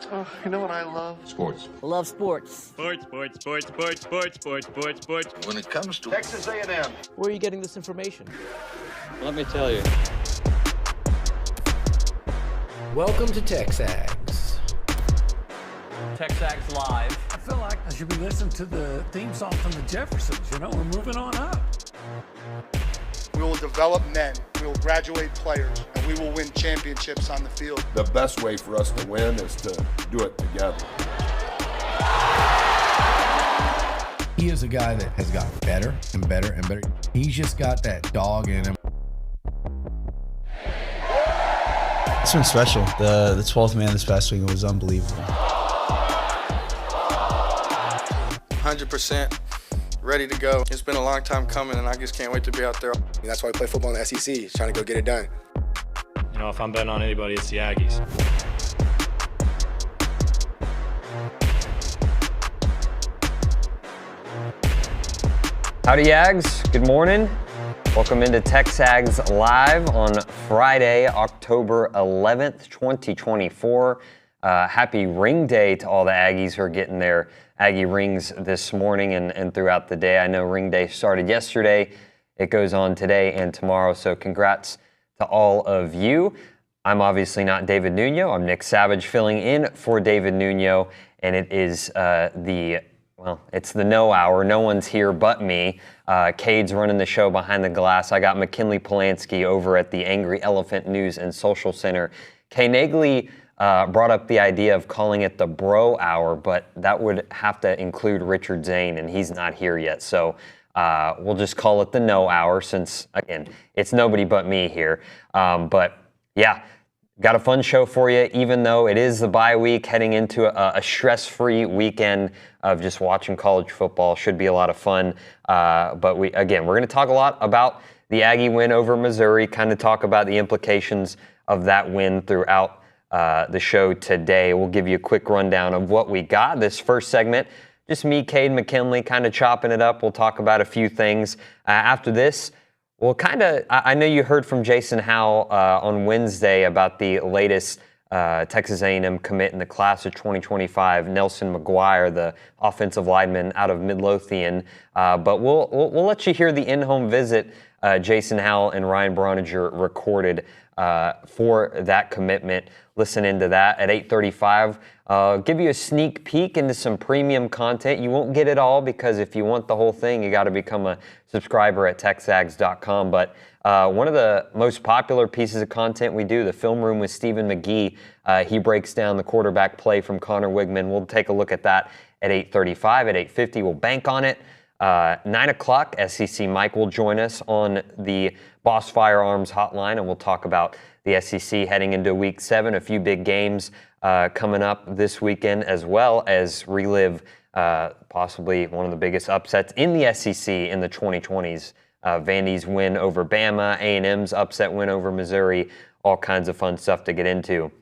Oh, you know what I love? Sports. I love sports. Sports. When it comes to Texas A&M. Where are you getting this information? Let me tell you. Welcome to TexAgs. TexAgs Live. I feel like I should be listening to the theme song from the Jeffersons. You know, we're moving on up. We will develop men, we will graduate players, and we will win championships on the field. The best way for us to win is to do it together. He is a guy that has gotten better and better and better. He's just got that dog in him. It's been special. The 12th man this past week was unbelievable. 100%. Ready to go. It's been a long time coming, and I just can't wait to be out there. That's why we play football in the SEC, trying to go get it done. You know, if I'm betting on anybody, it's the Aggies. Howdy, Ags. Good morning. Welcome into TexAgs Live on Friday, October 11th, 2024. Happy ring day to all the Aggies who are getting their Aggie rings this morning and throughout the day. I know ring day started yesterday. It goes on today and tomorrow, so congrats to all of you. I'm obviously not David Nuno. I'm Nick Savage filling in for David Nuno, and it is it's the no hour. No one's here but me. Cade's running the show behind the glass. I got McKinley Polanski over at the Angry Elephant News and Social Center. Naegeli brought up the idea of calling it the bro hour, but that would have to include Richard Zane, and he's not here yet. So we'll just call it the no hour since, again, it's nobody but me here. But yeah, got a fun show for you, even though it is the bye week, heading into a stress-free weekend of just watching college football. Should be a lot of fun. But we're going to talk a lot about the Aggie win over Missouri, kind of talk about the implications of that win throughout the show today. We'll give you a quick rundown of what we got. This first segment, just me, Cade, McKinley, kind of chopping it up. We'll talk about a few things. After this, I know you heard from Jason Howell on Wednesday about the latest Texas A&M commit in the class of 2025, Nelson McGuire, the offensive lineman out of Midlothian. But we'll let you hear the in-home visit Jason Howell and Ryan Broniger recorded for that commitment. Listen into that at 8:35. Give you a sneak peek into some premium content. You won't get it all because if you want the whole thing, you got to become a subscriber at TexAgs.com. But one of the most popular pieces of content we do, the Film Room with Stephen McGee, he breaks down the quarterback play from Connor Wigman. We'll take a look at that at 8:35. At 8:50, we'll bank on it. 9 o'clock, SEC Mike will join us on the Boss Firearms hotline, and we'll talk about the SEC heading into Week 7, a few big games coming up this weekend, as well as relive possibly one of the biggest upsets in the SEC in the 2020s. Vandy's win over Bama, A&M's upset win over Missouri, all kinds of fun stuff to get into.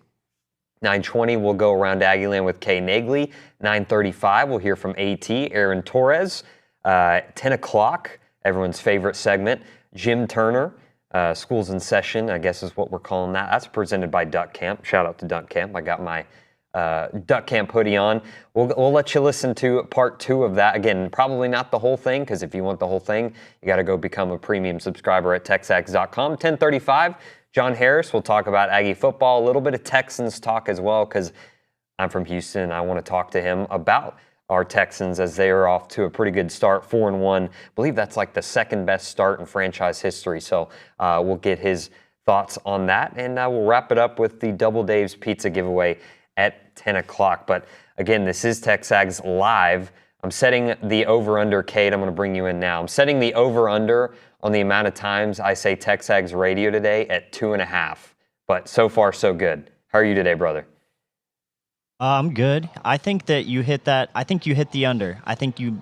9:20, we'll go around Aggieland with Naegeli. 9:35, we'll hear from AT, Aaron Torres. 10 o'clock, everyone's favorite segment, Jim Turner, School's in Session, I guess is what we're calling that. That's presented by Duck Camp. Shout out to Duck Camp. I got my Duck Camp hoodie on. We'll let you listen to part 2 of that. Again, probably not the whole thing, because if you want the whole thing, you got to go become a premium subscriber at TexAgs.com. 10:35, John Harris will talk about Aggie football, a little bit of Texans talk as well, because I'm from Houston and I want to talk to him about our Texans as they are off to a pretty good start, 4-1. I believe that's like the second best start in franchise history. So we'll get his thoughts on that. And we'll wrap it up with the Double Dave's Pizza giveaway at 10 o'clock. But again, this is TexAgs Live. I'm setting the over-under, Kate. I'm going to bring you in now. I'm setting the over-under on the amount of times I say TexAgs Radio today at 2.5. But so far, so good. How are you today, brother? I'm good. I think that you hit that. I think you hit the under. I think you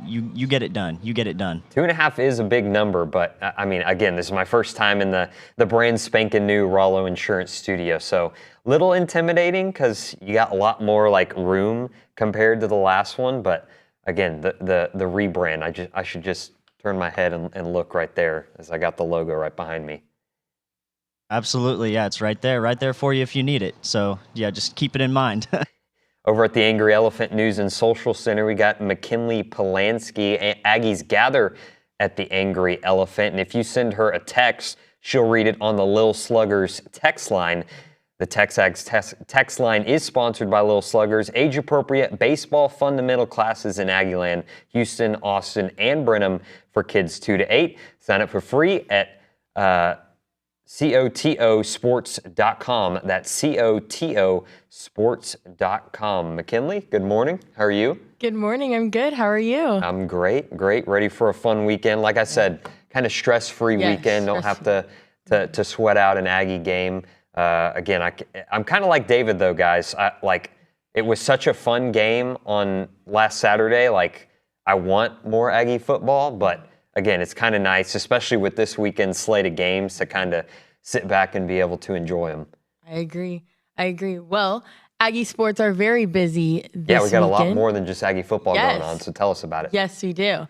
get it done. You get it done. 2.5 is a big number, but I mean, again, this is my first time in the brand spanking new Rollo Insurance Studio, so little intimidating because you got a lot more like room compared to the last one. But again, the rebrand. I should just turn my head and look right there as I got the logo right behind me. Absolutely, yeah, it's right there for you if you need it. So yeah, just keep it in mind. Over at the Angry Elephant News and Social Center, we got McKinley Polanski. Aggies gather at the Angry Elephant. And if you send her a text, she'll read it on the Lil Sluggers text line. The TexAgs text line is sponsored by Lil Sluggers. Age-appropriate baseball fundamental classes in Aggieland, Houston, Austin, and Brenham for kids 2 to 8. Sign up for free at COTOsports.com. That's COTOsports.com. McKinley, good morning. How are you? Good morning. I'm good. How are you? I'm great. Ready for a fun weekend. Like I said, kind of stress-free weekend. Don't have to sweat out an Aggie game. Again, I'm kind of like David, though, guys. It was such a fun game on last Saturday. I want more Aggie football, but again, it's kind of nice, especially with this weekend's slate of games, to kind of sit back and be able to enjoy them. I agree. Well, Aggie sports are very busy this weekend. Yeah, we got a lot more than just Aggie football going on, so tell us about it. Yes, we do.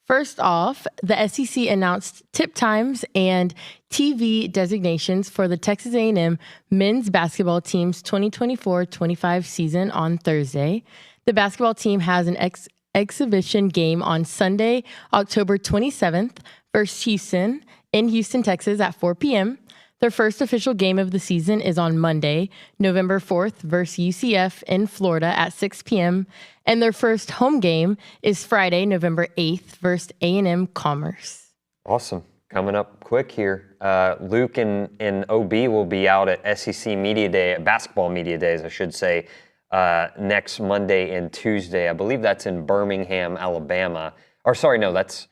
First off, the SEC announced tip times and TV designations for the Texas A&M men's basketball team's 2024-25 season on Thursday. The basketball team has an exhibition game on Sunday, October 27th versus Houston in Houston, Texas at 4 p.m. Their first official game of the season is on Monday, November 4th versus UCF in Florida at 6 p.m. And their first home game is Friday, November 8th versus A&M Commerce. Awesome. Coming up quick here. Luke and OB will be out at SEC Media Day, Basketball Media Days, I should say, next Monday and Tuesday. I believe that's in Birmingham, Alabama. Or sorry, no, that's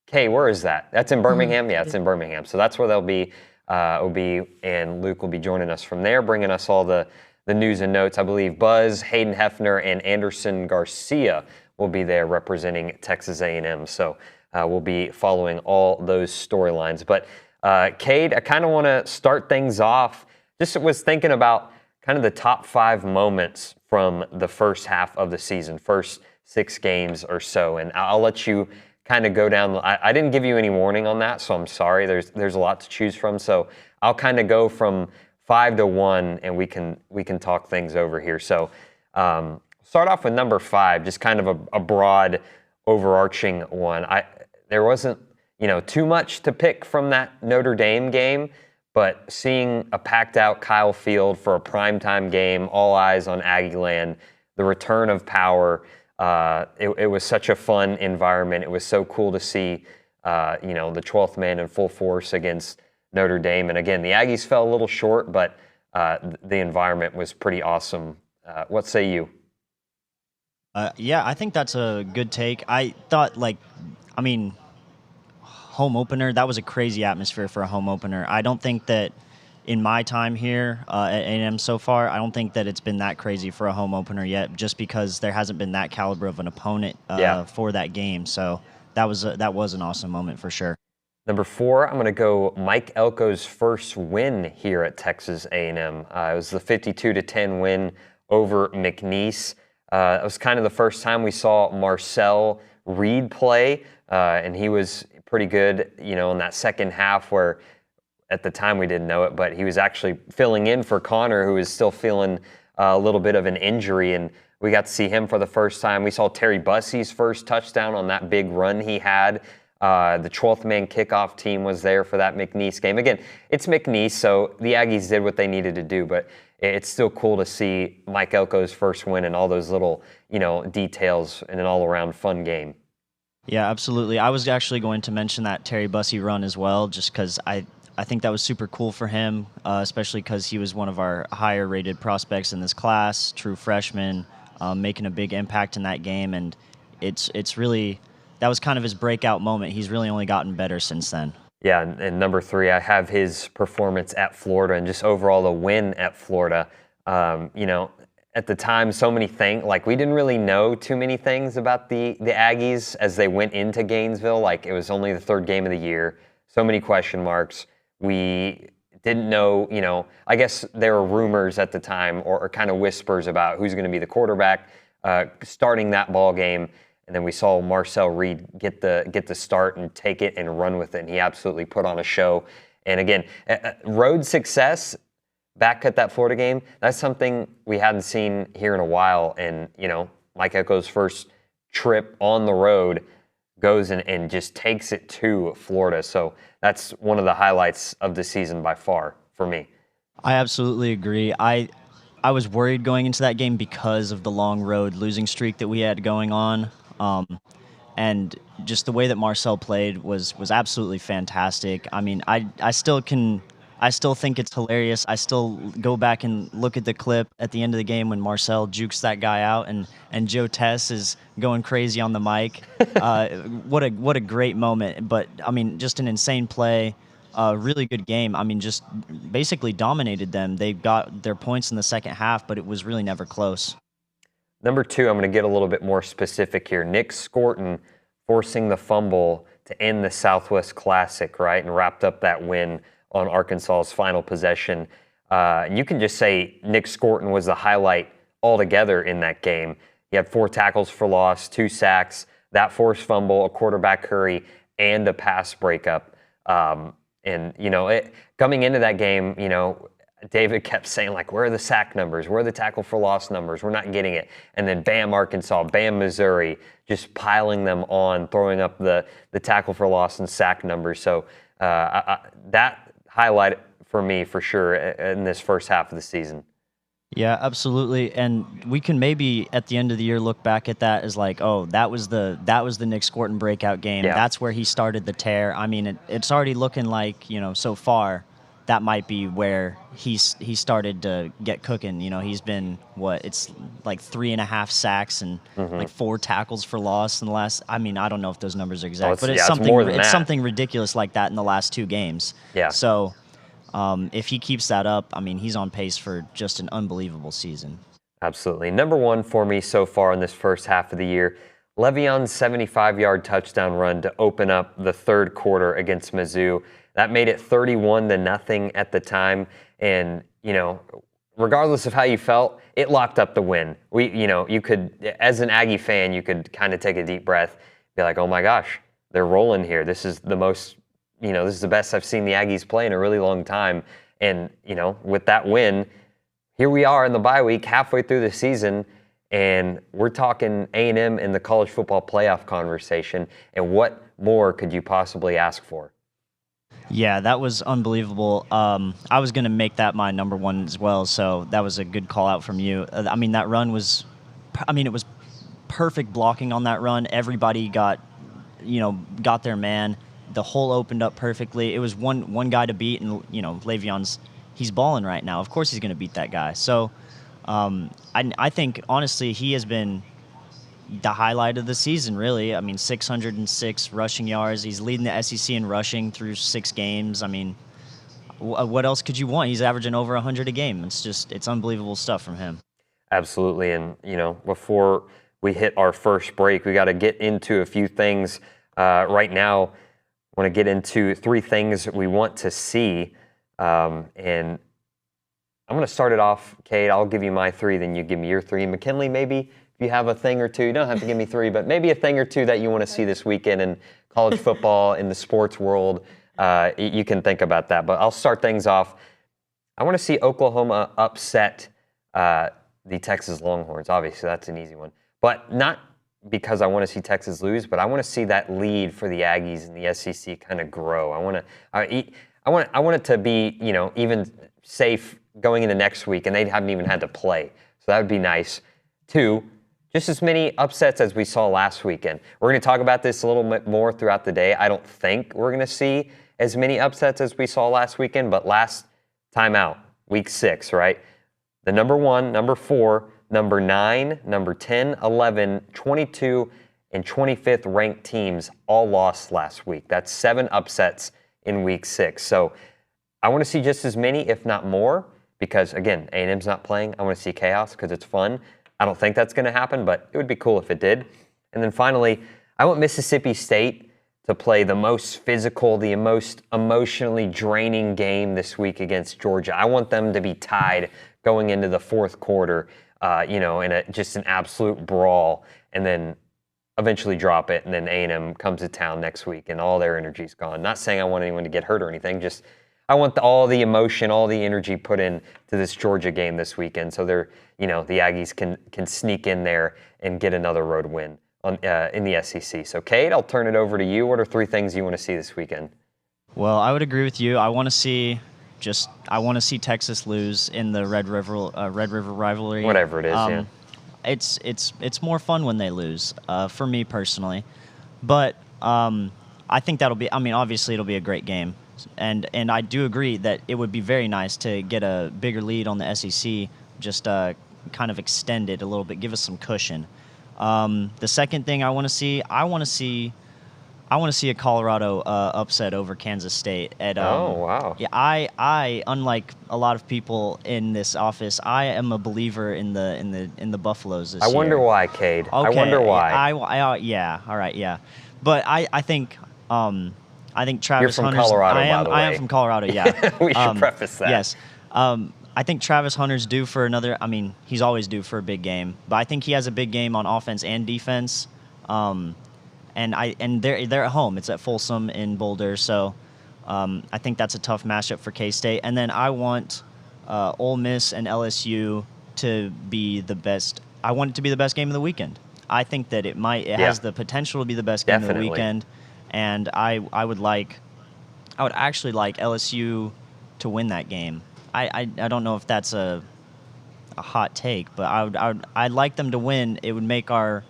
Kay, where is that? That's in Birmingham? Yeah, it's in Birmingham. So that's where they'll be. OB and Luke will be joining us from there, bringing us all the news and notes. I believe Buzz, Hayden Hefner, and Anderson Garcia will be there representing Texas A&M. So we'll be following all those storylines. But Cade, I kind of want to start things off. Just was thinking about kind of the top 5 moments from the first half of the season, first 6 games or so. And I'll let you kind of go down. I didn't give you any warning on that, so I'm sorry. There's a lot to choose from. So I'll kind of go from 5 to 1, and we can talk things over here. So start off with number 5, just kind of a broad, overarching one. There wasn't too much to pick from that Notre Dame game, but seeing a packed out Kyle Field for a primetime game, all eyes on Aggieland, the return of power. It was such a fun environment. It was so cool to see, the 12th man in full force against Notre Dame. And again, the Aggies fell a little short, but the environment was pretty awesome. What say you? Yeah, I think that's a good take. I thought, home opener, that was a crazy atmosphere for a home opener. I don't think that in my time here at A&M so far, I don't think that it's been that crazy for a home opener yet, just because there hasn't been that caliber of an opponent for that game. So that was an awesome moment for sure. Number 4, I'm going to go Mike Elko's first win here at Texas A&M. It was the 52-10 win over McNeese. It was kind of the first time we saw Marcel Reed play, and he was pretty good, in that second half where at the time we didn't know it, but he was actually filling in for Connor, who was still feeling a little bit of an injury, and we got to see him for the first time. We saw Terry Bussey's first touchdown on that big run he had. The 12th man kickoff team was there for that McNeese game. Again, it's McNeese, so the Aggies did what they needed to do, but it's still cool to see Mike Elko's first win and all those little, details in an all-around fun game. Yeah, absolutely. I was actually going to mention that Terry Bussey run as well, just because I think that was super cool for him, especially because he was one of our higher-rated prospects in this class, true freshman, making a big impact in that game, and it's really that was kind of his breakout moment. He's really only gotten better since then. Yeah, and number 3, I have his performance at Florida and just overall the win at Florida. At the time, so many things, we didn't really know too many things about the Aggies as they went into Gainesville. It was only the 3rd game of the year, so many question marks. We didn't know, I guess there were rumors at the time or kind of whispers about who's going to be the quarterback starting that ball game. And then we saw Marcel Reed get the start and take it and run with it. And he absolutely put on a show. And again, road success back at that Florida game. That's something we hadn't seen here in a while. And, Mike Echo's first trip on the road goes and just takes it to Florida. So that's one of the highlights of the season by far for me. I absolutely agree. I was worried going into that game because of the long road losing streak that we had going on. And just the way that Marcel played was absolutely fantastic. I mean, I still think it's hilarious. I still go back and look at the clip at the end of the game when Marcel jukes that guy out and Joe Tess is going crazy on the mic. What a great moment. But, I mean, just an insane play. Really good game. I mean, just basically dominated them. They got their points in the second half, but it was really never close. Number 2, I'm going to get a little bit more specific here. Nick Scorton forcing the fumble to end the Southwest Classic, right, and wrapped up that win on Arkansas's final possession. And you can just say Nick Scorton was the highlight altogether in that game. He had 4 tackles for loss, 2 sacks, that forced fumble, a quarterback hurry, and a pass breakup. Coming into that game, David kept saying, where are the sack numbers? Where are the tackle for loss numbers? We're not getting it. And then bam, Arkansas, bam, Missouri, just piling them on, throwing up the tackle for loss and sack numbers. So that highlight for me, for sure, in this first half of the season. Yeah, absolutely. And we can maybe at the end of the year look back at that as that was the Nick Scorton breakout game. Yeah. That's where he started the tear. I mean, it's already looking like, so far that might be where he started to get cooking. He's been it's like 3.5 sacks and 4 tackles for loss in the last. I mean, I don't know if those numbers are exact, but it's something ridiculous like that in the last 2 games. Yeah. So if he keeps that up, I mean, he's on pace for just an unbelievable season. Absolutely. Number 1 for me so far in this first half of the year, Le'Veon's 75-yard touchdown run to open up the third quarter against Mizzou. That made it 31-0 at the time. And, regardless of how you felt, it locked up the win. You could, as an Aggie fan, you could kind of take a deep breath, be like, oh my gosh, they're rolling here. This is the most, this is the best I've seen the Aggies play in a really long time. And, with that win, here we are in the bye week, halfway through the season, and we're talking A&M in the college football playoff conversation. And what more could you possibly ask for? Yeah, that was unbelievable. I was going to make that my number 1 as well, so that was a good call out from you. I mean, that run was, it was perfect blocking on that run. Everybody got their man. The hole opened up perfectly. It was one guy to beat, and, Le'Veon's, he's balling right now. Of course he's going to beat that guy. So I think, honestly, he has been the highlight of the season, really. I mean, 606 rushing yards. He's leading the SEC in rushing through 6 games. I mean, what else could you want? He's averaging over 100 a game. It's unbelievable stuff from him. Absolutely. And, before we hit our first break, we got to get into a few things right now. I want to get into 3 things we want to see. And I'm going to start it off, Kate. I'll give you my 3, then you give me your 3. McKinley, maybe if you have a thing or 2, you don't have to give me 3, but maybe a thing or 2 that you want to see this weekend in college football, in the sports world. You can think about that. But I'll start things off. I want to see Oklahoma upset the Texas Longhorns. Obviously, that's an easy one. But not because I want to see Texas lose, but I want to see that lead for the Aggies in the SEC kind of grow. I want it to be, even safe going into next week, and they haven't even had to play. So that would be nice. 2, just as many upsets as we saw last weekend. We're going to talk about this a little bit more throughout the day. I don't think we're going to see as many upsets as we saw last weekend, but last time out, week 6, right? The number 1, number 4, number 9, number 10, 11, 22, and 25th ranked teams all lost last week. That's 7 upsets in week 6. So I want to see just as many, if not more, because, again, A&M's not playing. I want to see chaos because it's fun. I don't think that's going to happen, but it would be cool if it did. And then finally, I want Mississippi State to play the most physical, the most emotionally draining game this week against Georgia. I want them to be tied going into the fourth quarter, in just an absolute brawl, and then eventually drop it, and then A&M comes to town next week, and all their energy's gone. Not saying I want anyone to get hurt or anything, just I want all the emotion, all the energy put in to this Georgia game this weekend. So the Aggies can sneak in there and get another road win in the SEC. So Cade, I'll turn it over to you. What are 3 things you want to see this weekend? Well, I would agree with you. I want to see Texas lose in the Red River rivalry. Whatever it is, yeah. It's more fun when they lose, for me personally. But I think that'll be. I mean, obviously it'll be a great game, and I do agree that it would be very nice to get a bigger lead on the SEC. Just kind of extend it a little bit, give us some cushion. The second thing I want to see a Colorado upset over Kansas State. Oh wow! Yeah, I unlike a lot of people in this office, I am a believer in the Buffaloes this year. I wonder why, Cade. Okay, I wonder why. Yeah. All right. Yeah. But I think Travis You're from Hunter's. Colorado, by the way. I am from Colorado. Yeah. We should preface that. Yes. I think Travis Hunter's due for another. I mean, he's always due for a big game, but I think he has a big game on offense and defense. And they're at home. It's at Folsom in Boulder, so I think that's a tough matchup for K-State. And then I want Ole Miss and LSU to be the best. I want it to be the best game of the weekend. I think that it has the potential to be the best game of the weekend, and I would actually like LSU to win that game. I don't know if that's a hot take, but I'd like them to win. It would make a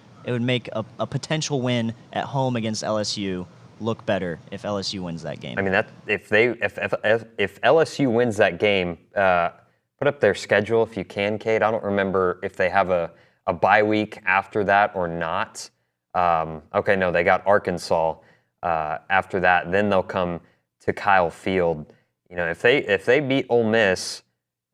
potential win at home against LSU look better if LSU wins that game. I mean, if LSU wins that game, put up their schedule if you can, Cade. I don't remember if they have a bye week after that or not. Okay, no, they got Arkansas after that. Then they'll come to Kyle Field. You know, if they beat Ole Miss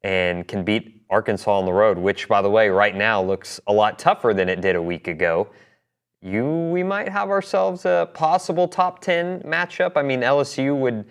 and can beat Arkansas on the road, which, by the way, right now looks a lot tougher than it did a week ago, we might have ourselves a possible top 10 matchup. I mean, LSU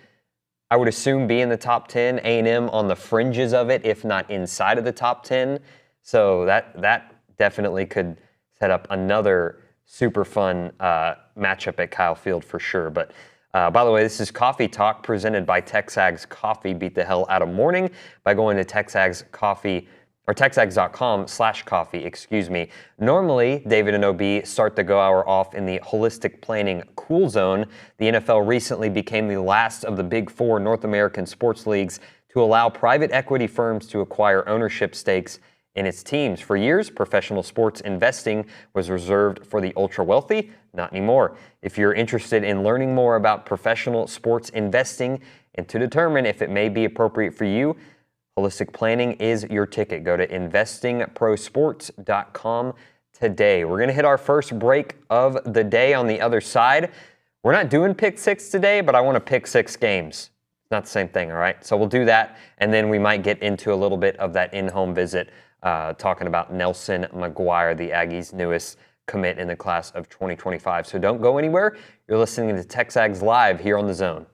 I would assume, be in the top 10. A&M on the fringes of it, if not inside of the top 10. So that definitely could set up another super fun matchup at Kyle Field for sure. But by the way, this is Coffee Talk presented by TexAgs Coffee. Beat the hell out of morning by going to TexAgs Coffee or TexAgs.com/coffee, Normally, David and OB start the Go Hour off in the Holistic Planning Cool Zone. The NFL recently became the last of the Big Four North American sports leagues to allow private equity firms to acquire ownership stakes in its teams. For years, professional sports investing was reserved for the ultra-wealthy. Not anymore. If you're interested in learning more about professional sports investing and to determine if it may be appropriate for you, Holistic Planning is your ticket. Go to investingprosports.com today. We're going to hit our first break of the day on the other side. We're not doing pick six today, but I want to pick 6 games. It's not the same thing, all right? So we'll do that, and then we might get into a little bit of that in-home visit, talking about Nelson McGuire, the Aggies' newest commit in the class of 2025. So don't go anywhere. You're listening to TexAgs Live here on The Zone.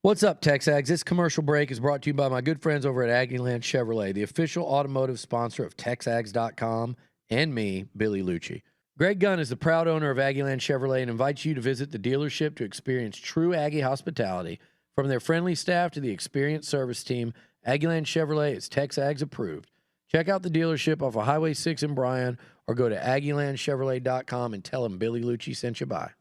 What's up, TexAgs? This commercial break is brought to you by my good friends over at Aggieland Chevrolet, the official automotive sponsor of TexAgs.com and me, Billy Liucci. Greg Gunn is the proud owner of Aggieland Chevrolet and invites you to visit the dealership to experience true Aggie hospitality. From their friendly staff to the experienced service team, Aggieland Chevrolet is TexAgs approved. Check out the dealership off of Highway 6 in Bryan or go to AggielandChevrolet.com and tell them Billy Liucci sent you by.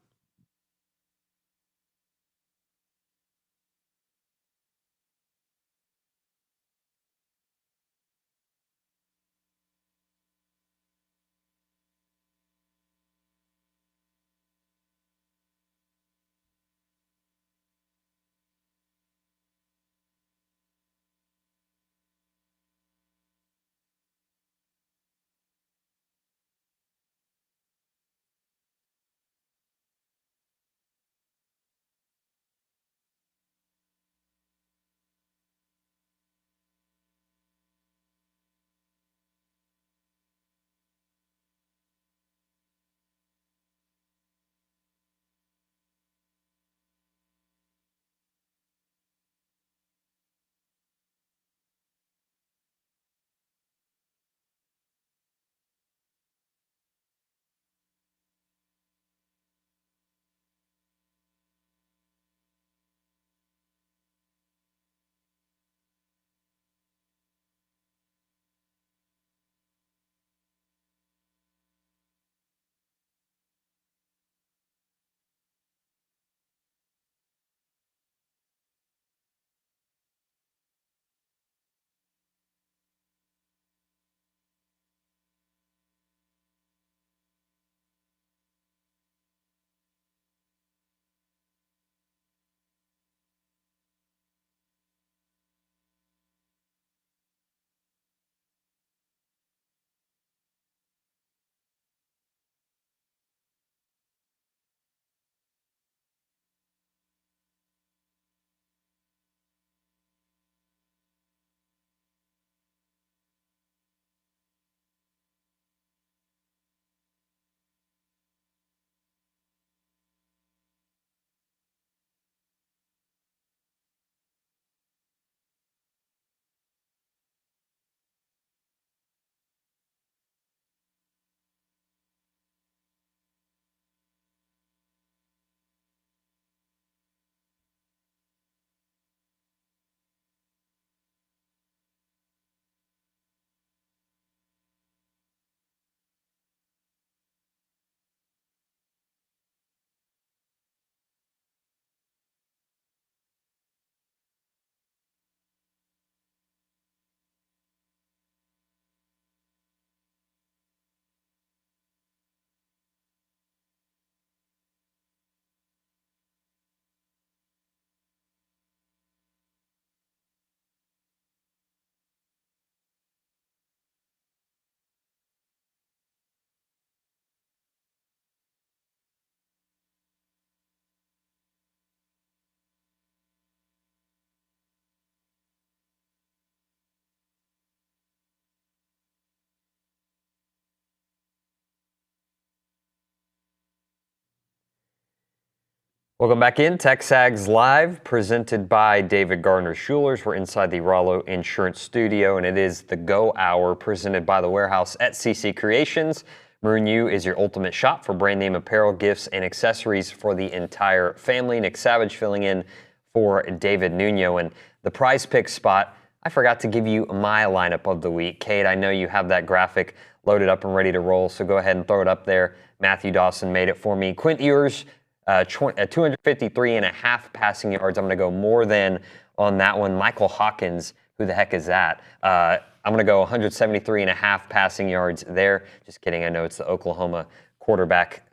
Welcome back in. TexAgs Live, presented by David Gardner Schulers. We're inside the Rollo Insurance Studio, and it is the Go Hour presented by the Warehouse at CC Creations. Maroon U is your ultimate shop for brand name apparel, gifts, and accessories for the entire family. Nick Savage filling in for David Nuno. And the prize pick spot, I forgot to give you my lineup of the week. Kate, I know you have that graphic loaded up and ready to roll, so go ahead and throw it up there. Matthew Dawson made it for me. Quint Ewers, 253.5 passing yards. I'm going to go more than on that one. Michael Hawkins, who the heck is that? I'm going to go 173.5 passing yards there. Just kidding. I know it's the Oklahoma quarterback.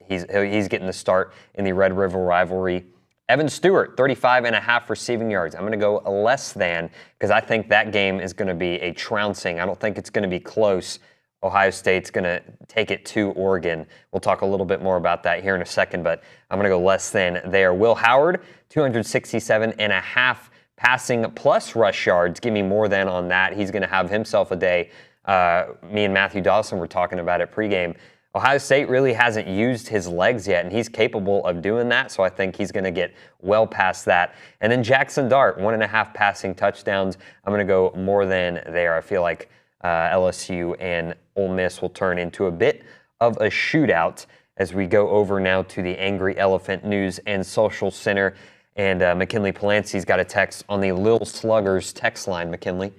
He's getting the start in the Red River rivalry. Evan Stewart, 35.5 receiving yards. I'm going to go less than because I think that game is going to be a trouncing. I don't think it's going to be close. Ohio State's going to take it to Oregon. We'll talk a little bit more about that here in a second, but I'm going to go less than there. Will Howard, 267.5 passing plus rush yards. Give me more than on that. He's going to have himself a day. Me and Matthew Dawson were talking about it pregame. Ohio State really hasn't used his legs yet, and he's capable of doing that, so I think he's going to get well past that. And then Jackson Dart, 1.5 passing touchdowns. I'm going to go more than there. I feel like LSU and Ole Miss will turn into a bit of a shootout as we go over now to the Angry Elephant News and Social Center. And McKinley Polansky's got a text on the Lil Sluggers text line, McKinley.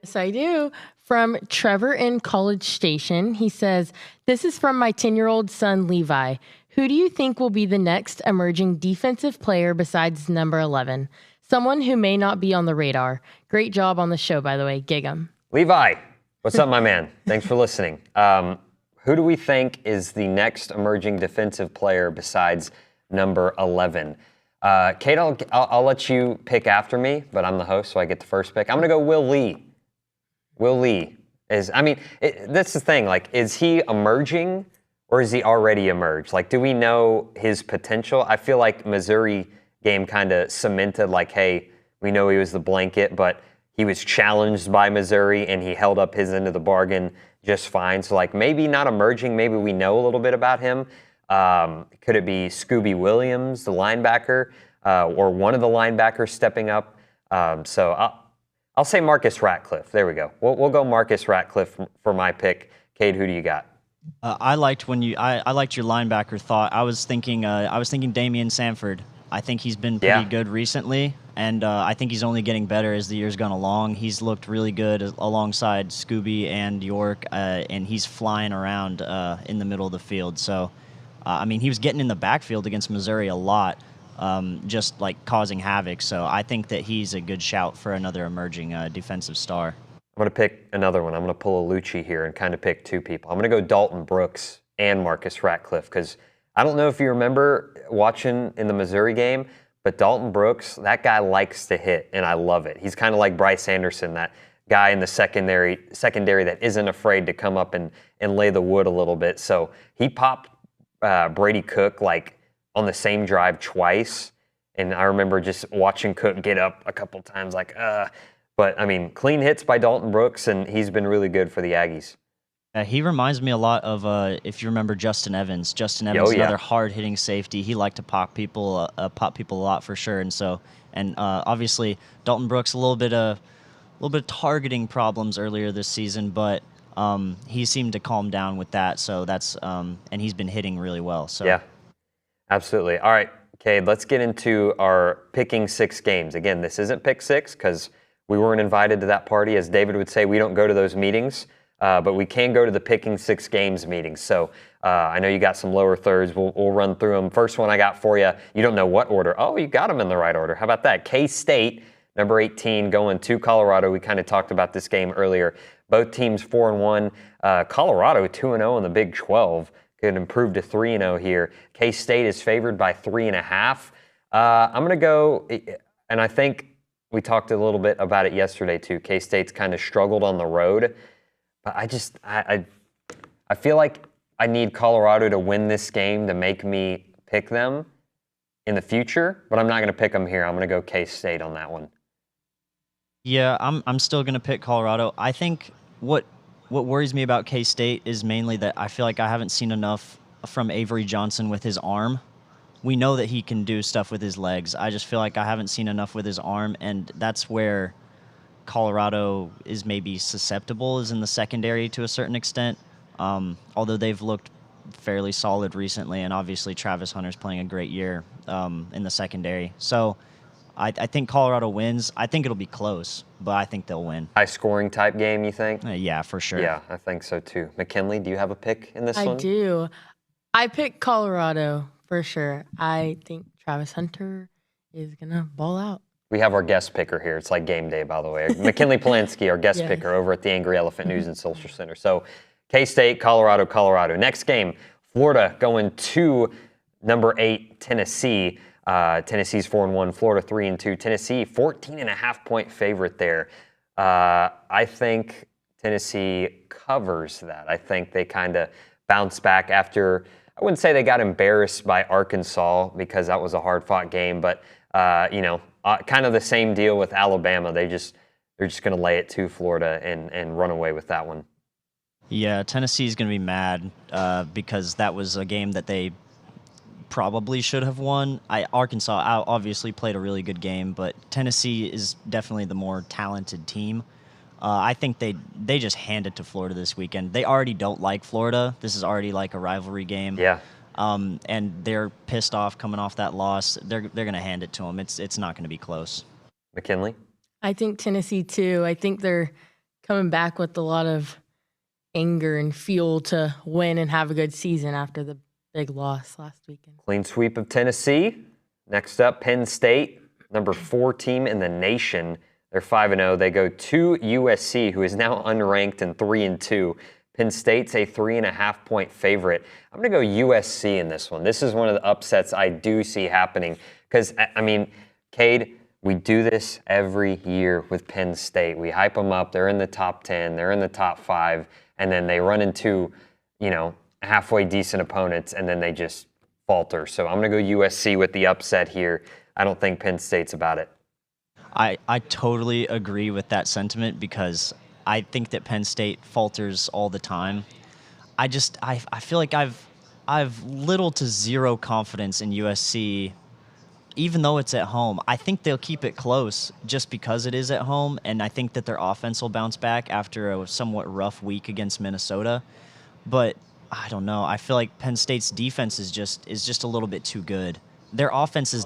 Yes, I do. From Trevor in College Station. He says, "This is from my 10-year-old son, Levi. Who do you think will be the next emerging defensive player besides number 11? Someone who may not be on the radar. Great job on the show, by the way. Gig 'em." Levi, what's up, my man? Thanks for listening. Who do we think is the next emerging defensive player besides number 11? Kate, I'll let you pick after me, but I'm the host, so I get the first pick. I'm going to go Will Lee. Will Lee that's the thing. Like, is he emerging or is he already emerged? Like, do we know his potential? I feel like Missouri game kind of cemented, like, hey, we know he was the blanket, but he was challenged by Missouri and he held up his end of the bargain just fine. So, like, maybe not emerging. Maybe we know a little bit about him. Could it be Scooby Williams, the linebacker, or one of the linebackers stepping up? So I'll say Marcus Ratcliffe. There we go. We'll go Marcus Ratcliffe for my pick. Cade, who do you got? I liked your linebacker thought. I was thinking Damian Sanford. I think he's been pretty good recently, and I think he's only getting better as the year's gone along. He's looked really good alongside Scooby and York, and he's flying around in the middle of the field. So, I mean, he was getting in the backfield against Missouri a lot, just like causing havoc. So I think that he's a good shout for another emerging defensive star. I'm going to pick another one. I'm going to pull a Liucci here and kind of pick two people. I'm going to go Dalton Brooks and Marcus Ratcliffe because I don't know if you remember watching in the Missouri game, but Dalton Brooks, that guy likes to hit, and I love it. He's kind of like Bryce Anderson, that guy in the secondary that isn't afraid to come up and lay the wood a little bit. So he popped Brady Cook like on the same drive twice, and I remember just watching Cook get up a couple times like, But, I mean, clean hits by Dalton Brooks, and he's been really good for the Aggies. He reminds me a lot of, if you remember, Justin Evans. Justin Evans, another hard-hitting safety. He liked to pop people a lot for sure. And obviously Dalton Brooks a little bit of targeting problems earlier this season, but he seemed to calm down with that. So that's and he's been hitting really well. So yeah, absolutely. All right, Cade, let's get into our picking six games. Again, this isn't pick six because we weren't invited to that party. As David would say, we don't go to those meetings. But we can go to the picking six games meetings. So I know you got some lower thirds. We'll run through them. First one I got for you. You don't know what order. Oh, you got them in the right order. How about that? K-State, number 18, going to Colorado. We kind of talked about this game earlier. Both teams 4-1. Colorado 2-0 in the Big 12. Could improve to 3-0 here. K-State is favored by 3.5. I'm going to go, and I think we talked a little bit about it yesterday too. K-State's kind of struggled on the road. But I feel like I need Colorado to win this game to make me pick them in the future, but I'm not going to pick them here. I'm going to go K-State on that one. Yeah, I'm still going to pick Colorado. I think what worries me about K-State is mainly that I feel like I haven't seen enough from Avery Johnson with his arm. We know that he can do stuff with his legs. I just feel like I haven't seen enough with his arm, and that's where Colorado is maybe susceptible, is in the secondary to a certain extent, although they've looked fairly solid recently, and obviously Travis Hunter's playing a great year in the secondary. So I think Colorado wins. I think it'll be close, but I think they'll win. High-scoring type game, you think? Yeah, for sure. Yeah, I think so too. McKinley, do you have a pick in this one? I do. I pick Colorado for sure. I think Travis Hunter is going to ball out. We have our guest picker here. It's like game day, by the way. McKinley Polansky, our guest picker over at the Angry Elephant News and Social Center. So K-State, Colorado. Next game, Florida going to number 8, Tennessee. Tennessee's 4-1, Florida 3-2. Tennessee, 14.5-point favorite there. I think Tennessee covers that. I think they kind of bounce back after, I wouldn't say they got embarrassed by Arkansas because that was a hard-fought game, but, kind of the same deal with Alabama. They're just going to lay it to Florida and run away with that one. Yeah, Tennessee's going to be mad because that was a game that they probably should have won. Arkansas obviously played a really good game, but Tennessee is definitely the more talented team. I think they just hand it to Florida this weekend. They already don't like Florida. This is already like a rivalry game. Yeah. And they're pissed off coming off that loss. They're going to hand it to them. It's not going to be close. McKinley? I think Tennessee too. I think they're coming back with a lot of anger and fuel to win and have a good season after the big loss last weekend. Clean sweep of Tennessee. Next up, Penn State, number 4 team in the nation. They're 5-0. They go to USC, who is now unranked and 3-2. Penn State's a 3.5-point favorite. I'm going to go USC in this one. This is one of the upsets I do see happening because, I mean, Cade, we do this every year with Penn State. We hype them up. They're in the top 10. They're in the top 5. And then they run into, halfway decent opponents, and then they just falter. So I'm going to go USC with the upset here. I don't think Penn State's about it. I totally agree with that sentiment because I think that Penn State falters all the time. I feel like I've little to zero confidence in USC. Even though it's at home, I think they'll keep it close just because it is at home, and I think that their offense will bounce back after a somewhat rough week against Minnesota. But I don't know. I feel like Penn State's defense is just a little bit too good. Their offense is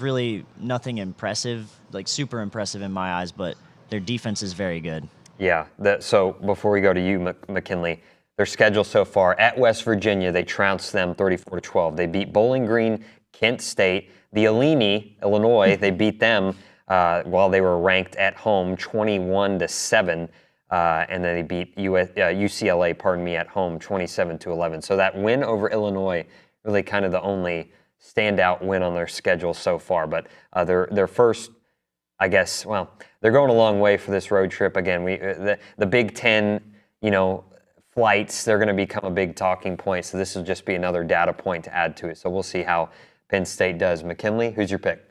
really nothing impressive, like super impressive in my eyes, but their defense is very good. Yeah. So before we go to you, McKinley, their schedule so far at West Virginia, they trounced them 34-12. They beat Bowling Green, Kent State, the Illini, Illinois. They beat them while they were ranked at home 21-7. And then they beat UCLA, at home 27-11. So that win over Illinois, really kind of the only standout win on their schedule so far. But their first, I guess, well, they're going a long way for this road trip. Again, the Big Ten, flights, they're going to become a big talking point. So this will just be another data point to add to it. So we'll see how Penn State does. McKinley, who's your pick?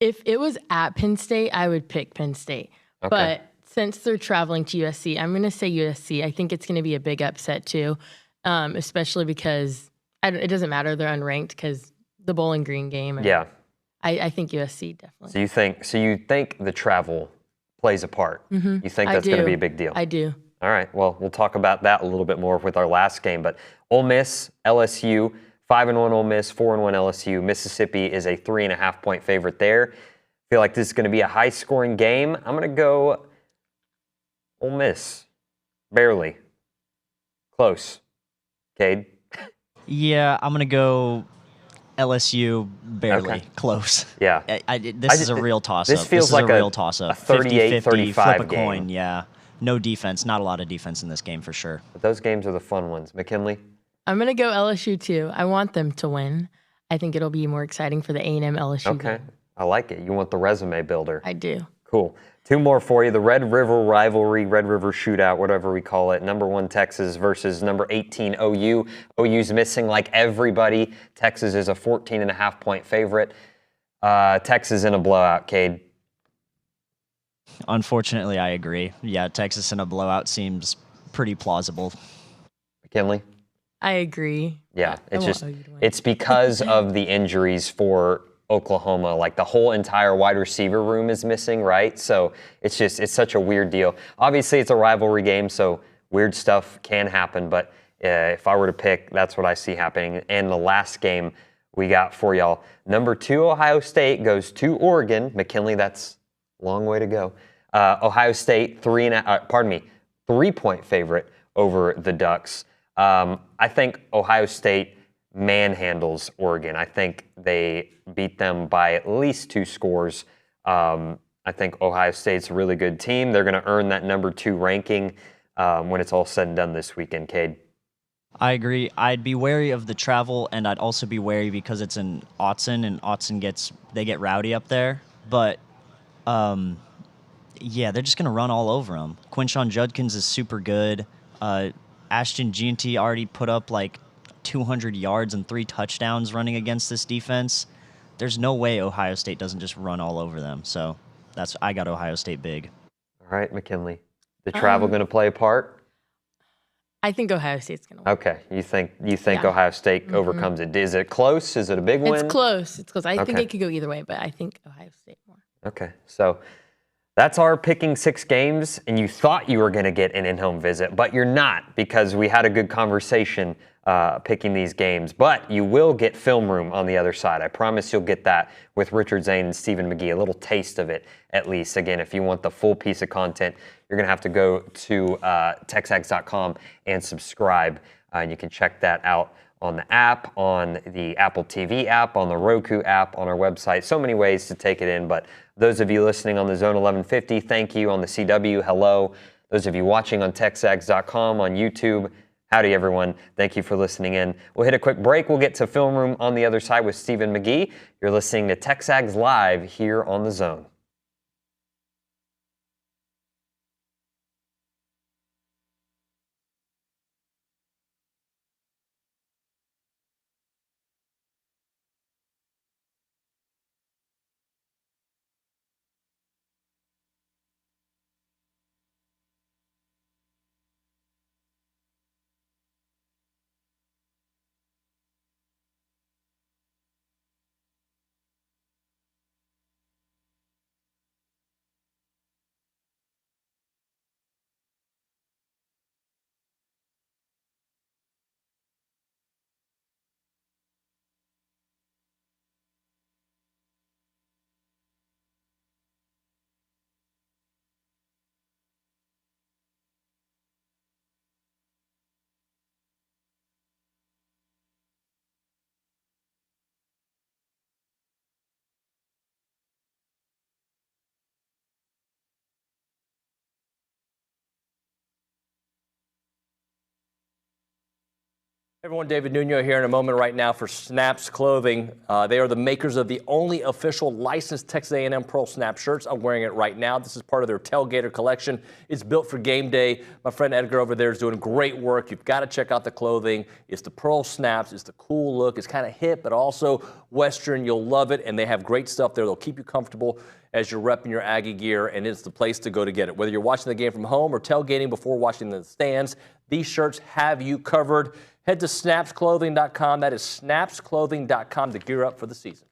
If it was at Penn State, I would pick Penn State. Okay. But since they're traveling to USC, I'm going to say USC. I think it's going to be a big upset too, especially because it doesn't matter. They're unranked because the Bowling Green game. Yeah. I think USC definitely. So you think the travel plays a part? Mm-hmm. You think that's going to be a big deal? I do. All right. Well, we'll talk about that a little bit more with our last game. But Ole Miss, LSU, 5-1 Ole Miss, 4-1 LSU. Mississippi is a 3.5-point favorite there. I feel like this is going to be a high-scoring game. I'm going to go Ole Miss. Barely. Close. Cade? Yeah, I'm going to go LSU barely. Okay. Close. Yeah. This is a real toss-up. This feels like a real toss-up. A 38-35 flip a game. coin, yeah. No defense. Not a lot of defense in this game for sure. But those games are the fun ones. McKinley? I'm going to go LSU too. I want them to win. I think it'll be more exciting for the A&M LSU game. I like it. You want the resume builder. I do. Cool. 2 more for you. The Red River rivalry, Red River shootout, whatever we call it. Number 1 Texas versus number 18 OU. OU's missing like everybody. Texas is a 14.5-point favorite. Texas in a blowout, Cade. Unfortunately, I agree. Yeah, Texas in a blowout seems pretty plausible. McKinley? I agree. Yeah, it's because of the injuries for Oklahoma. Like the whole entire wide receiver room is missing, right? So it's such a weird deal. Obviously, it's a rivalry game, so weird stuff can happen. But if I were to pick, that's what I see happening. And the last game we got for y'all, number 2 Ohio State goes to Oregon. McKinley, that's a long way to go. Ohio State 3-point favorite over the Ducks. I think Ohio State manhandles Oregon. I think they beat them by at least 2 scores. I think Ohio State's a really good team. They're going to earn that number 2 ranking when it's all said and done this weekend, Cade. I agree. I'd be wary of the travel, and I'd also be wary because it's in Autzen, and Autzen get rowdy up there. But yeah, they're just going to run all over them. Quinshon Judkins is super good. Ashton Jeanty already put up like 200 yards and 3 touchdowns running against this defense. There's no way Ohio State doesn't just run all over them. So I got Ohio State big. All right, McKinley. The travel going to play a part? I think Ohio State's going to win. Okay. You think Ohio State overcomes it. Is it close? Is it a big win? It's close. I think it could go either way, but I think Ohio State more. Okay. So That's our picking 6 games, and you thought you were going to get an in-home visit, but you're not because we had a good conversation picking these games. But you will get film room on the other side. I promise you'll get that with Richard Zane and Stephen McGee, a little taste of it at least. Again, if you want the full piece of content, you're going to have to go to TexAgs.com and subscribe, and you can check that out on the app, on the Apple TV app, on the Roku app, on our website. So many ways to take it in, but those of you listening on the Zone 1150, thank you. On the CW, hello. Those of you watching on TexAgs.com, on YouTube, howdy everyone. Thank you for listening in. We'll hit a quick break. We'll get to Film Room on the other side with Stephen McGee. You're listening to TexAgs Live here on the Zone. Everyone, David Nuno here in a moment right now for Snaps Clothing. They are the makers of the only official licensed Texas A&M Pearl Snap shirts. I'm wearing it right now. This is part of their Tailgater collection. It's built for game day. My friend Edgar over there is doing great work. You've got to check out the clothing. It's the Pearl Snaps. It's the cool look. It's kind of hip, but also Western. You'll love it, and they have great stuff there. They'll keep you comfortable as you're repping your Aggie gear, and it's the place to go to get it. Whether you're watching the game from home or tailgating before watching the stands, these shirts have you covered. Head to snapsclothing.com. That is snapsclothing.com to gear up for the season.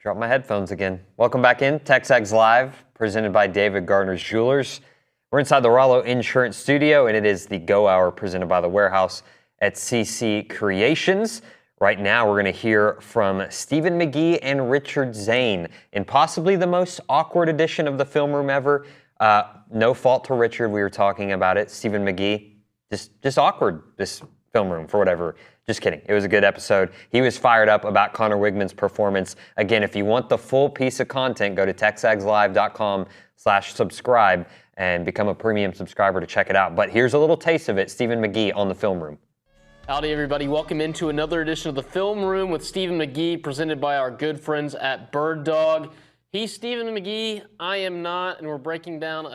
Dropped my headphones again. Welcome back in. TexAgs Live, presented by David Gardner's Jewelers. We're inside the Rollo Insurance Studio, and it is the Go Hour presented by The Warehouse at CC Creations. Right now, we're going to hear from Stephen McGee and Richard Zane in possibly the most awkward edition of the film room ever. No fault to Richard. We were talking about it. Stephen McGee, just awkward, this film room, for whatever. Just kidding. It was a good episode. He was fired up about Connor Wigman's performance. Again, if you want the full piece of content, go to texagslive.com/subscribe and become a premium subscriber to check it out. But here's a little taste of it. Stephen McGee on the film room. Howdy, everybody. Welcome into another edition of the Film Room with Stephen McGee, presented by our good friends at Bird Dog. He's Stephen McGee. I am not, and we're breaking down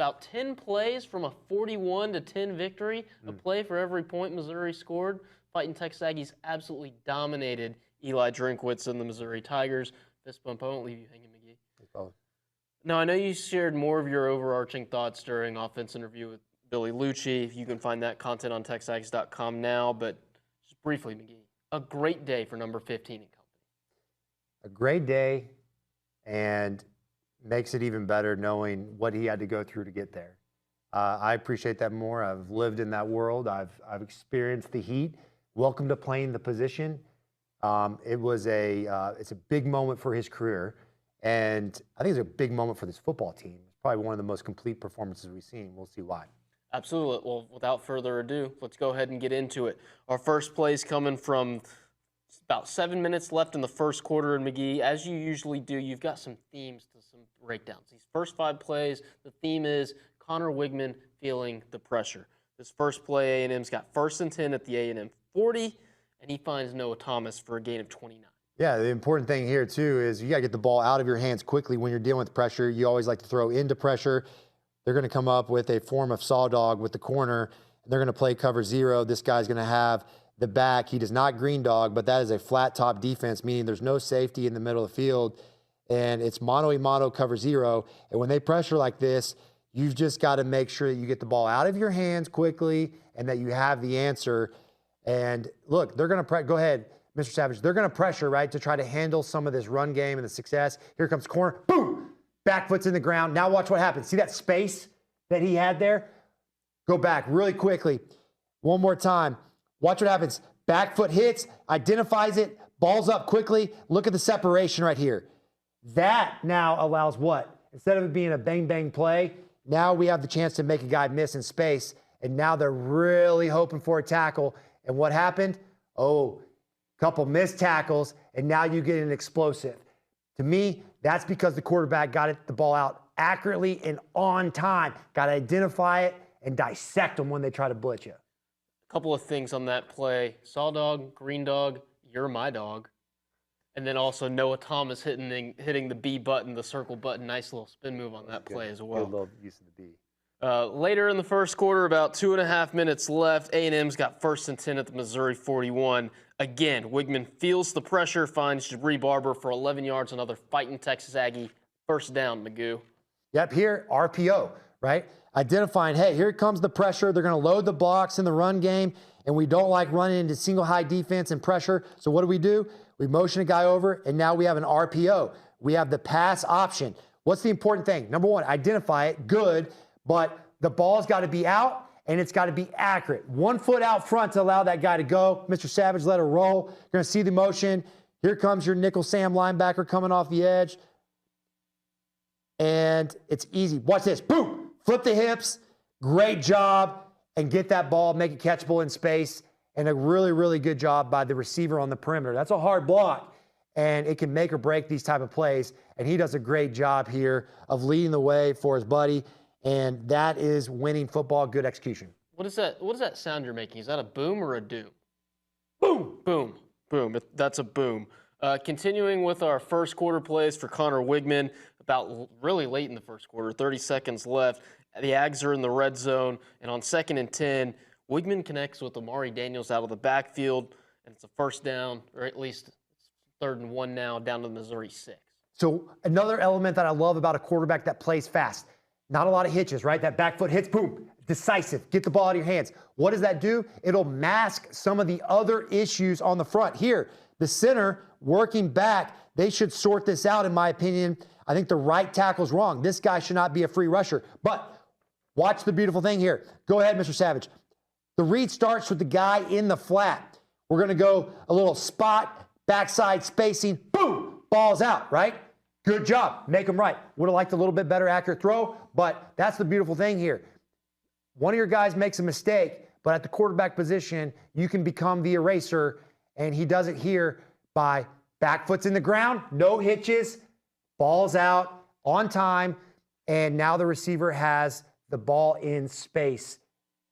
about 10 plays from a 41-10 victory, a play for every point Missouri scored. Fighting Texas Aggies absolutely dominated Eli Drinkwitz and the Missouri Tigers. Fist bump. I won't leave you hanging, McGee. Now, I know you shared more of your overarching thoughts during offense interview with Billy Liucci. You can find that content on TexAgs.com now, but just briefly, McGee, a great day for number 15 and company. A great day, and makes it even better knowing what he had to go through to get there. I appreciate that more. I've lived in that world. I've experienced the heat. Welcome to playing the position. It's a big moment for his career, and I think it's a big moment for this football team. It's probably one of the most complete performances we've seen. We'll see why. Absolutely. Well, without further ado, let's go ahead and get into it. Our first play is coming from about 7 minutes left in the first quarter. And McGee, as you usually do, you've got some themes to some breakdowns. These first 5 plays, the theme is Connor Wigman feeling the pressure. This first play, A&M's got 1st and 10 at the A&M 40, and he finds Noah Thomas for a gain of 29. Yeah, the important thing here, too, is you got to get the ball out of your hands quickly when you're dealing with pressure. You always like to throw into pressure. They're going to come up with a form of saw dog with the corner, and they're going to play cover 0. This guy's going to have the back. He does not green dog, but that is a flat top defense, meaning there's no safety in the middle of the field, and it's mano-a-mano cover 0. And when they pressure like this, you've just got to make sure that you get the ball out of your hands quickly and that you have the answer. And look, they're going to go ahead, Mr. Savage. They're going to pressure, right, to try to handle some of this run game and the success. Here comes corner. Boom! Back foot's in the ground. Now watch what happens. See that space that he had there? Go back really quickly. One more time. Watch what happens. Back foot hits, identifies it, balls up quickly. Look at the separation right here. That now allows what? Instead of it being a bang-bang play, now we have the chance to make a guy miss in space, and now they're really hoping for a tackle. And what happened? Oh, couple missed tackles, and now you get an explosive. To me, that's because the quarterback got the ball out accurately and on time. Got to identify it and dissect them when they try to blitz you. A couple of things on that play. Saw dog, green dog, you're my dog. And then also Noah Thomas hitting the B button, the circle button. Nice little spin move on that play as well. Good little use of the B. Later in the first quarter, about 2.5 minutes left, A&M's got 1st and 10 at the Missouri 41. Again, Wigman feels the pressure, finds Jabri Barber for 11 yards, another fighting Texas Aggie. 1st down, Magoo. Yep, here, RPO, right? Identifying, hey, here comes the pressure. They're going to load the blocks in the run game, and we don't like running into single high defense and pressure. So what do? We motion a guy over, and now we have an RPO. We have the pass option. What's the important thing? Number 1, identify it, good, but the ball's got to be out, and it's got to be accurate. 1 foot out front to allow that guy to go. Mr. Savage, let it roll. You're going to see the motion. Here comes your nickel Sam linebacker coming off the edge. And it's easy. Watch this. Boom! Flip the hips. Great job. And get that ball, make it catchable in space. And a really, really good job by the receiver on the perimeter. That's a hard block, and it can make or break these type of plays. And he does a great job here of leading the way for his buddy. And that is winning football, good execution. What is that sound you're making? Is that a boom or a doom? Boom! Boom. Boom. That's a boom. Continuing with our first quarter plays for Connor Wigman, about really late in the first quarter, 30 seconds left. The Ags are in the red zone, and on 2nd and 10, Wigman connects with Amari Daniels out of the backfield, and it's a 1st down, or at least it's 3rd and 1 now, down to the Missouri 6. So another element that I love about a quarterback that plays fast, not a lot of hitches, right? That back foot hits, boom, decisive. Get the ball out of your hands. What does that do? It'll mask some of the other issues on the front. Here, the center working back, They should sort this out, in my opinion. I think the right tackle's wrong. This guy should not be a free rusher. But watch the beautiful thing here. Go ahead, Mr. Savage. The read starts with the guy in the flat. We're going to go a little spot, backside spacing, boom, ball's out, right? Good job. Make them right. Would have liked a little bit better accurate throw, but that's the beautiful thing here. One of your guys makes a mistake, but at the quarterback position, you can become the eraser, and he does it here by back foot's in the ground, no hitches, ball's out, on time, and now the receiver has the ball in space,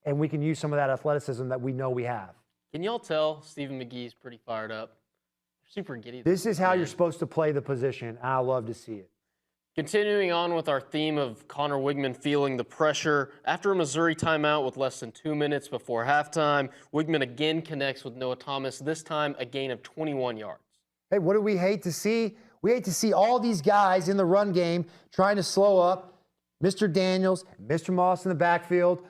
and we can use some of that athleticism that we know we have. Can y'all tell Stephen McGee's pretty fired up? Super giddy. This is how you're supposed to play the position, and I love to see it. Continuing on with our theme of Connor Wigman feeling the pressure, after a Missouri timeout with less than 2 minutes before halftime, Wigman again connects with Noah Thomas, this time a gain of 21 yards. Hey, what do we hate to see? We hate to see all these guys in the run game trying to slow up Mr. Daniels, Mr. Moss in the backfield.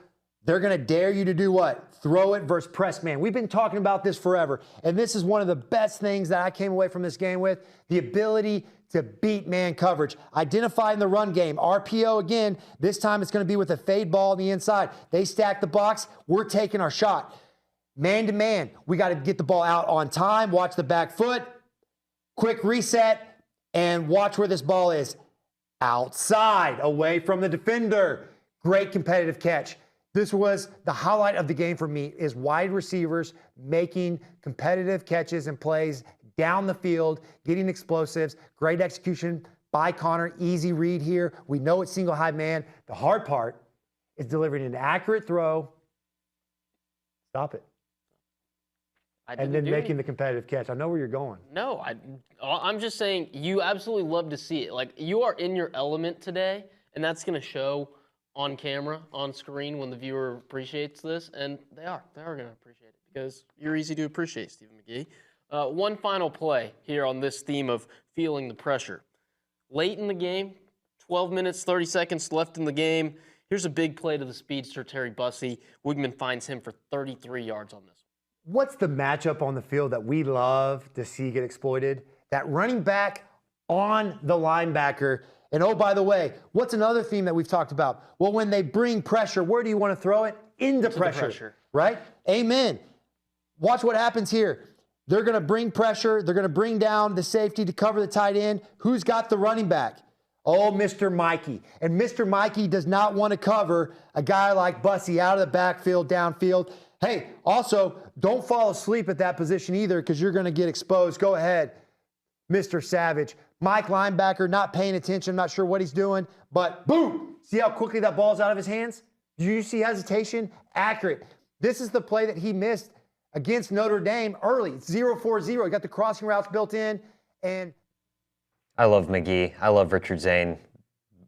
They're going to dare you to do what? Throw it versus press man. We've been talking about this forever, and this is one of the best things that I came away from this game with, the ability to beat man coverage. Identify in the run game. RPO again, this time it's going to be with a fade ball on the inside. They stack the box. We're taking our shot. Man to man, we got to get the ball out on time, watch the back foot, quick reset, and watch where this ball is. Outside, away from the defender. Great competitive catch. This was the highlight of the game for me, is wide receivers making competitive catches and plays down the field, getting explosives. Great execution by Connor. Easy read here. We know it's single high man. The hard part is delivering an accurate throw. Stop it. And then making the competitive catch. I know where you're going. No, I'm just saying you absolutely love to see it. Like, you are in your element today, and that's going to show on camera, on screen, when the viewer appreciates this, and they are going to appreciate it because you're easy to appreciate, Stephen McGee. One final play here on this theme of feeling the pressure. Late in the game, 12 minutes, 30 seconds left in the game. Here's a big play to the speedster, Terry Bussey. Wigman finds him for 33 yards on this. What's the matchup on the field that we love to see get exploited? That running back on the linebacker. And oh, by the way, what's another theme that we've talked about? Well, when they bring pressure, where do you want to throw it? Into pressure, right? Amen. Watch what happens here. They're going to bring pressure. They're going to bring down the safety to cover the tight end. Who's got the running back? Oh, Mr. Mikey. And Mr. Mikey does not want to cover a guy like Bussey out of the backfield, downfield. Hey, also, don't fall asleep at that position either because you're going to get exposed. Go ahead, Mr. Savage. Mike linebacker not paying attention, not sure what he's doing, but boom! See how quickly that ball's out of his hands? Do you see hesitation? Accurate. This is the play that he missed against Notre Dame early. It's 0-4-0. He got the crossing routes built in, and I love McGee. I love Richard Zane.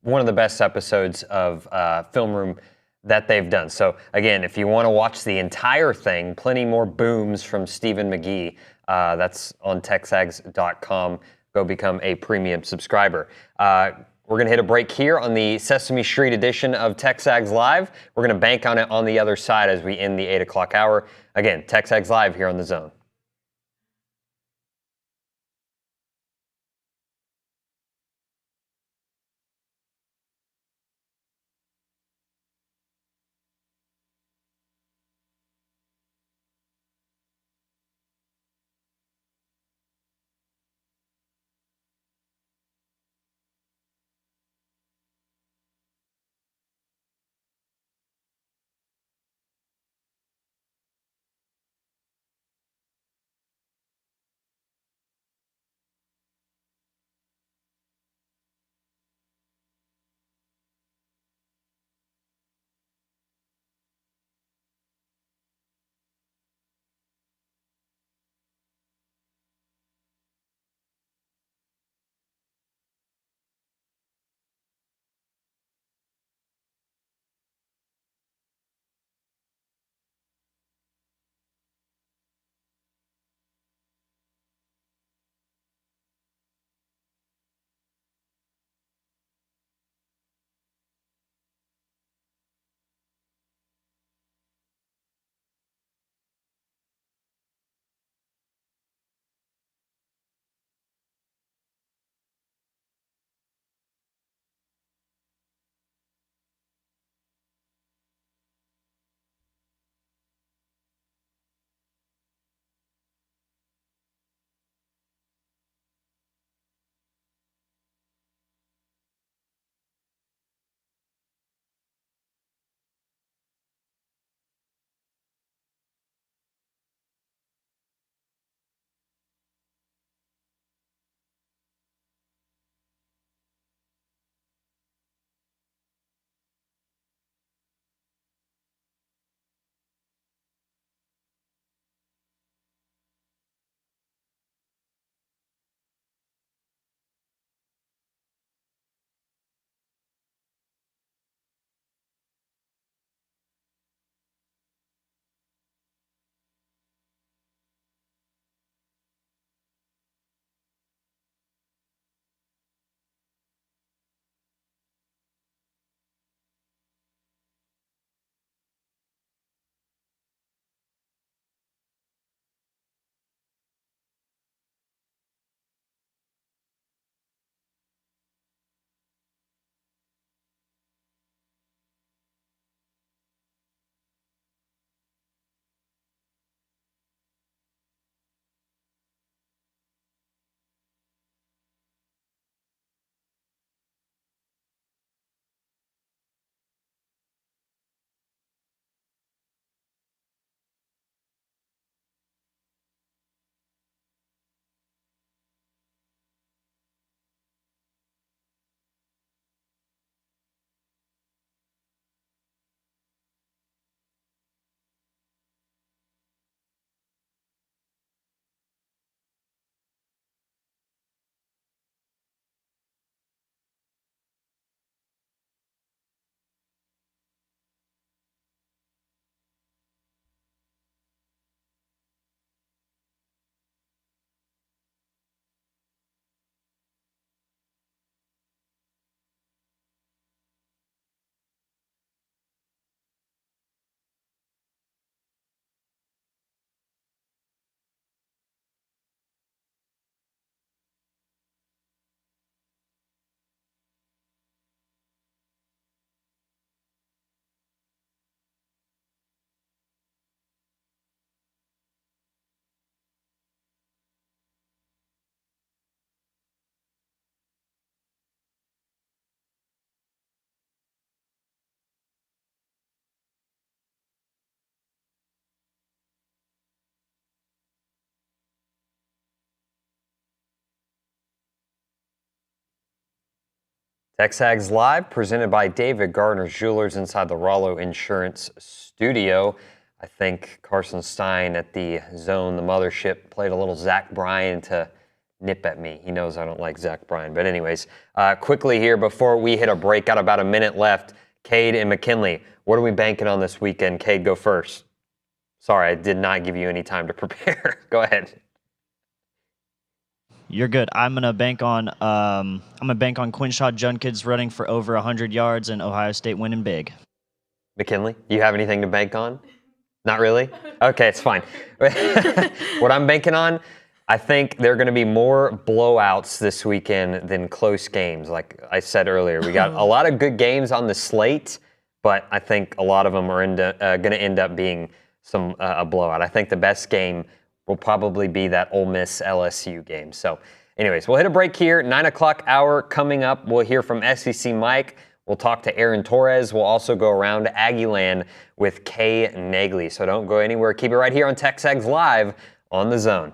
One of the best episodes of Film Room that they've done. So again, if you want to watch the entire thing, plenty more booms from Stephen McGee. That's on TexAgs.com. Go become a premium subscriber. We're going to hit a break here on the Sesame Street edition of TexAgs Live. We're going to bank on it on the other side as we end the 8 o'clock hour. Again, TexAgs Live here on The Zone. TexAgs Live, presented by David Gardner's Jewelers inside the Rollo Insurance Studio. I think Carson Stein at the Zone, the mothership, played a little Zach Bryan to nip at me. He knows I don't like Zach Bryan. But anyways, quickly here before we hit a break, got about a minute left. Cade and McKinley, what are we banking on this weekend? Cade, go first. Sorry, I did not give you any time to prepare. Go ahead. You're good. I'm gonna bank on Quinshaw Junkins running for over 100 yards and Ohio State winning big. McKinley, you have anything to bank on? Not really? Okay, it's fine. What I'm banking on, I think there are going to be more blowouts this weekend than close games. Like I said earlier, we got a lot of good games on the slate, but I think a lot of them are going to end up being a blowout. I think the best game will probably be that Ole Miss LSU game. So anyways, we'll hit a break here. 9 o'clock hour coming up. We'll hear from SEC Mike. We'll talk to Aaron Torres. We'll also go around to Aggie Land with Kay Naegeli. So don't go anywhere. Keep it right here on TexAgs Live on the Zone.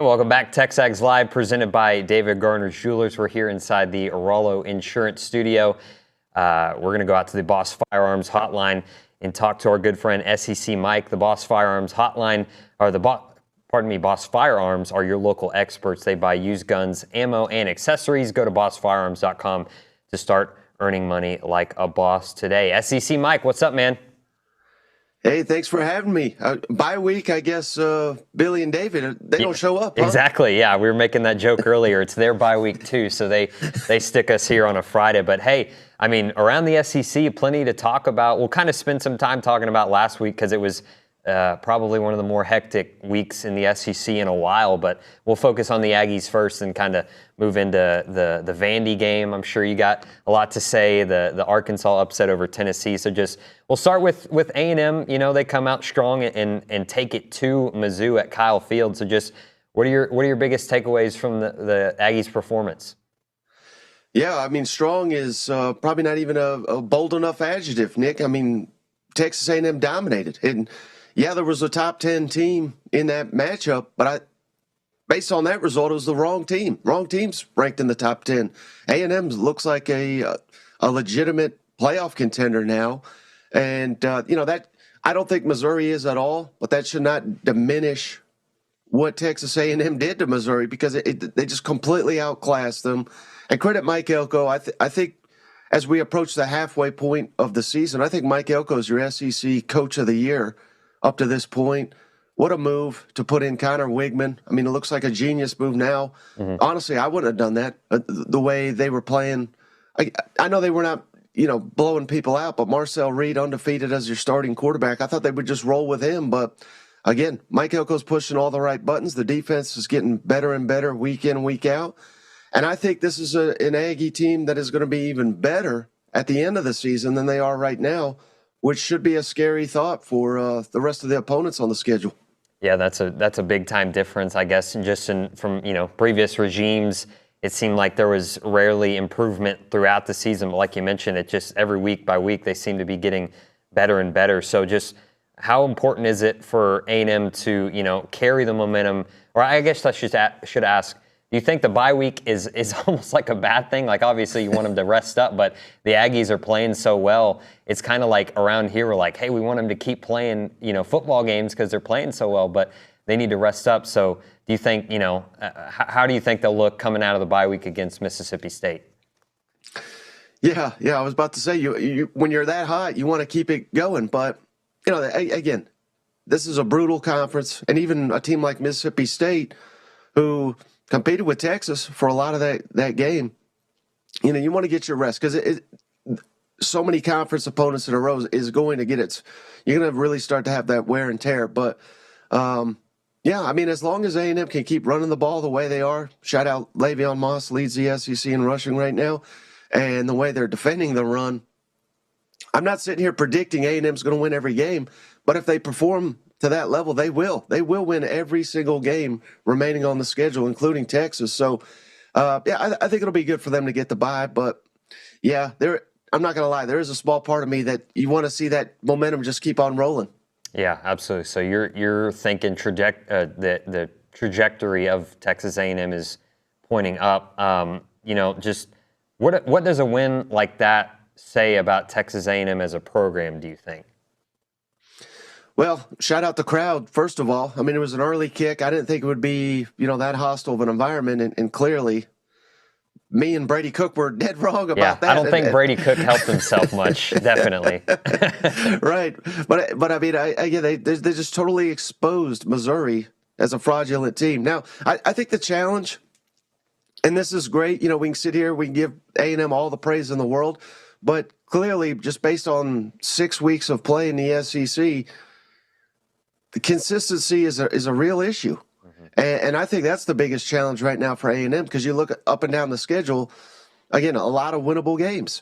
Welcome back. TexAgs Live, presented by David Garner's Jewelers. We're here inside the Aralo Insurance Studio. We're going to go out to the Boss Firearms Hotline and talk to our good friend SEC Mike. The Boss Firearms Hotline, or Boss Firearms are your local experts. They buy used guns, ammo, and accessories. Go to bossfirearms.com to start earning money like a boss today. SEC Mike, what's up, man? Hey, thanks for having me. Bye week, I guess Billy and David, they don't show up, huh? Exactly, yeah. We were making that joke earlier. It's their bye week, too, so they stick us here on a Friday. But, hey, I mean, around the SEC, plenty to talk about. We'll kind of spend some time talking about last week because it was probably one of the more hectic weeks in the SEC in a while. But we'll focus on the Aggies first and kind of move into the Vandy game. I'm sure you got a lot to say. The Arkansas upset over Tennessee. So we'll start with A&M. You know, they come out strong and take it to Mizzou at Kyle Field. So just what are your biggest takeaways from the Aggies' performance? Yeah, I mean, strong is probably not even a bold enough adjective, Nick. I mean, Texas A&M dominated. And, yeah, there was a top 10 team in that matchup, but based on that result, it was the wrong team. Wrong team's ranked in the top 10. A&M looks like a legitimate playoff contender now. And, that I don't think Missouri is at all, but that should not diminish what Texas A&M did to Missouri because they just completely outclassed them. And credit Mike Elko. I think as we approach the halfway point of the season, I think Mike Elko is your SEC Coach of the Year up to this point. What a move to put in Connor Wigman. I mean, it looks like a genius move now. Mm-hmm. Honestly, I wouldn't have done that the way they were playing. I know they were not, blowing people out, but Marcel Reed undefeated as your starting quarterback. I thought they would just roll with him. But, again, Mike Elko's pushing all the right buttons. The defense is getting better and better week in, week out. And I think this is an Aggie team that is going to be even better at the end of the season than they are right now, which should be a scary thought for the rest of the opponents on the schedule. Yeah, that's a big time difference, I guess. And from previous regimes, it seemed like there was rarely improvement throughout the season. But like you mentioned, it just every week by week they seem to be getting better and better. So just how important is it for A&M to carry the momentum? Or I guess I should ask. Do you think the bye week is almost like a bad thing? Like, obviously, you want them to rest up, but the Aggies are playing so well. It's kind of like around here, we're like, hey, we want them to keep playing, football games because they're playing so well, but they need to rest up. So do you think, how do you think they'll look coming out of the bye week against Mississippi State? Yeah, I was about to say, you when you're that hot, you want to keep it going. But, again, this is a brutal conference, and even a team like Mississippi State, who – competed with Texas for a lot of that game. You want to get your rest because so many conference opponents in a row is going to get it. You're going to really start to have that wear and tear. But, as long as A&M can keep running the ball the way they are, shout out Le'Veon Moss, leads the SEC in rushing right now, and the way they're defending the run. I'm not sitting here predicting A&M's going to win every game, but if they perform to that level, they will. They will win every single game remaining on the schedule, including Texas. So, I think it'll be good for them to get the bye. But, I'm not going to lie. There is a small part of me that you want to see that momentum just keep on rolling. Yeah, absolutely. So you're thinking the trajectory of Texas A&M is pointing up. Just what does a win like that say about Texas A&M as a program, do you think? Well, shout out the crowd, first of all. I mean, it was an early kick. I didn't think it would be, that hostile of an environment, and clearly me and Brady Cook were dead wrong about that. I don't think Brady Cook helped himself much, definitely. Right. But I mean, they just totally exposed Missouri as a fraudulent team. Now, I think the challenge, and this is great, we can sit here, we can give A&M all the praise in the world, but clearly, just based on 6 weeks of play in the SEC, the consistency is a real issue. Mm-hmm. And I think that's the biggest challenge right now for A&M because you look up and down the schedule, again, a lot of winnable games.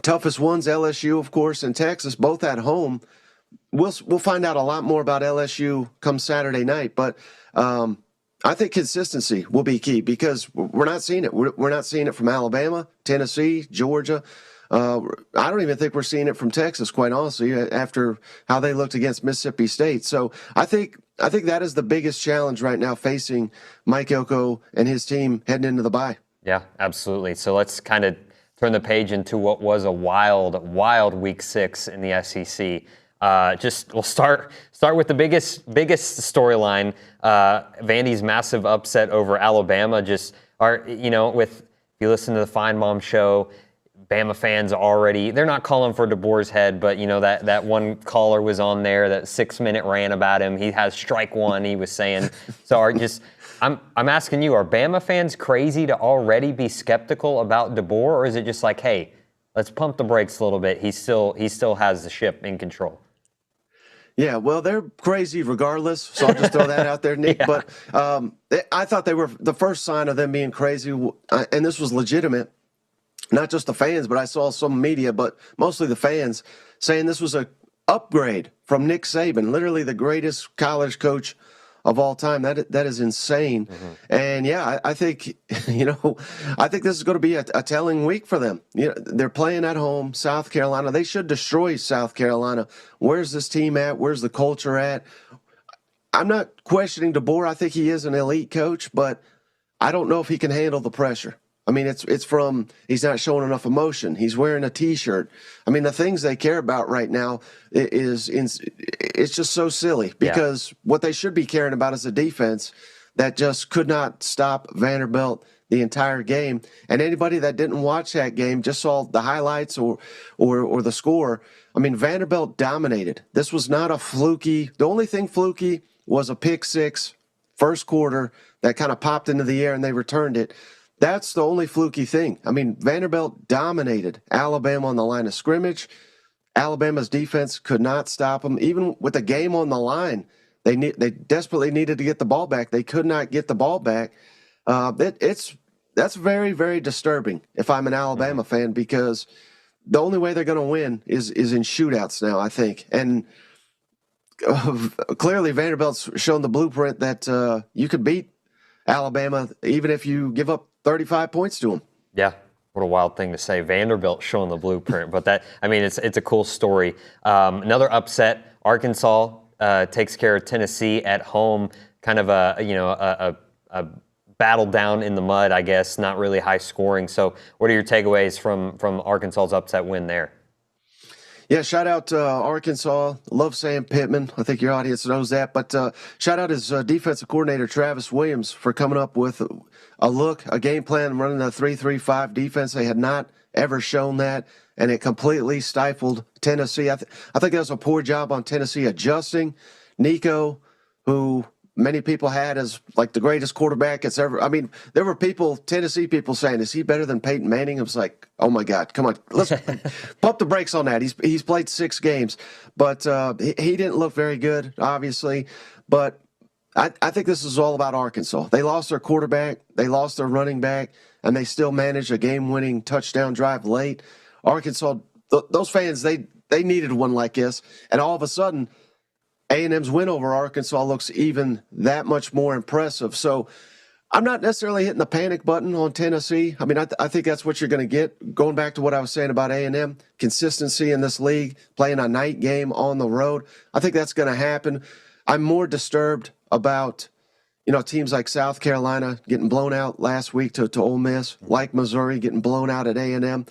Toughest ones, LSU, of course, and Texas, both at home. We'll find out a lot more about LSU come Saturday night, but I think consistency will be key because we're not seeing it. We're not seeing it from Alabama, Tennessee, Georgia. I don't even think we're seeing it from Texas, quite honestly, after how they looked against Mississippi State. So I think I think that is the biggest challenge right now facing Mike Elko and his team heading into the bye. Yeah, absolutely. So let's kind of turn the page into what was a wild Week 6 in the SEC. We'll start with the biggest storyline. Vandy's massive upset over Alabama. If you listen to the Feinbaum show, Bama fans already, they're not calling for DeBoer's head, but that one caller was on there, that 6-minute rant about him. He has strike one, he was saying. So I'm asking you, are Bama fans crazy to already be skeptical about DeBoer, or is it just like, hey, let's pump the brakes a little bit. He still has the ship in control. Yeah, well, they're crazy regardless, so I'll just throw that out there, Nick. Yeah. But I thought they were the first sign of them being crazy, and this was legitimate. Not just the fans, but I saw some media, but mostly the fans, saying this was a upgrade from Nick Saban, literally the greatest college coach of all time. That is insane. Mm-hmm. And yeah, I think I think this is going to be a telling week for them. They're playing at home, South Carolina. They should destroy South Carolina. Where's this team at? Where's the culture at? I'm not questioning DeBoer. I think he is an elite coach, but I don't know if he can handle the pressure. I mean, it's from he's not showing enough emotion. He's wearing a T-shirt. I mean, the things they care about right now it's just so silly because what they should be caring about is a defense that just could not stop Vanderbilt the entire game. And anybody that didn't watch that game just saw the highlights or the score. I mean, Vanderbilt dominated. This was not a fluky. The only thing fluky was a pick six first quarter that kind of popped into the air and they returned it. That's the only fluky thing. I mean, Vanderbilt dominated Alabama on the line of scrimmage. Alabama's defense could not stop them. Even with the game on the line, they desperately needed to get the ball back. They could not get the ball back. That's very, very disturbing if I'm an Alabama fan, because the only way they're going to win is in shootouts now, I think. And clearly Vanderbilt's shown the blueprint that you could beat Alabama even if you give up 35 points to them. Yeah, what a wild thing to say. Vanderbilt showing the blueprint, but it's a cool story. Another upset. Arkansas takes care of Tennessee at home. Kind of a battle down in the mud, I guess. Not really high scoring. So, what are your takeaways from Arkansas's upset win there? Yeah, shout out to Arkansas. Love Sam Pittman. I think your audience knows that. But shout out his defensive coordinator, Travis Williams, for coming up with a game plan, running a 3-3-5 defense. They had not ever shown that, and it completely stifled Tennessee. I think that was a poor job on Tennessee adjusting. Nico, who many people had as like the greatest quarterback it's ever. I mean, there were Tennessee people saying, is he better than Peyton Manning? I was like, oh my God, come on, let's pump the brakes on that. He's played 6 games, but he didn't look very good, obviously. But I think this is all about Arkansas. They lost their quarterback, they lost their running back, and they still managed a game-winning touchdown drive late. Arkansas, those fans, they needed one like this, and all of a sudden, A&M's win over Arkansas looks even that much more impressive. So I'm not necessarily hitting the panic button on Tennessee. I mean, I think that's what you're going to get. Going back to what I was saying about A&M, consistency in this league, playing a night game on the road, I think that's going to happen. I'm more disturbed about, teams like South Carolina getting blown out last week to Ole Miss, like Missouri getting blown out at A&M.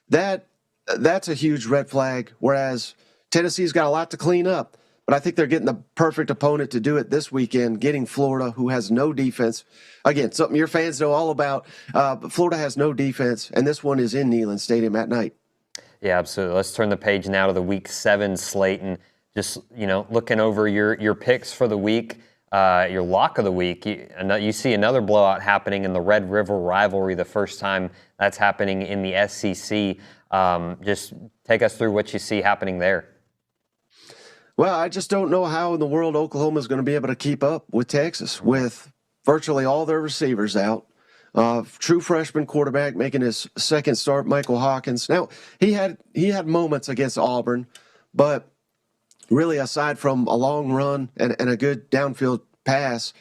That's a huge red flag, whereas Tennessee's got a lot to clean up. But I think they're getting the perfect opponent to do it this weekend, getting Florida, who has no defense. Again, something your fans know all about. But Florida has no defense, and this one is in Neyland Stadium at night. Yeah, absolutely. Let's turn the page now to the Week 7 slate and just, looking over your picks for the week, your lock of the week. You see another blowout happening in the Red River rivalry, the first time that's happening in the SEC. Just take us through what you see happening there. Well, I just don't know how in the world Oklahoma is going to be able to keep up with Texas with virtually all their receivers out. True freshman quarterback making his second start, Michael Hawkins. Now, he had moments against Auburn, but really aside from a long run and a good downfield pass,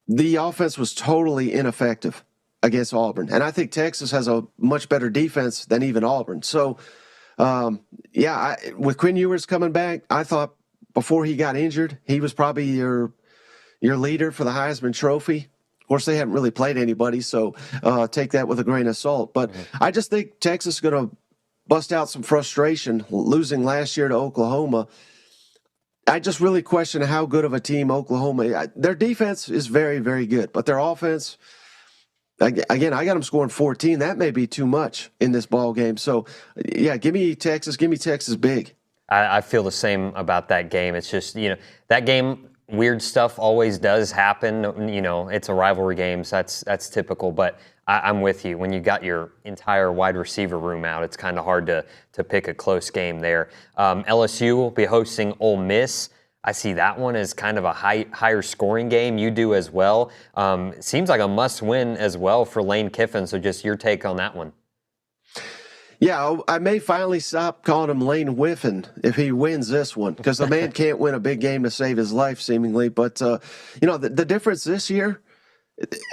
the offense was totally ineffective against Auburn. And I think Texas has a much better defense than even Auburn. So, with Quinn Ewers coming back, I thought before he got injured, he was probably your leader for the Heisman Trophy. Of course, they haven't really played anybody, so take that with a grain of salt. But I just think Texas is going to bust out some frustration losing last year to Oklahoma. I just really question how good of a team Oklahoma. Their defense is very, very good, but their offense, again, I got them scoring 14. That may be too much in this ball game. So, yeah, give me Texas big. I feel the same about that game. It's just, that game, weird stuff always does happen. It's a rivalry game, so that's typical. But I'm with you. When you got your entire wide receiver room out, it's kind of hard to pick a close game there. LSU will be hosting Ole Miss. I see that one as kind of a higher scoring game. You do as well. It seems like a must-win as well for Lane Kiffin. So just your take on that one. Yeah, I may finally stop calling him Lane Whiffen if he wins this one, because the man can't win a big game to save his life, seemingly. But, the difference this year,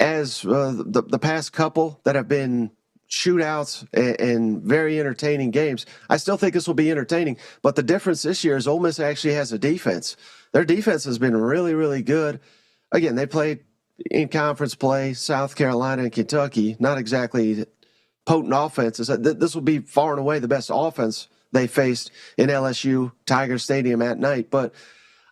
as the past couple that have been shootouts and very entertaining games, I still think this will be entertaining. But the difference this year is Ole Miss actually has a defense. Their defense has been really, really good. Again, they played in conference play, South Carolina and Kentucky, not exactly potent offenses. This will be far and away the best offense they faced in LSU Tiger Stadium at night. But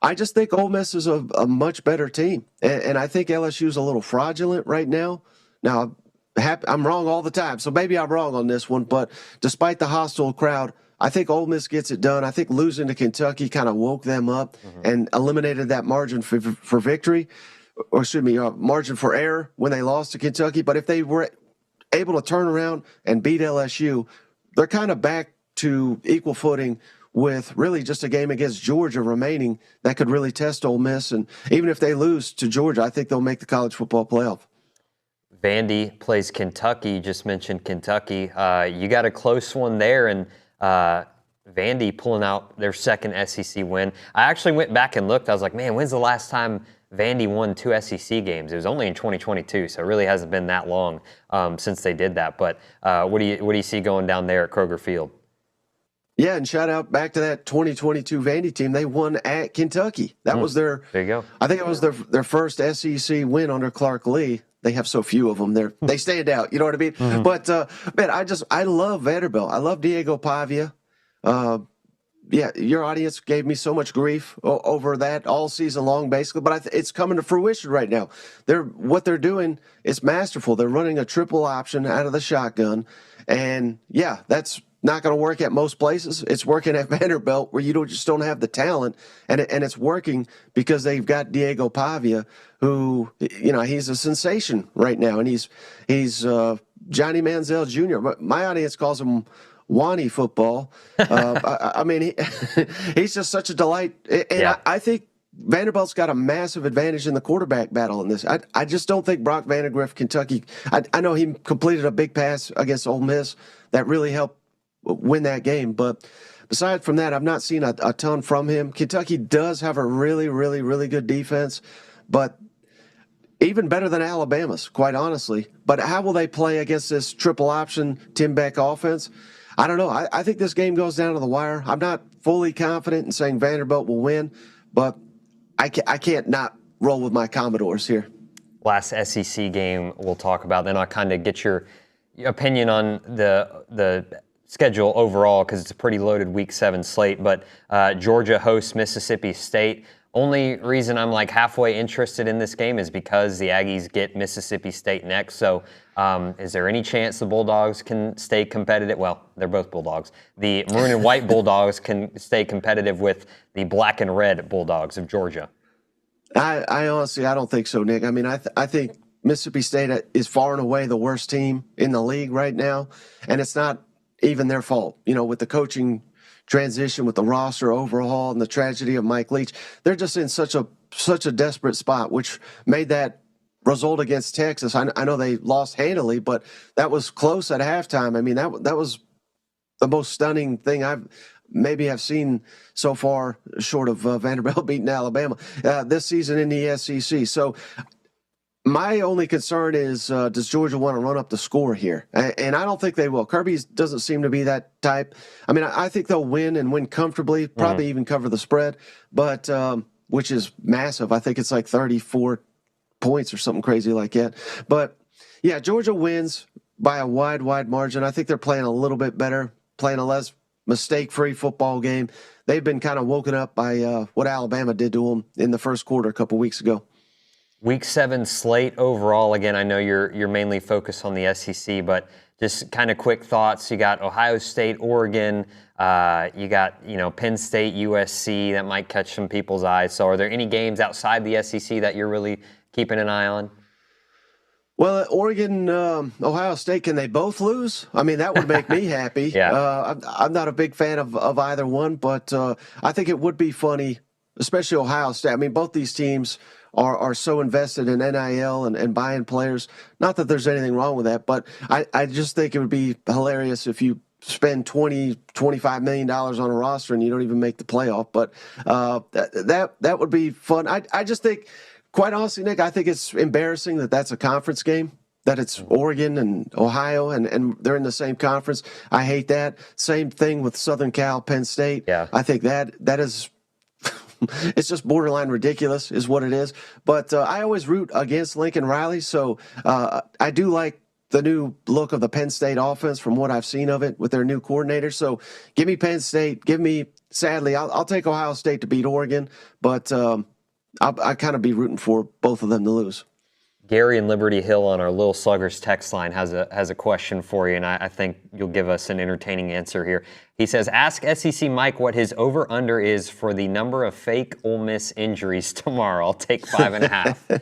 I just think Ole Miss is a much better team. And I think LSU is a little fraudulent right now. Now, I'm wrong all the time, so maybe I'm wrong on this one. But despite the hostile crowd, I think Ole Miss gets it done. I think losing to Kentucky kind of woke them up and eliminated that margin for victory, or excuse me, margin for error when they lost to Kentucky. But if they were able to turn around and beat LSU, they're kind of back to equal footing with really just a game against Georgia remaining that could really test Ole Miss. And even if they lose to Georgia, I think they'll make the college football playoff. Vandy plays Kentucky. You just mentioned Kentucky. You got a close one there, and Vandy pulling out their second SEC win. I actually went back and looked. I was like, man, when's the last time Vandy won 2 SEC games? It was only in 2022, so it really hasn't been that long since they did that. But what do you see going down there at Kroger Field? Yeah, and shout out back to that 2022 Vandy team. They won at Kentucky. That was their. There you go. I think it was their first SEC win under Clark Lee. They have so few of them. They stand out. You know what I mean? Mm-hmm. But man, I love Vanderbilt. I love Diego Pavia. Yeah, your audience gave me so much grief over that all season long, basically. But it's coming to fruition right now. What they're doing is masterful. They're running a triple option out of the shotgun, and yeah, that's not going to work at most places. It's working at Vanderbilt, where you just don't have the talent, and it's working because they've got Diego Pavia, who he's a sensation right now, and he's Johnny Manziel Jr. But my audience calls him Wani football. I mean, he's just such a delight, and yeah. I think Vanderbilt's got a massive advantage in the quarterback battle in this. I just don't think Brock Vandagriff, Kentucky. I know he completed a big pass against Ole Miss that really helped win that game, but aside from that, I've not seen a ton from him. Kentucky does have a really, really, really good defense, but even better than Alabama's, quite honestly. But how will they play against this triple option Tim Beck offense? I don't know. I think this game goes down to the wire. I'm not fully confident in saying Vanderbilt will win, but I can't not roll with my Commodores here. Last SEC game we'll talk about, then I'll kind of get your opinion on the schedule overall, because it's a pretty loaded Week 7 slate. But Georgia hosts Mississippi State. Only reason I'm like halfway interested in this game is because the Aggies get Mississippi State next. So is there any chance the Bulldogs can stay competitive? Well, they're both Bulldogs. The maroon and white Bulldogs can stay competitive with the black and red Bulldogs of Georgia. I honestly, I don't think so, Nick. I mean, I think Mississippi State is far and away the worst team in the league right now, and it's not even their fault. With the coaching transition, with the roster overhaul, and the tragedy of Mike Leach, they're just in such a desperate spot, which made that result against Texas. I know they lost handily, but that was close at halftime. I mean, that was the most stunning thing I've seen so far, short of Vanderbilt beating Alabama this season in the SEC. So My only concern is, does Georgia want to run up the score here? And I don't think they will. Kirby doesn't seem to be that type. I mean, I think they'll win and win comfortably, probably even cover the spread, but which is massive. I think it's like 34 points or something crazy like that. But, yeah, Georgia wins by a wide margin. I think they're playing a little bit better, playing a less mistake-free football game. They've been kind of woken up by what Alabama did to them in the first quarter a couple weeks ago. Week 7 slate overall. Again, I know you're mainly focused on the SEC, but just kind of quick thoughts. You got Ohio State, Oregon. You got Penn State, USC. That might catch some people's eyes. So, are there any games outside the SEC that you're really keeping an eye on? Well, Oregon, Ohio State, can they both lose? I mean, that would make me happy. Yeah. I'm not a big fan of either one, but I think it would be funny, especially Ohio State. I mean, both these teams are so invested in NIL and buying players. Not that there's anything wrong with that, but I just think it would be hilarious if you spend $25 million on a roster and you don't even make the playoff. But that would be fun. I just think, quite honestly, Nick, I think it's embarrassing that that's a conference game, that it's Oregon and Ohio, and they're in the same conference. I hate that. Same thing with Southern Cal, Penn State. Yeah. I think that is it's just borderline ridiculous is what it is. But I always root against Lincoln Riley, so I do like the new look of the Penn State offense from what I've seen of it with their new coordinator. So give me Penn State. Sadly, I'll take Ohio State to beat Oregon, but I kind of be rooting for both of them to lose. Gary in Liberty Hill on our Little Sluggers text line has a question for you, and I think you'll give us an entertaining answer here. He says, ask SEC Mike what his over-under is for the number of fake Ole Miss injuries tomorrow. I'll take 5.5.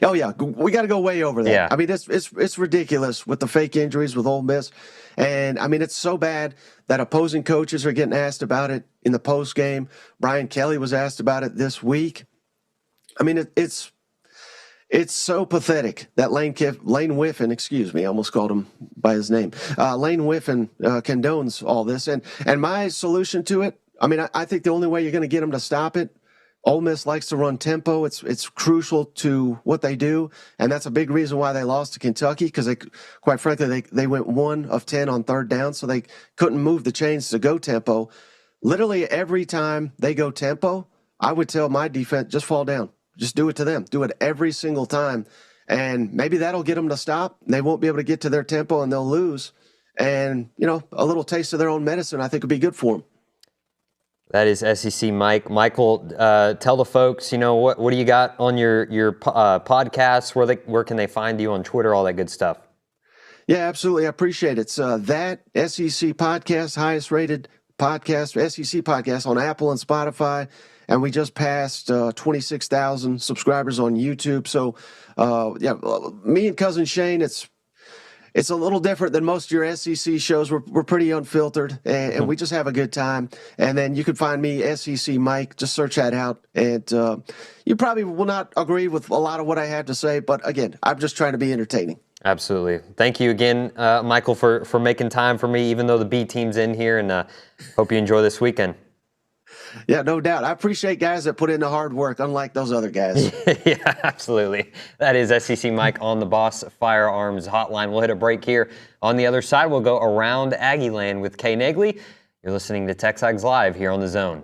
Oh, yeah. We got to go way over that. Yeah. I mean, it's ridiculous with the fake injuries with Ole Miss. And, I mean, it's so bad that opposing coaches are getting asked about it in the post game. Brian Kelly was asked about it this week. I mean, it's so pathetic that Lane Whiffen, excuse me, I almost called him by his name. Lane Whiffen condones all this. And my solution to it, I mean, I think the only way you're going to get him to stop it, Ole Miss likes to run tempo. It's crucial to what they do, and that's a big reason why they lost to Kentucky, because quite frankly, they went 1 of 10 on third down, so they couldn't move the chains to go tempo. Literally every time they go tempo, I would tell my defense, just fall down. Just do it to them. Do it every single time, and maybe that'll get them to stop. They won't be able to get to their tempo, and they'll lose. And, a little taste of their own medicine I think would be good for them. That is SEC Mike. Michael, tell the folks, what do you got on your podcast? Where can they find you on Twitter, all that good stuff? Yeah, absolutely. I appreciate it. It's that SEC podcast, highest rated podcast, SEC podcast on Apple and Spotify. And we just passed 26,000 subscribers on YouTube. So, me and Cousin Shane, it's a little different than most of your SEC shows. We're pretty unfiltered, and we just have a good time. And then you can find me, SEC Mike. Just search that out. And you probably will not agree with a lot of what I have to say, but again, I'm just trying to be entertaining. Absolutely. Thank you again, Michael, for making time for me, even though the B team's in here, and hope you enjoy this weekend. Yeah, no doubt. I appreciate guys that put in the hard work, unlike those other guys. Yeah, absolutely. That is SEC Mike on the Boss Firearms Hotline. We'll hit a break here. On the other side, we'll go around Aggie land with Kay Naegeli. You're listening to TexAgs Live here on The Zone.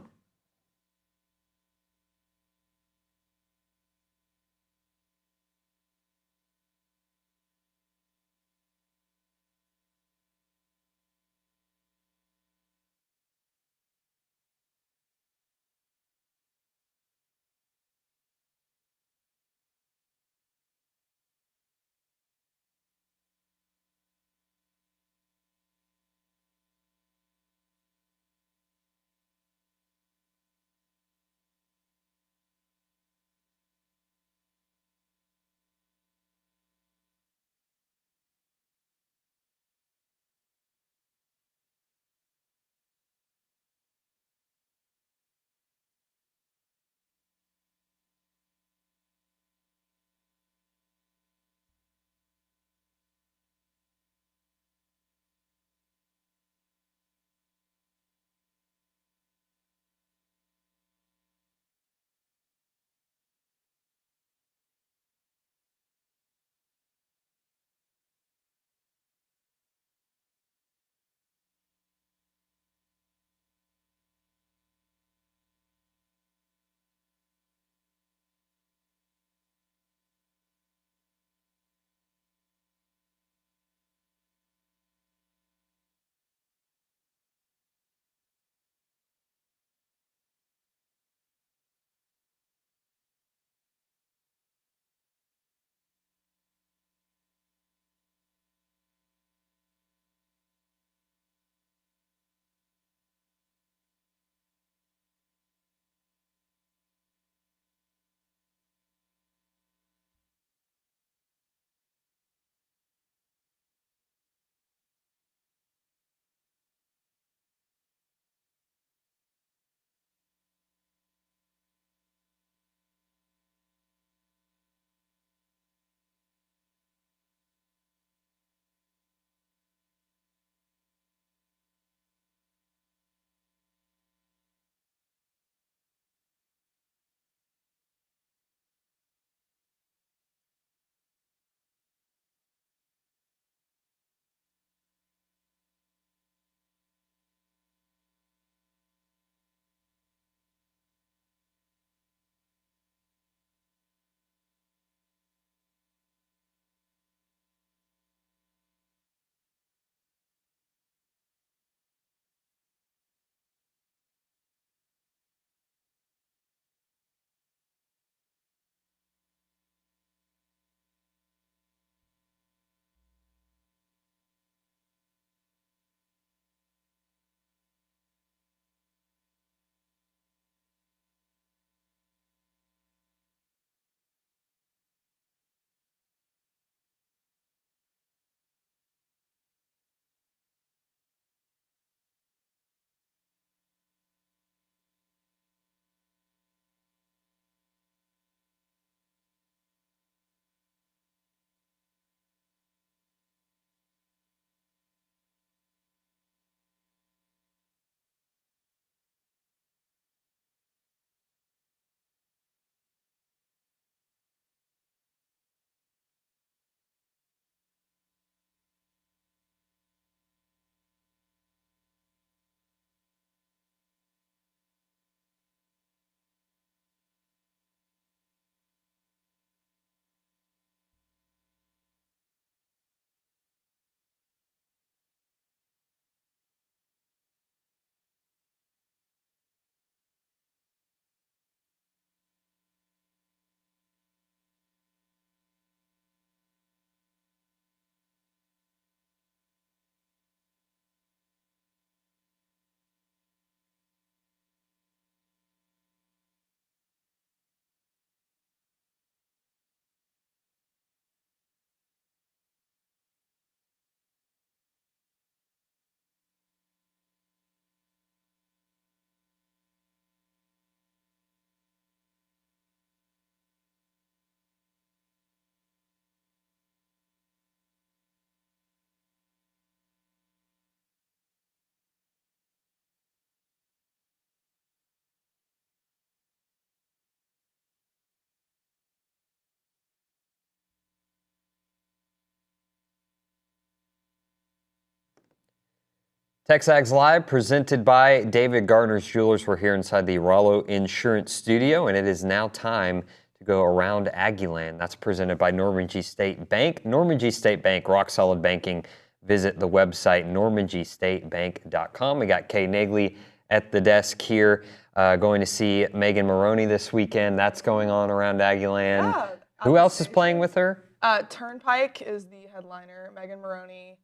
TexAgs Live, presented by David Gardner's Jewelers. We're here inside the Rollo Insurance Studio, and it is now time to go around Aggieland. That's presented by Norman G. State Bank. Norman G. State Bank, rock solid banking. Visit the website, normangstatebank.com. We got Kay Naegeli at the desk here, going to see Megan Maroney this weekend. That's going on around Aggieland. Yeah, who else is playing with her? Turnpike is the headliner. Megan Maroney.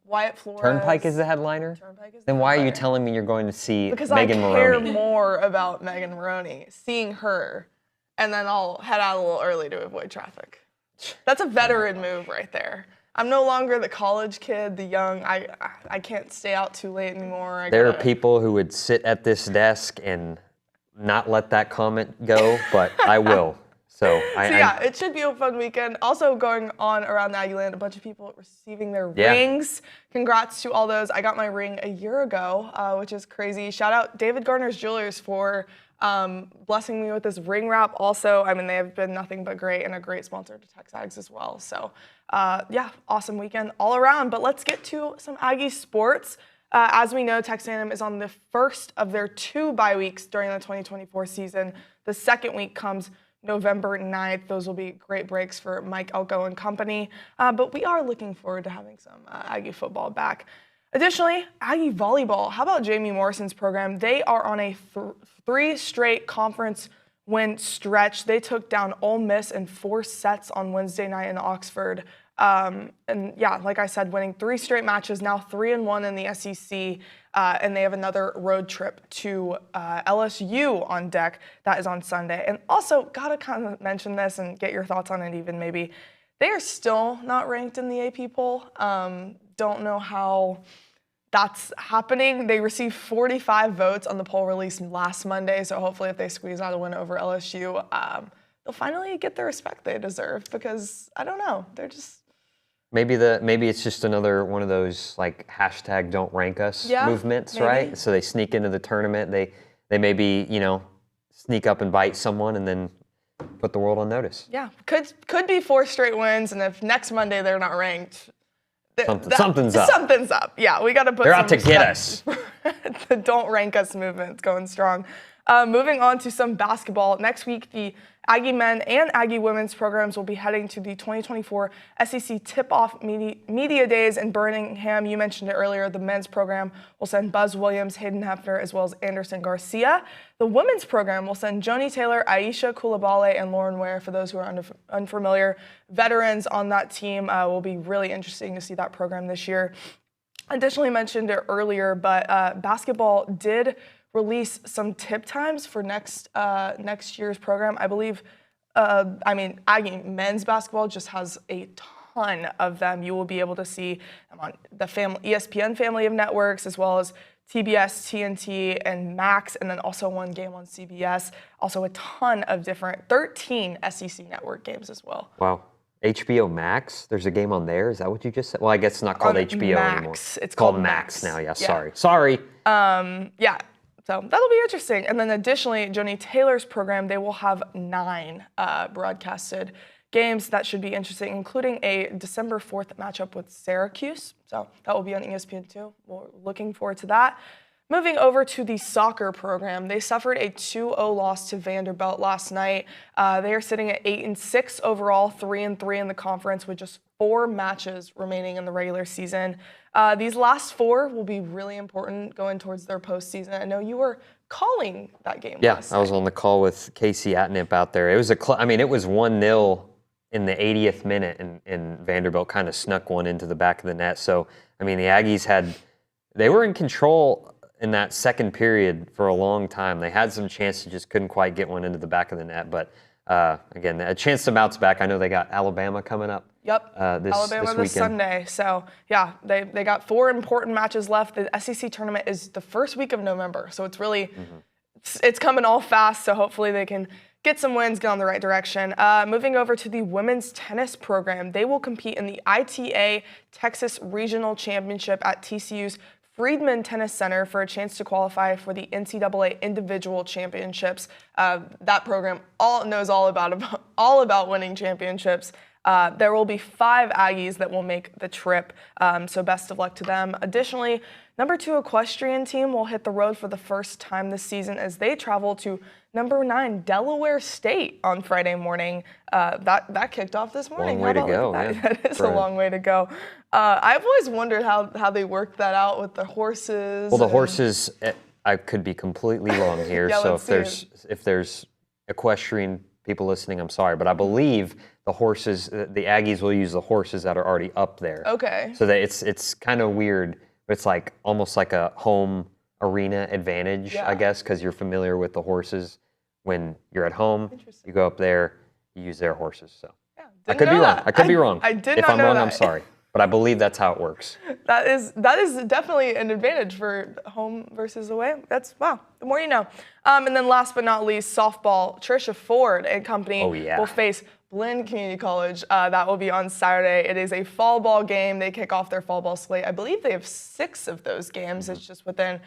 Wyatt Flores. Turnpike is the headliner? Turnpike is then why are you telling me you're going to see because Megan I care Maroney? more about Megan Maroney, seeing her, and then I'll head out a little early to avoid traffic. That's a veteran move right there. I'm no longer the college kid, the young. I can't stay out too late anymore. There are people who would sit at this desk and not let that comment go, but I will. So it should be a fun weekend. Also going on around Aggieland, a bunch of people receiving their rings. Congrats to all those. I got my ring a year ago, which is crazy. Shout out David Gardner's Jewelers for blessing me with this ring wrap. Also, I mean, they have been nothing but great and a great sponsor to TexAgs as well. So awesome weekend all around. But let's get to some Aggie sports. As we know, Texas A&M is on the first of their 2 bye weeks during the 2024 season. The second week comes November 9th. Those will be great breaks for Mike Elko and company. But we are looking forward to having some Aggie football back. Additionally, Aggie volleyball. How about Jamie Morrison's program? They are on a 3 straight conference win stretch. They took down Ole Miss in 4 sets on Wednesday night in Oxford. Like I said, winning 3 straight matches, now 3-1 in the SEC. And they have another road trip to LSU on deck. That is on Sunday. And also, gotta kind of mention this and get your thoughts on it even maybe. They are still not ranked in the AP poll. Don't know how that's happening. They received 45 votes on the poll release last Monday. So hopefully if they squeeze out a win over LSU, they'll finally get the respect they deserve because, I don't know, they're just... Maybe it's just another one of those like hashtag don't rank us movements, maybe. Right? So they sneak into the tournament. They maybe, sneak up and bite someone and then put the world on notice. Yeah, could be 4 straight wins, and if next Monday they're not ranked, something's up. Something's up. Yeah, we got to put. They're out to get us. The don't rank us movement's going strong. Moving on to some basketball. Next week, the Aggie men and Aggie women's programs will be heading to the 2024 SEC Tip-Off Media Days in Birmingham. You mentioned it earlier. The men's program will send Buzz Williams, Hayden Hefner, as well as Anderson Garcia. The women's program will send Joni Taylor, Aisha Coulibaly, and Lauren Ware. For those who are unfamiliar, veterans on that team. Will be really interesting to see that program this year. Additionally, mentioned it earlier, but basketball did release some tip times for next year's program. I believe, Aggie men's basketball just has a ton of them. You will be able to see them on the ESPN family of networks, as well as TBS, TNT, and Max, and then also one game on CBS. Also a ton of 13 SEC network games as well. Wow. HBO Max? There's a game on there? Is that what you just said? Well, I guess it's not called HBO Max. anymore. It's called Max now. Yeah, yeah. Sorry. So that'll be interesting. And then additionally, Joni Taylor's program, they will have 9 broadcasted games that should be interesting, including a December 4th matchup with Syracuse. So that will be on ESPN2. We're looking forward to that. Moving over to the soccer program, they suffered a 2-0 loss to Vanderbilt last night. They are sitting at 8-6 overall, 3-3 in the conference with just 4 matches remaining in the regular season. These last 4 will be really important going towards their postseason. I know you were calling that game. Yeah, I was on the call with Casey Atnip out there. It was it was 1-0 in the 80th minute, and Vanderbilt kind of snuck one into the back of the net. So, the Aggies they were in control in that second period for a long time. They had some chances, just couldn't quite get one into the back of the net. But again, a chance to bounce back. I know they got Alabama coming up. Yep, this Alabama this Sunday. So, yeah, they got 4 important matches left. The SEC tournament is the first week of November. So it's really, it's coming all fast. So hopefully they can get some wins, get on the right direction. Moving over to the women's tennis program. They will compete in the ITA Texas Regional Championship at TCU's Friedman Tennis Center for a chance to qualify for the NCAA Individual Championships. That program knows all about winning championships. There will be 5 Aggies that will make the trip, so best of luck to them. Additionally, number 2 equestrian team will hit the road for the first time this season as they travel to number 9 Delaware State on Friday morning. That kicked off this morning. Long way to go. That is a long way to go. I've always wondered how they worked that out with the horses. Well, the horses, I could be completely wrong here. Yeah, so if there's equestrian people listening, I'm sorry, but I believe the horses, the Aggies will use the horses that are already up there. Okay. So that it's kind of weird, but it's like almost like a home arena advantage, I guess, because you're familiar with the horses. When you're at home, you go up there, you use their horses. So I could be wrong. I could be wrong. I did if not I'm know wrong, that. I'm sorry. But I believe that's how it works. That is definitely an advantage for home versus away. That's, wow, the more you know. And then last but not least, softball. Trisha Ford and company will face Blinn Community College. That will be on Saturday. It is a fall ball game. They kick off their fall ball slate. I believe they have 6 of those games. It's just within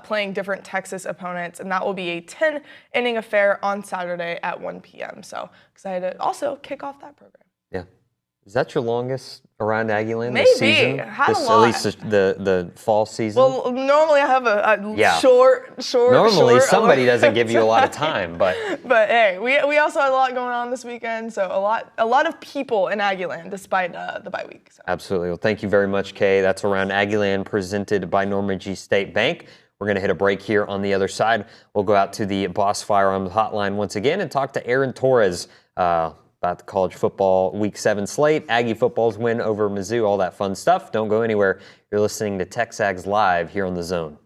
playing different Texas opponents. And that will be a 10-inning affair on Saturday at 1 p.m. So excited to also kick off that program. Yeah. Is that your longest around Aggieland Maybe. this season? Had a lot. At least the fall season? Well, normally I have a short. Normally somebody doesn't give you a lot of time, but hey, we also had a lot going on this weekend, so a lot of people in Aggieland despite the bye week. So. Absolutely. Well, thank you very much, Kay. That's Around Aggieland presented by Normandy State Bank. We're going to hit a break here on the other side. We'll go out to the Boss Firearms Hotline once again and talk to Aaron Torres about the college football Week 7 slate, Aggie football's win over Mizzou, all that fun stuff. Don't go anywhere. You're listening to TexAgs Live here on The Zone.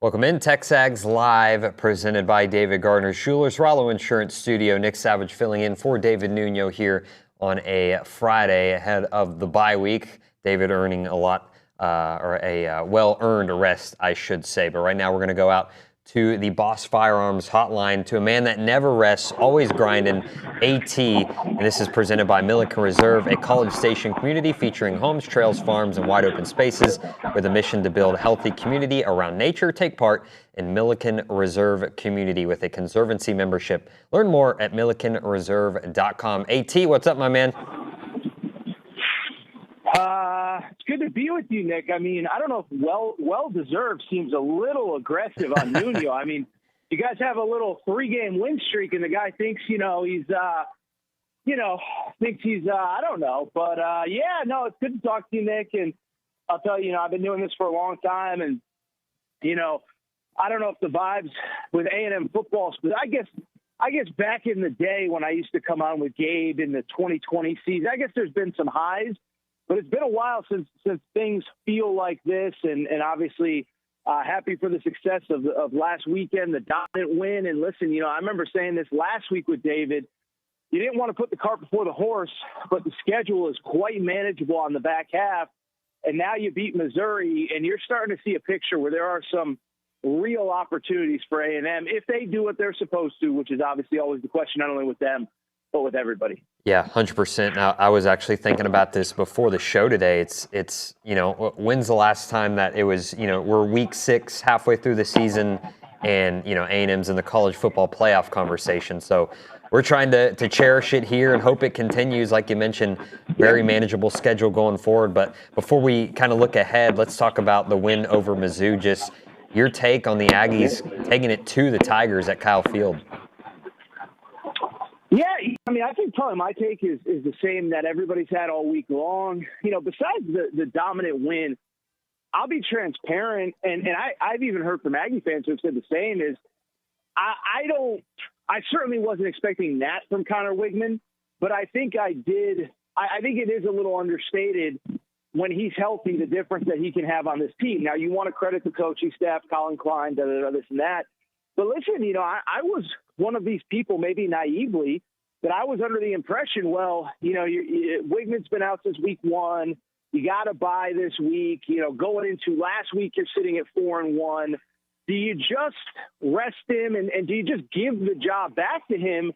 Welcome in, TexAgs Live, presented by David Gardner's Jewelers, Rollo Insurance Studio. Nick Savage filling in for David Nuno here on a Friday ahead of the bye week. David earning a lot, or a well-earned rest, I should say. But right now we're going to go out to the Boss Firearms hotline, to a man that never rests, always grinding, AT. And this is presented by Milliken Reserve, a College Station community featuring homes, trails, farms, and wide open spaces with a mission to build a healthy community around nature. Take part in Milliken Reserve community with a Conservancy membership. Learn more at millikenreserve.com. AT, what's up, my man? It's good to be with you, Nick. I mean, I don't know if well-deserved seems a little aggressive on Nuno. I mean, you guys have a little 3-game win streak, and the guy thinks, he's, I don't know. But, yeah, no, it's good to talk to you, Nick. And I'll tell you, I've been doing this for a long time. And, I don't know if the vibes with A&M football, but I guess back in the day when I used to come on with Gabe in the 2020 season, I guess there's been some highs. But it's been a while since things feel like this, and obviously happy for the success of last weekend, the dominant win. And listen, I remember saying this last week with David, you didn't want to put the cart before the horse, but the schedule is quite manageable on the back half. And now you beat Missouri, and you're starting to see a picture where there are some real opportunities for A&M if they do what they're supposed to, which is obviously always the question, not only with them, but with everybody. Yeah, 100%. Now, I was actually thinking about this before the show today. It's when's the last time that it was, we're week 6, halfway through the season, and, A&M's in the college football playoff conversation. So we're trying to cherish it here and hope it continues. Like you mentioned, very manageable schedule going forward. But before we kind of look ahead, let's talk about the win over Mizzou. Just your take on the Aggies taking it to the Tigers at Kyle Field. Yeah, I mean, I think probably my take is the same that everybody's had all week long. Besides the dominant win, I'll be transparent, and I've even heard from Aggie fans who have said the same, is I certainly wasn't expecting that from Connor Wigman, but I think I did. I think it is a little understated when he's healthy, the difference that he can have on this team. Now, you want to credit the coaching staff, Colin Klein, this and that. But listen, I was one of these people, maybe naively, that I was under the impression, Wigman's been out since week 1. You got to bye this week. Going into last week, you're sitting at 4-1. Do you just rest him and do you just give the job back to him,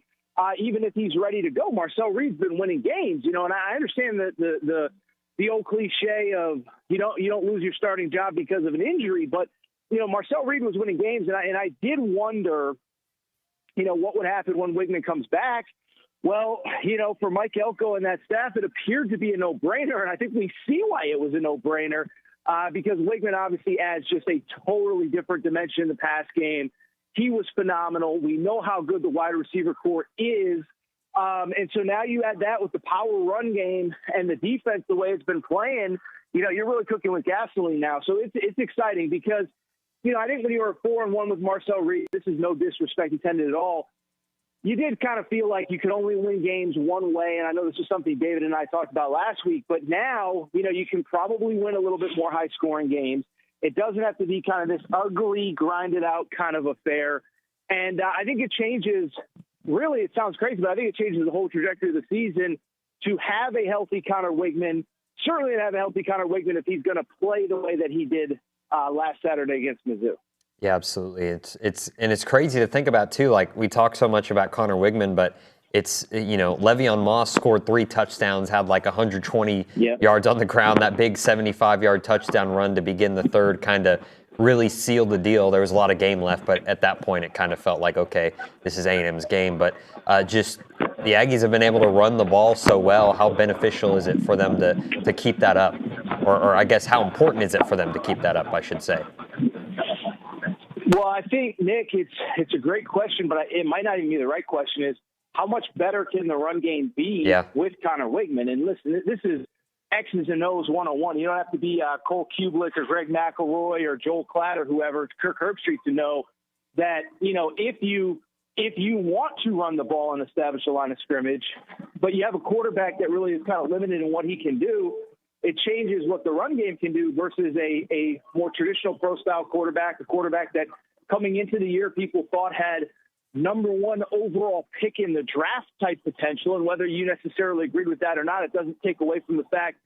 even if he's ready to go? Marcel Reed's been winning games, and I understand the old cliche of you don't lose your starting job because of an injury, but Marcel Reed was winning games, and I did wonder, what would happen when Wigman comes back. Well, for Mike Elko and that staff, it appeared to be a no-brainer, and I think we see why it was a no-brainer, because Wigman obviously adds just a totally different dimension in the pass game. He was phenomenal. We know how good the wide receiver core is, and so now you add that with the power run game and the defense the way it's been playing, you're really cooking with gasoline now. So it's exciting because I think when you were 4-1 with Marcel Reed, this is no disrespect intended at all, you did kind of feel like you could only win games one way. And I know this is something David and I talked about last week, but now, you can probably win a little bit more high scoring games. It doesn't have to be kind of this ugly, grinded out kind of affair. And I think it changes, really, it sounds crazy, but I think it changes the whole trajectory of the season to have a healthy Connor Wigman, certainly to have a healthy Connor Wigman if he's going to play the way that he did last Saturday against Mizzou. Yeah, absolutely. It's crazy to think about too. Like we talk so much about Connor Wigman, but it's Le'Veon Moss scored 3 touchdowns, had like 120 yards on the ground. That big 75-yard touchdown run to begin the third kind of really sealed the deal. There was a lot of game left, but at that point it kind of felt like, okay, this is A&M's game. But just the Aggies have been able to run the ball so well. How beneficial is it for them to keep that up? Or I guess how important is it for them to keep that up, I should say? Well, I think, Nick, it's a great question, but it might not even be the right question, is how much better can the run game be with Connor Wigman? And listen, this is X's and O's 101. You don't have to be Cole Kublik or Greg McElroy or Joel Klatt or whoever, Kirk Herbstreit, to know that, if you want to run the ball and establish a line of scrimmage, but you have a quarterback that really is kind of limited in what he can do, it changes what the run game can do versus a more traditional pro-style quarterback, a quarterback that coming into the year people thought had number one overall pick in the draft type potential. And whether you necessarily agreed with that or not, it doesn't take away from the fact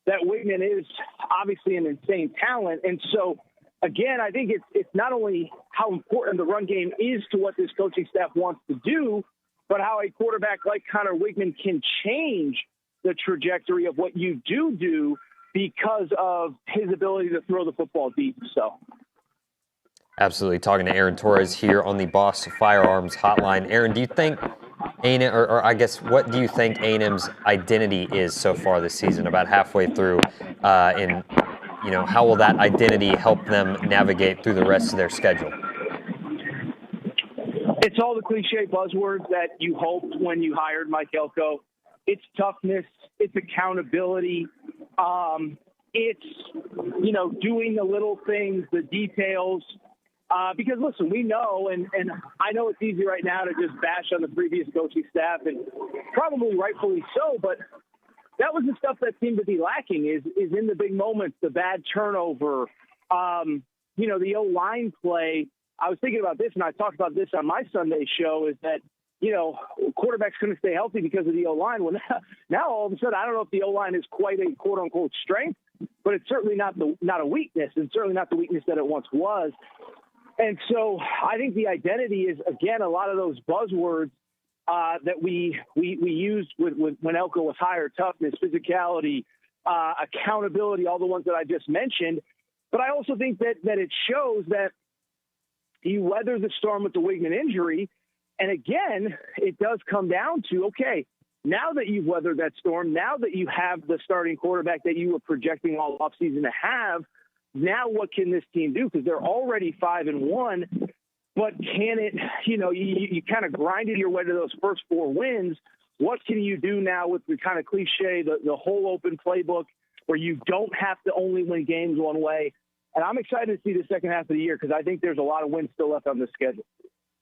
that Wigman is obviously an insane talent. And so, again, I think it's not only how important the run game is to what this coaching staff wants to do, but how a quarterback like Connor Wigman can change the trajectory of what you do because of his ability to throw the football deep. So, absolutely. Talking to Aaron Torres here on the Boss Firearms Hotline. Aaron, do you think A&M, or I guess, what do you think A&M's identity is so far this season, about halfway through, and how will that identity help them navigate through the rest of their schedule? It's all the cliche buzzwords that you hoped when you hired Mike Elko. It's toughness. It's accountability. It's, doing the little things, the details. Because, listen, we know, and I know it's easy right now to just bash on the previous coaching staff, and probably rightfully so, but that was the stuff that seemed to be lacking is in the big moments, the bad turnover, the O-line play. I was thinking about this, and I talked about this on my Sunday show, is that, quarterbacks couldn't stay healthy because of the O-line. Well, now all of a sudden, I don't know if the O-line is quite a quote-unquote strength, but it's certainly not a weakness, and certainly not the weakness that it once was. And so I think the identity is, again, a lot of those buzzwords that we used with when Elko was hired: toughness, physicality, accountability, all the ones that I just mentioned. But I also think that it shows that you weather the storm with the Wigman injury. And again, it does come down to, okay, now that you've weathered that storm, now that you have the starting quarterback that you were projecting all offseason to have, now what can this team do? Because they're already 5-1, but can it, you kind of grinded your way to those first 4 wins. What can you do now with the kind of cliche, the whole open playbook where you don't have to only win games one way? And I'm excited to see the second half of the year because I think there's a lot of wins still left on the schedule.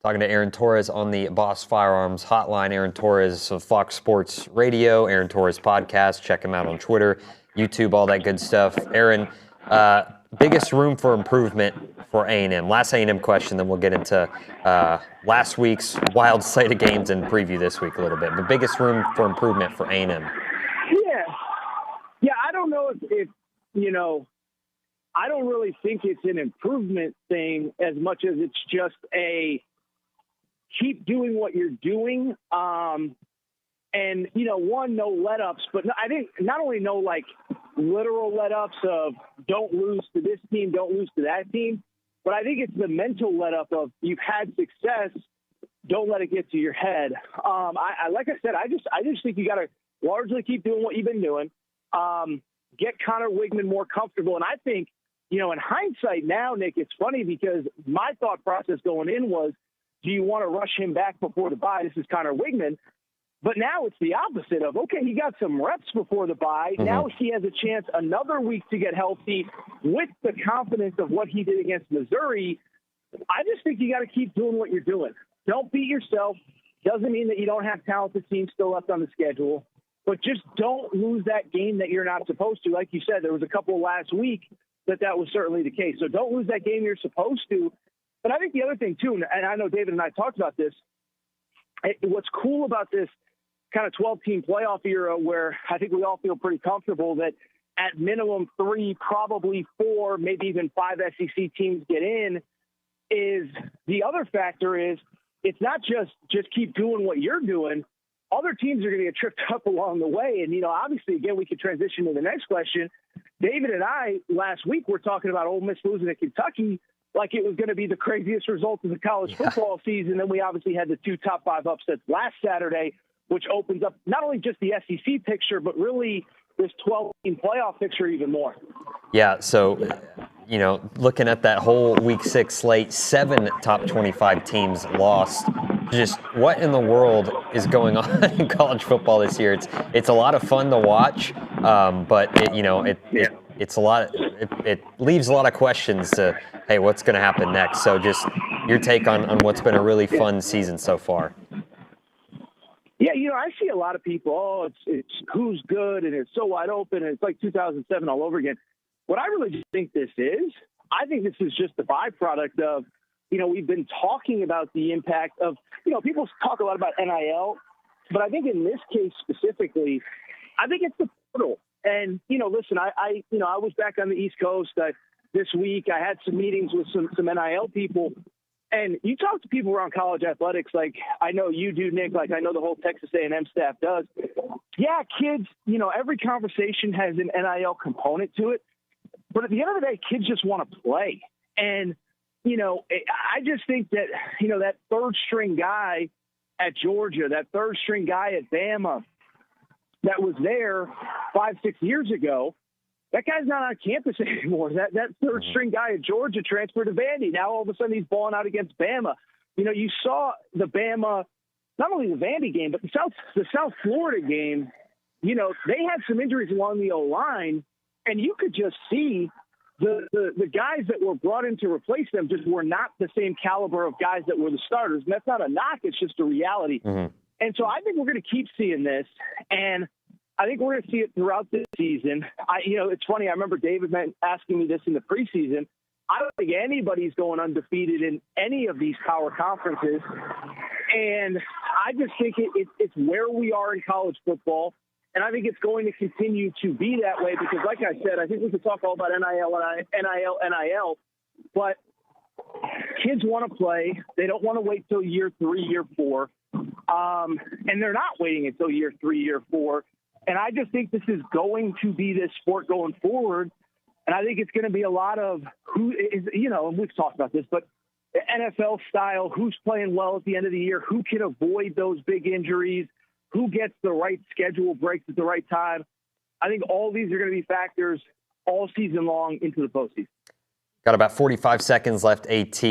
Talking to Aaron Torres on the Boss Firearms Hotline. Aaron Torres of Fox Sports Radio, Aaron Torres Podcast. Check him out on Twitter, YouTube, all that good stuff. Aaron, biggest room for improvement for A&M? Last A&M question, then we'll get into last week's wild slate of games and preview this week a little bit. But biggest room for improvement for A&M? Yeah, I don't know if I don't really think it's an improvement thing as much as it's just a keep doing what you're doing. And, no let-ups, but I think not only no, literal let-ups of don't lose to this team, don't lose to that team, but I think it's the mental let-up of you've had success, don't let it get to your head. Like I said, I just think you got to largely keep doing what you've been doing, get Connor Wigman more comfortable. And I think, in hindsight now, Nick, it's funny because my thought process going in was, do you want to rush him back before the bye? This is Connor Wigman. But now it's the opposite of, okay, he got some reps before the bye. Mm-hmm. Now he has a chance another week to get healthy with the confidence of what he did against Missouri. I just think you got to keep doing what you're doing. Don't beat yourself. Doesn't mean that you don't have talented teams still left on the schedule. But just don't lose that game that you're not supposed to. Like you said, there was a couple last week that was certainly the case. So don't lose that game you're supposed to. But I think the other thing, too, and I know David and I talked about this, what's cool about this kind of 12-team playoff era where I think we all feel pretty comfortable that at minimum 3, probably 4, maybe even 5 SEC teams get in, is the other factor is it's not just keep doing what you're doing. Other teams are going to get tripped up along the way. And, obviously, again, we could transition to the next question. David and I last week were talking about Ole Miss losing to Kentucky like it was going to be the craziest result of the college football season. Then we obviously had the 2 top 5 upsets last Saturday, which opens up not only just the SEC picture, but really this 12-team playoff picture even more. Yeah, so, looking at that whole Week 6 slate, 7 top 25 teams lost. Just what in the world is going on in college football this year? It's a lot of fun to watch, but it's a lot. It leaves a lot of questions to, hey, what's going to happen next? So just your take on what's been a really fun season so far. Yeah, I see a lot of people, it's who's good and it's so wide open and it's like 2007 all over again. What I really just think this is, I think this is just the byproduct of, we've been talking about the impact of, people talk a lot about NIL, but I think in this case specifically, I think it's the portal. And, listen, I was back on the East Coast this week. I had some meetings with some NIL people. And you talk to people around college athletics, like I know you do, Nick, like I know the whole Texas A&M staff does. Yeah, kids, every conversation has an NIL component to it. But at the end of the day, kids just want to play. And, I just think that, that third string guy at Georgia, that third string guy at Bama that was there 5-6 years ago, that guy's not on campus anymore. That third string guy at Georgia transferred to Vandy. Now all of a sudden he's balling out against Bama. You saw the Bama, not only the Vandy game, but the South Florida game. They had some injuries along the O-line, and you could just see the guys that were brought in to replace them just were not the same caliber of guys that were the starters. And that's not a knock; it's just a reality. Mm-hmm. And so I think we're going to keep seeing this, and I think we're going to see it throughout this season. It's funny. I remember David asking me this in the preseason. I don't think anybody's going undefeated in any of these power conferences. And I just think it's where we are in college football. And I think it's going to continue to be that way because, like I said, I think we could talk all about NIL, but kids want to play. They don't want to wait till year 3, year 4. And they're not waiting until year 3, year 4. And I just think this is going to be this sport going forward. And I think it's going to be a lot of who is, and we've talked about this, but NFL style, who's playing well at the end of the year, who can avoid those big injuries, who gets the right schedule breaks at the right time. I think all these are going to be factors all season long into the postseason. Got about 45 seconds left, AT.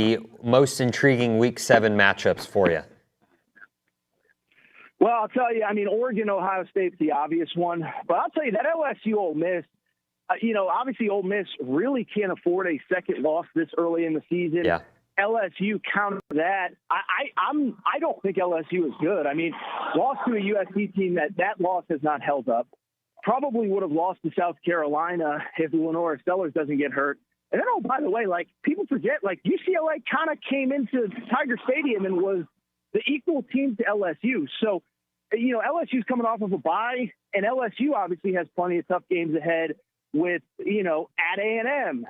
Most intriguing Week 7 matchups for you? Well, I'll tell you, Oregon, Ohio State's the obvious one. But I'll tell you that LSU Ole Miss, obviously Ole Miss really can't afford a second loss this early in the season. Yeah. LSU counter that. I don't think LSU is good. Lost to a USC team that loss has not held up. Probably would have lost to South Carolina if Lenora Stellars doesn't get hurt. And then, oh, by the way, people forget, UCLA kind of came into Tiger Stadium and was the equal team to LSU. So, LSU's coming off of a bye, and LSU obviously has plenty of tough games ahead with, at A&M,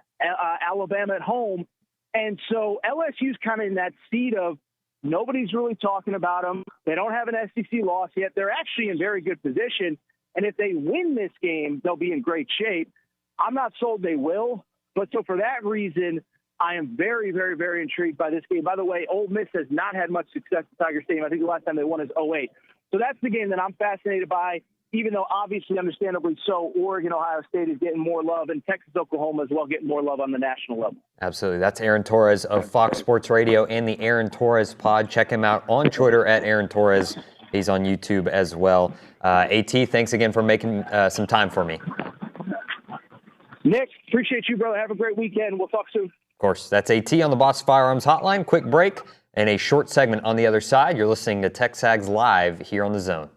Alabama at home. And so LSU's kind of in that seat of nobody's really talking about them. They don't have an SEC loss yet. They're actually in very good position. And if they win this game, they'll be in great shape. I'm not sold they will. But so for that reason, I am very, very, very intrigued by this game. By the way, Ole Miss has not had much success at Tiger Stadium. I think the last time they won is 2008. So that's the game that I'm fascinated by, even though obviously, understandably so, Oregon, Ohio State is getting more love, and Texas, Oklahoma as well getting more love on the national level. Absolutely. That's Aaron Torres of Fox Sports Radio and the Aaron Torres Pod. Check him out on Twitter at Aaron Torres. He's on YouTube as well. AT, thanks again for making some time for me. Nick, appreciate you, brother. Have a great weekend. We'll talk soon. Of course. That's AT on the Boss Firearms Hotline. Quick break and a short segment on the other side. You're listening to TexAgs Live here on The Zone.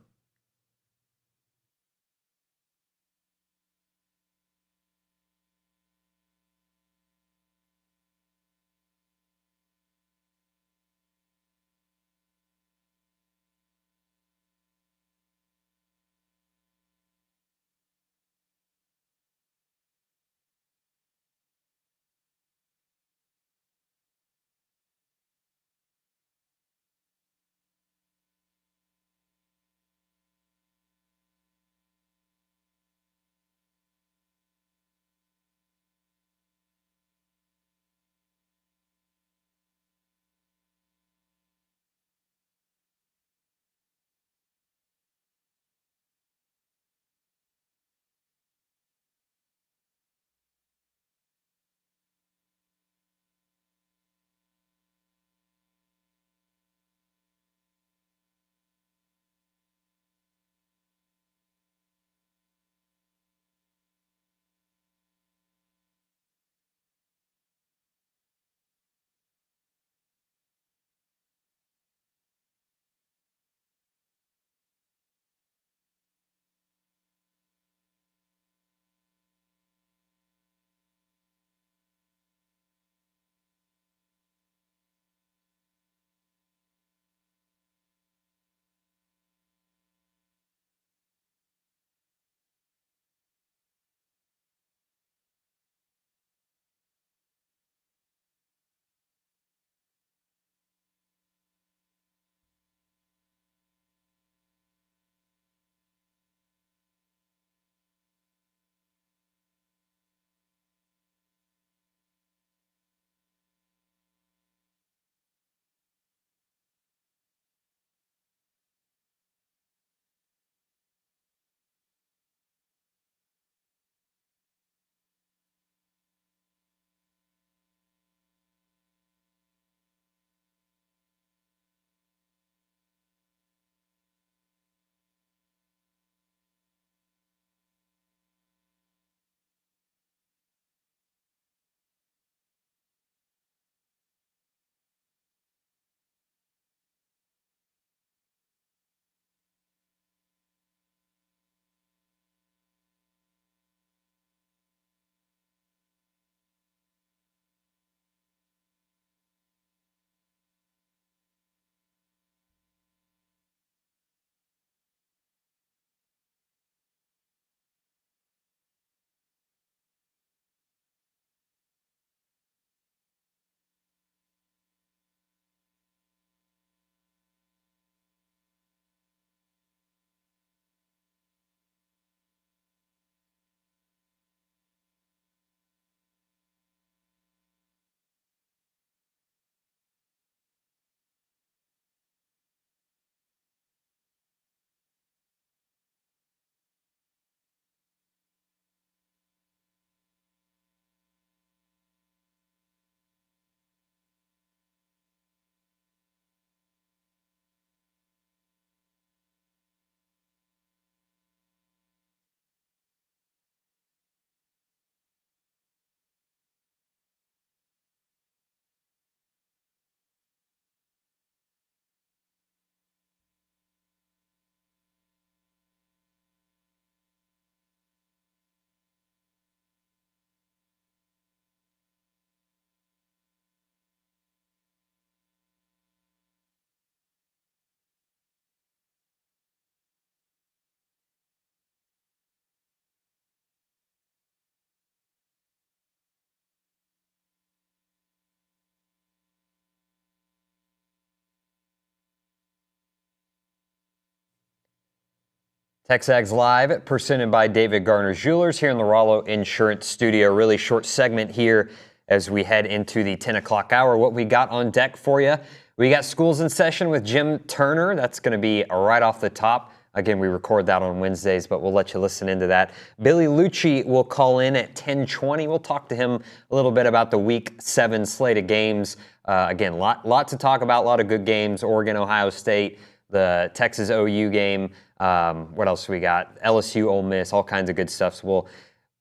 TexAgs Live, presented by David Garner's Jewelers here in the Rollo Insurance Studio. Really short segment here as we head into the 10 o'clock hour. What we got on deck for you, we got Schools in Session with Jim Turner. That's going to be right off the top. Again, we record that on Wednesdays, but we'll let you listen into that. Billy Liucci will call in at 10:20. We'll talk to him a little bit about the Week 7 slate of games. Again, lot to talk about, a lot of good games. Oregon, Ohio State, the Texas OU game. What else we got? LSU, Ole Miss, all kinds of good stuff. So we'll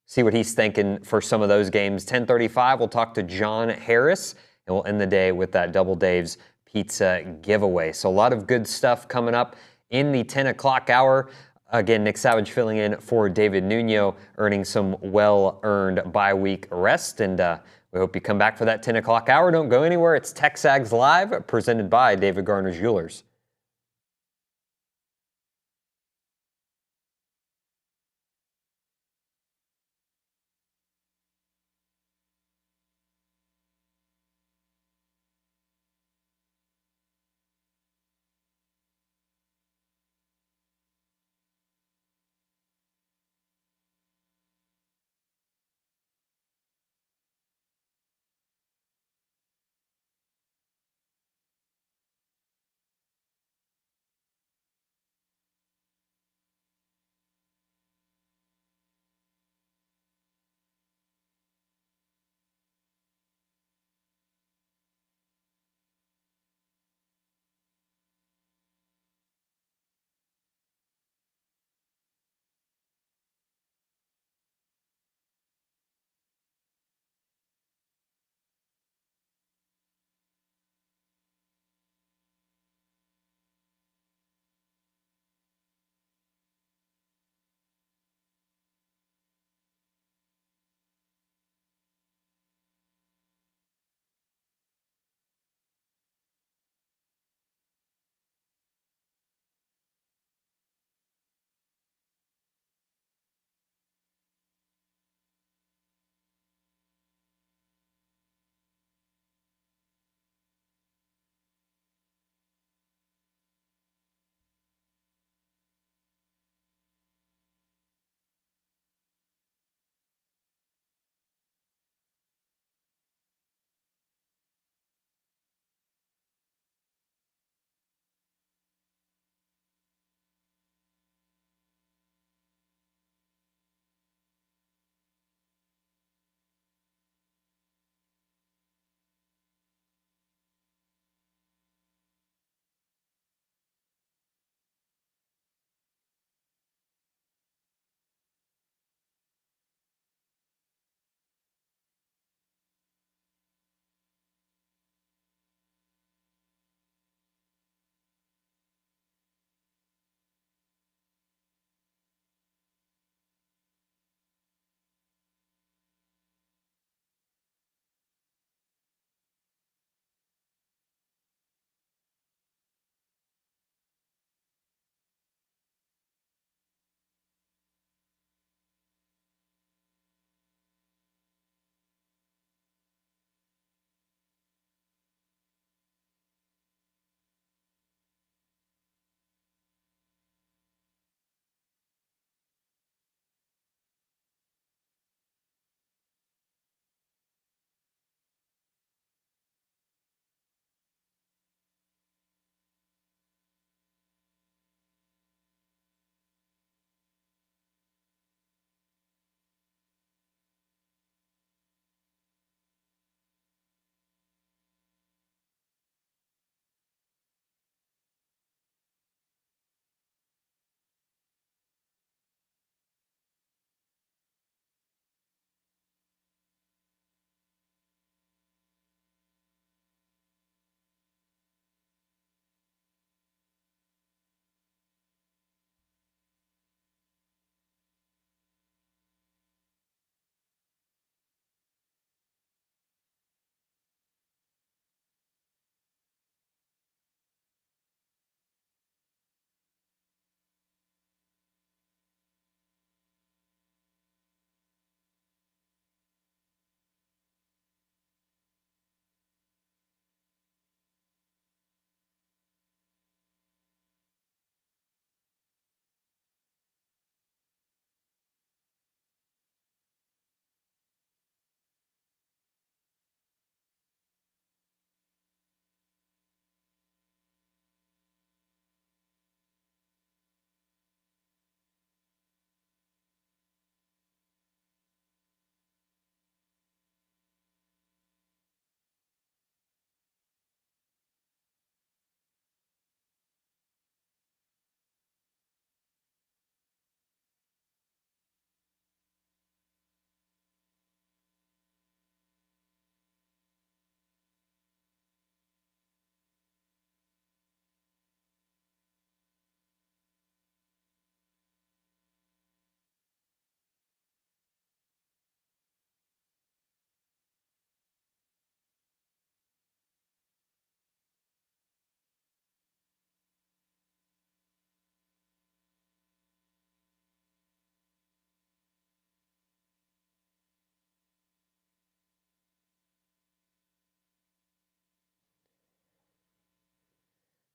see what he's thinking for some of those games. 10:35, we'll talk to John Harris, and we'll end the day with that Double Dave's Pizza giveaway. So a lot of good stuff coming up in the 10 o'clock hour. Again, Nick Savage filling in for David Nuno, earning some well-earned bye-week rest. And we hope you come back for that 10 o'clock hour. Don't go anywhere. It's TexAgs Live, presented by David Garner's Jewelers.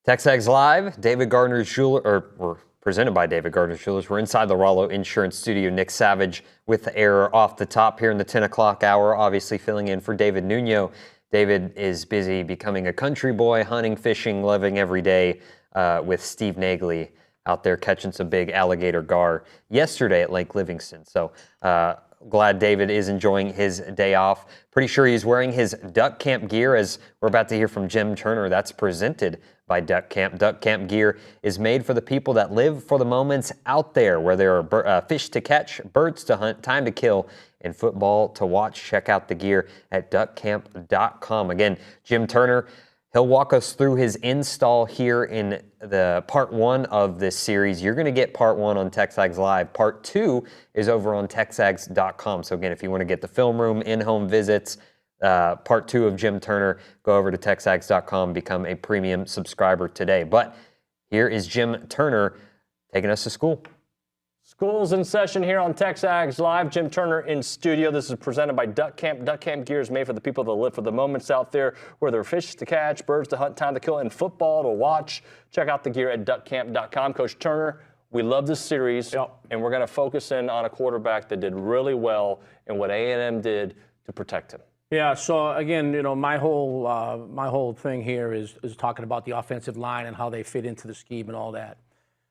TexAgs Live, David Gardner's Jewelers, or we're presented by David Gardner's Jewelers. We're inside the Rollo Insurance Studio. Nick Savage with the error off the top here in the 10 o'clock hour, obviously filling in for David Nuno. David is busy becoming a country boy, hunting, fishing, living every day with Steve Naegeli out there catching some big alligator gar yesterday at Lake Livingston. So glad David is enjoying his day off. Pretty sure he's wearing his Duck Camp gear, as we're about to hear from Jim Turner. That's presented by Duck Camp. Duck Camp gear is made for the people that live for the moments out there, where there are fish to catch, birds to hunt, time to kill, and football to watch. Check out the gear at duckcamp.com. Again, Jim Turner, he'll walk us through his install here in the part 1 of this series. You're going to get part 1 on TexAgs Live. Part 2 is over on texags.com. So again, if you want to get the film room, in-home visits, part 2 of Jim Turner, go over to texags.com, become a premium subscriber today. But here is Jim Turner taking us to school. School's in session here on TexAgs Live. Jim Turner in studio. This is presented by Duck Camp. Duck Camp gear is made for the people that live for the moments out there, where there are fish to catch, birds to hunt, time to kill, and football to watch. Check out the gear at duckcamp.com. Coach Turner, we love this series, and we're going to focus in on a quarterback that did really well in what A&M did to protect him. Yeah, so again, you know, my whole thing here is talking about the offensive line and how they fit into the scheme and all that.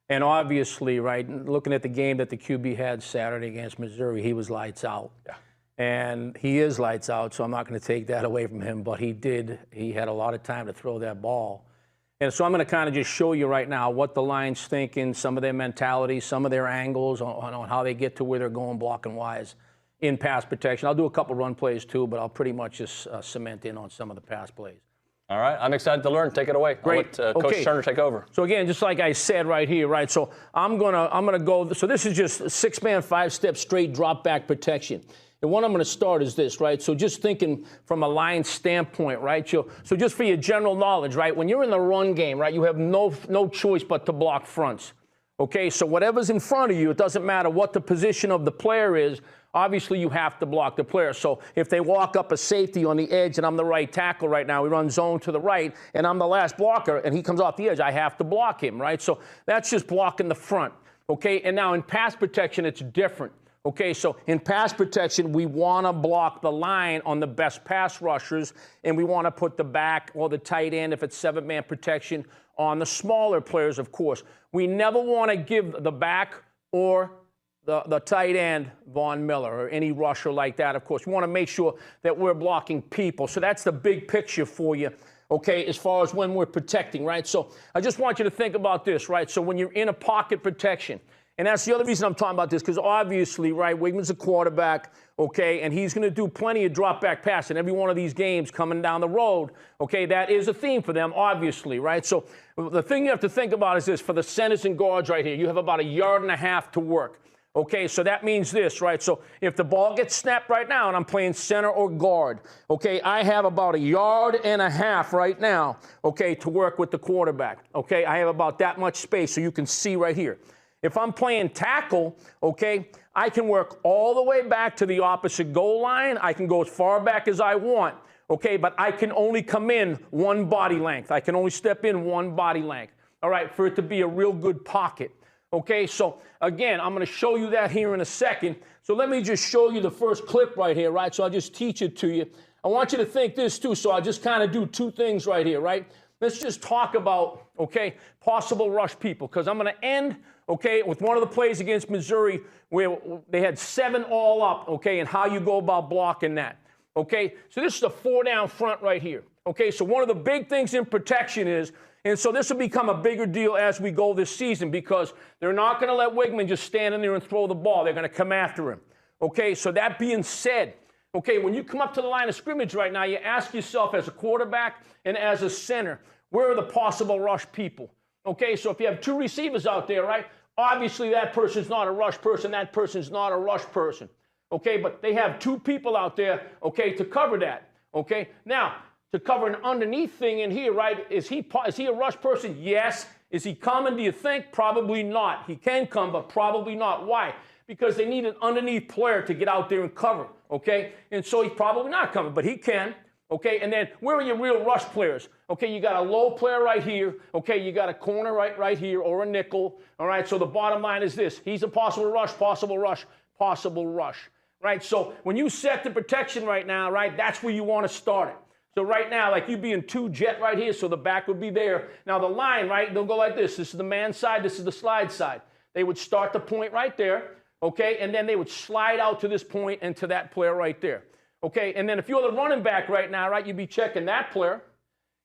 And obviously, right, looking at the game that the QB had Saturday against Missouri, he was lights out. Yeah. And he is lights out, so I'm not going to take that away from him. But he had a lot of time to throw that ball. And so I'm going to kind of just show you right now what the line's thinking, some of their mentality, some of their angles on how they get to where they're going blocking-wise in pass protection. I'll do a couple run plays too, but I'll pretty much just cement in on some of the pass plays. All right, I'm excited to learn. Take it away. Great. I'll let Coach Turner take over. So again, just like I said right here, right? So I'm gonna go. So this is just 6-man, 5-step straight drop back protection. And what I'm going to start is this, right? So just thinking from a line standpoint, right? So just for your general knowledge, right? When you're in the run game, right, you have no choice but to block fronts. Okay, so whatever's in front of you, it doesn't matter what the position of the player is. Obviously, you have to block the player. So if they walk up a safety on the edge and I'm the right tackle right now, we run zone to the right, and I'm the last blocker, and he comes off the edge, I have to block him, right? So that's just blocking the front, okay? And now in pass protection, it's different. Okay, so in pass protection, we want to block the line on the best pass rushers, and we want to put the back or the tight end, if it's 7-man protection, on the smaller players, of course. We never want to give the back or the tight end Von Miller or any rusher like that, of course. We want to make sure that we're blocking people. So that's the big picture for you, okay, as far as when we're protecting, right? So I just want you to think about this, right? So when you're in a pocket protection, and that's the other reason I'm talking about this, because obviously, right, Wigman's a quarterback, okay, and he's going to do plenty of drop-back pass in every one of these games coming down the road, okay? That is a theme for them, obviously, right? So the thing you have to think about is this. For the centers and guards right here, you have about 1.5 yards to work, okay? So that means this, right? So if the ball gets snapped right now and I'm playing center or guard, okay, I have about 1.5 yards right now, okay, to work with the quarterback, okay? I have about that much space, so you can see right here. If I'm playing tackle, okay, I can work all the way back to the opposite goal line. I can go as far back as I want, okay, but I can only come in one body length. I can only step in one body length, all right, for it to be a real good pocket, okay? So, again, I'm going to show you that here in a second. So let me just show you the first clip right here, right? So I'll just teach it to you. I want you to think this, too, so I'll just kind of do two things right here, right? Let's just talk about, okay, possible rush people, because I'm going to end, okay, with one of the plays against Missouri where they had 7 all up, okay, and how you go about blocking that, okay? So this is a 4-down front right here, okay? So one of the big things in protection is, and so this will become a bigger deal as we go this season, because they're not going to let Wigman just stand in there and throw the ball. They're going to come after him, okay? So that being said, okay, when you come up to the line of scrimmage right now, you ask yourself as a quarterback and as a center, where are the possible rush people? Okay, so if you have 2 receivers out there, right, obviously that person's not a rush person, that person's not a rush person. Okay, but they have 2 people out there, okay, to cover that. Okay, now, to cover an underneath thing in here, right, is he a rush person? Yes. Is he coming, do you think? Probably not. He can come, but probably not. Why? Because they need an underneath player to get out there and cover, okay? And so he's probably not coming, but he can. Okay, and then where are your real rush players? Okay, you got a low player right here. Okay, you got a corner right here or a nickel. All right, so the bottom line is this. He's a possible rush, possible rush, possible rush. Right, so when you set the protection right now, right, that's where you want to start it. So right now, like you'd be in 2 jet right here, so the back would be there. Now the line, right, they'll go like this. This is the man side, this is the slide side. They would start the point right there, okay, and then they would slide out to this point and to that player right there. Okay, and then if you're the running back right now, right, you'd be checking that player.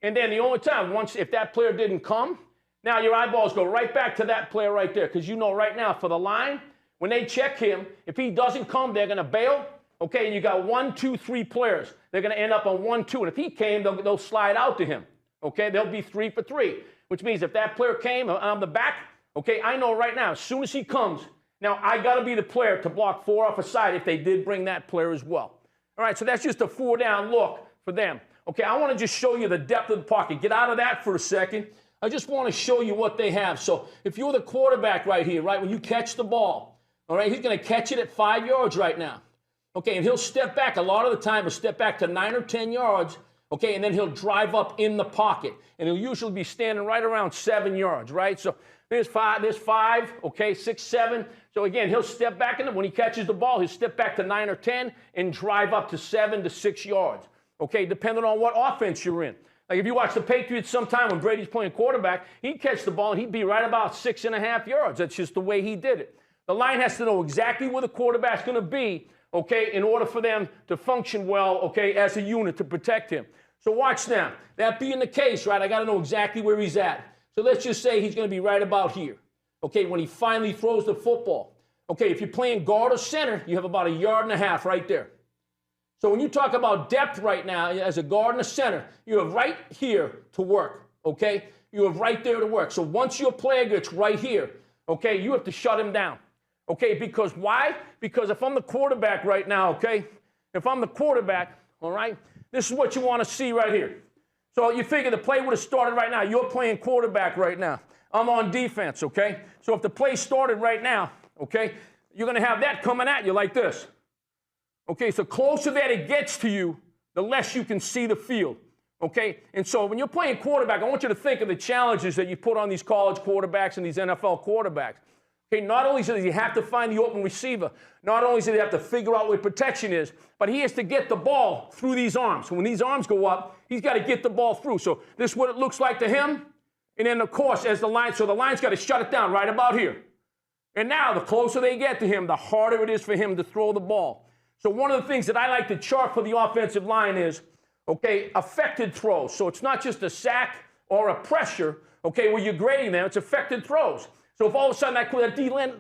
And then the only time, if that player didn't come, now your eyeballs go right back to that player right there, because you know right now for the line, when they check him, if he doesn't come, they're going to bail. Okay, and you got 1, 2, 3 players. They're going to end up on 1, 2. And if he came, they'll slide out to him. Okay, they'll be 3 for 3, which means if that player came on the back, okay, I know right now, as soon as he comes, now I got to be the player to block 4 off a side if they did bring that player as well. All right, so that's just a 4-down look for them. Okay, I want to just show you the depth of the pocket. Get out of that for a second. I just want to show you what they have. So if you're the quarterback right here, right, when you catch the ball, all right, he's going to catch it at 5 yards right now. Okay, and he'll step back. A lot of the time, he'll step back to 9 or 10 yards, okay, and then he'll drive up in the pocket. And he'll usually be standing right around 7 yards, right? So there's 5, okay, 6, 7. So again, he'll step back, and when he catches the ball, he'll step back to 9 or 10 and drive up to 7 to 6 yards, okay, depending on what offense you're in. Like if you watch the Patriots sometime when Brady's playing quarterback, he'd catch the ball and he'd be right about 6.5 yards. That's just the way he did it. The line has to know exactly where the quarterback's going to be, okay, in order for them to function well, okay, as a unit to protect him. So watch now. That being the case, right, I got to know exactly where he's at. So let's just say he's going to be right about here, okay, when he finally throws the football. Okay, if you're playing guard or center, you have about 1.5 yards right there. So when you talk about depth right now, as a guard and a center, you have right here to work, okay? You have right there to work. So once your player gets right here, okay, you have to shut him down. Okay, because why? Because if I'm the quarterback right now, okay, if I'm the quarterback, all right, this is what you want to see right here. So you figure the play would have started right now. You're playing quarterback right now. I'm on defense, okay? So if the play started right now, okay, you're going to have that coming at you like this. Okay, so closer that it gets to you, the less you can see the field, okay? And so when you're playing quarterback, I want you to think of the challenges that you put on these college quarterbacks and these NFL quarterbacks. Okay, not only does he have to find the open receiver, not only does he have to figure out where protection is, but he has to get the ball through these arms. So when these arms go up, he's got to get the ball through. So this is what it looks like to him. And then, of course, as the line, so the line's got to shut it down right about here. And now the closer they get to him, the harder it is for him to throw the ball. So one of the things that I like to chart for the offensive line is, okay, affected throws. So it's not just a sack or a pressure, okay, where you're grading them. It's affected throws. So if all of a sudden that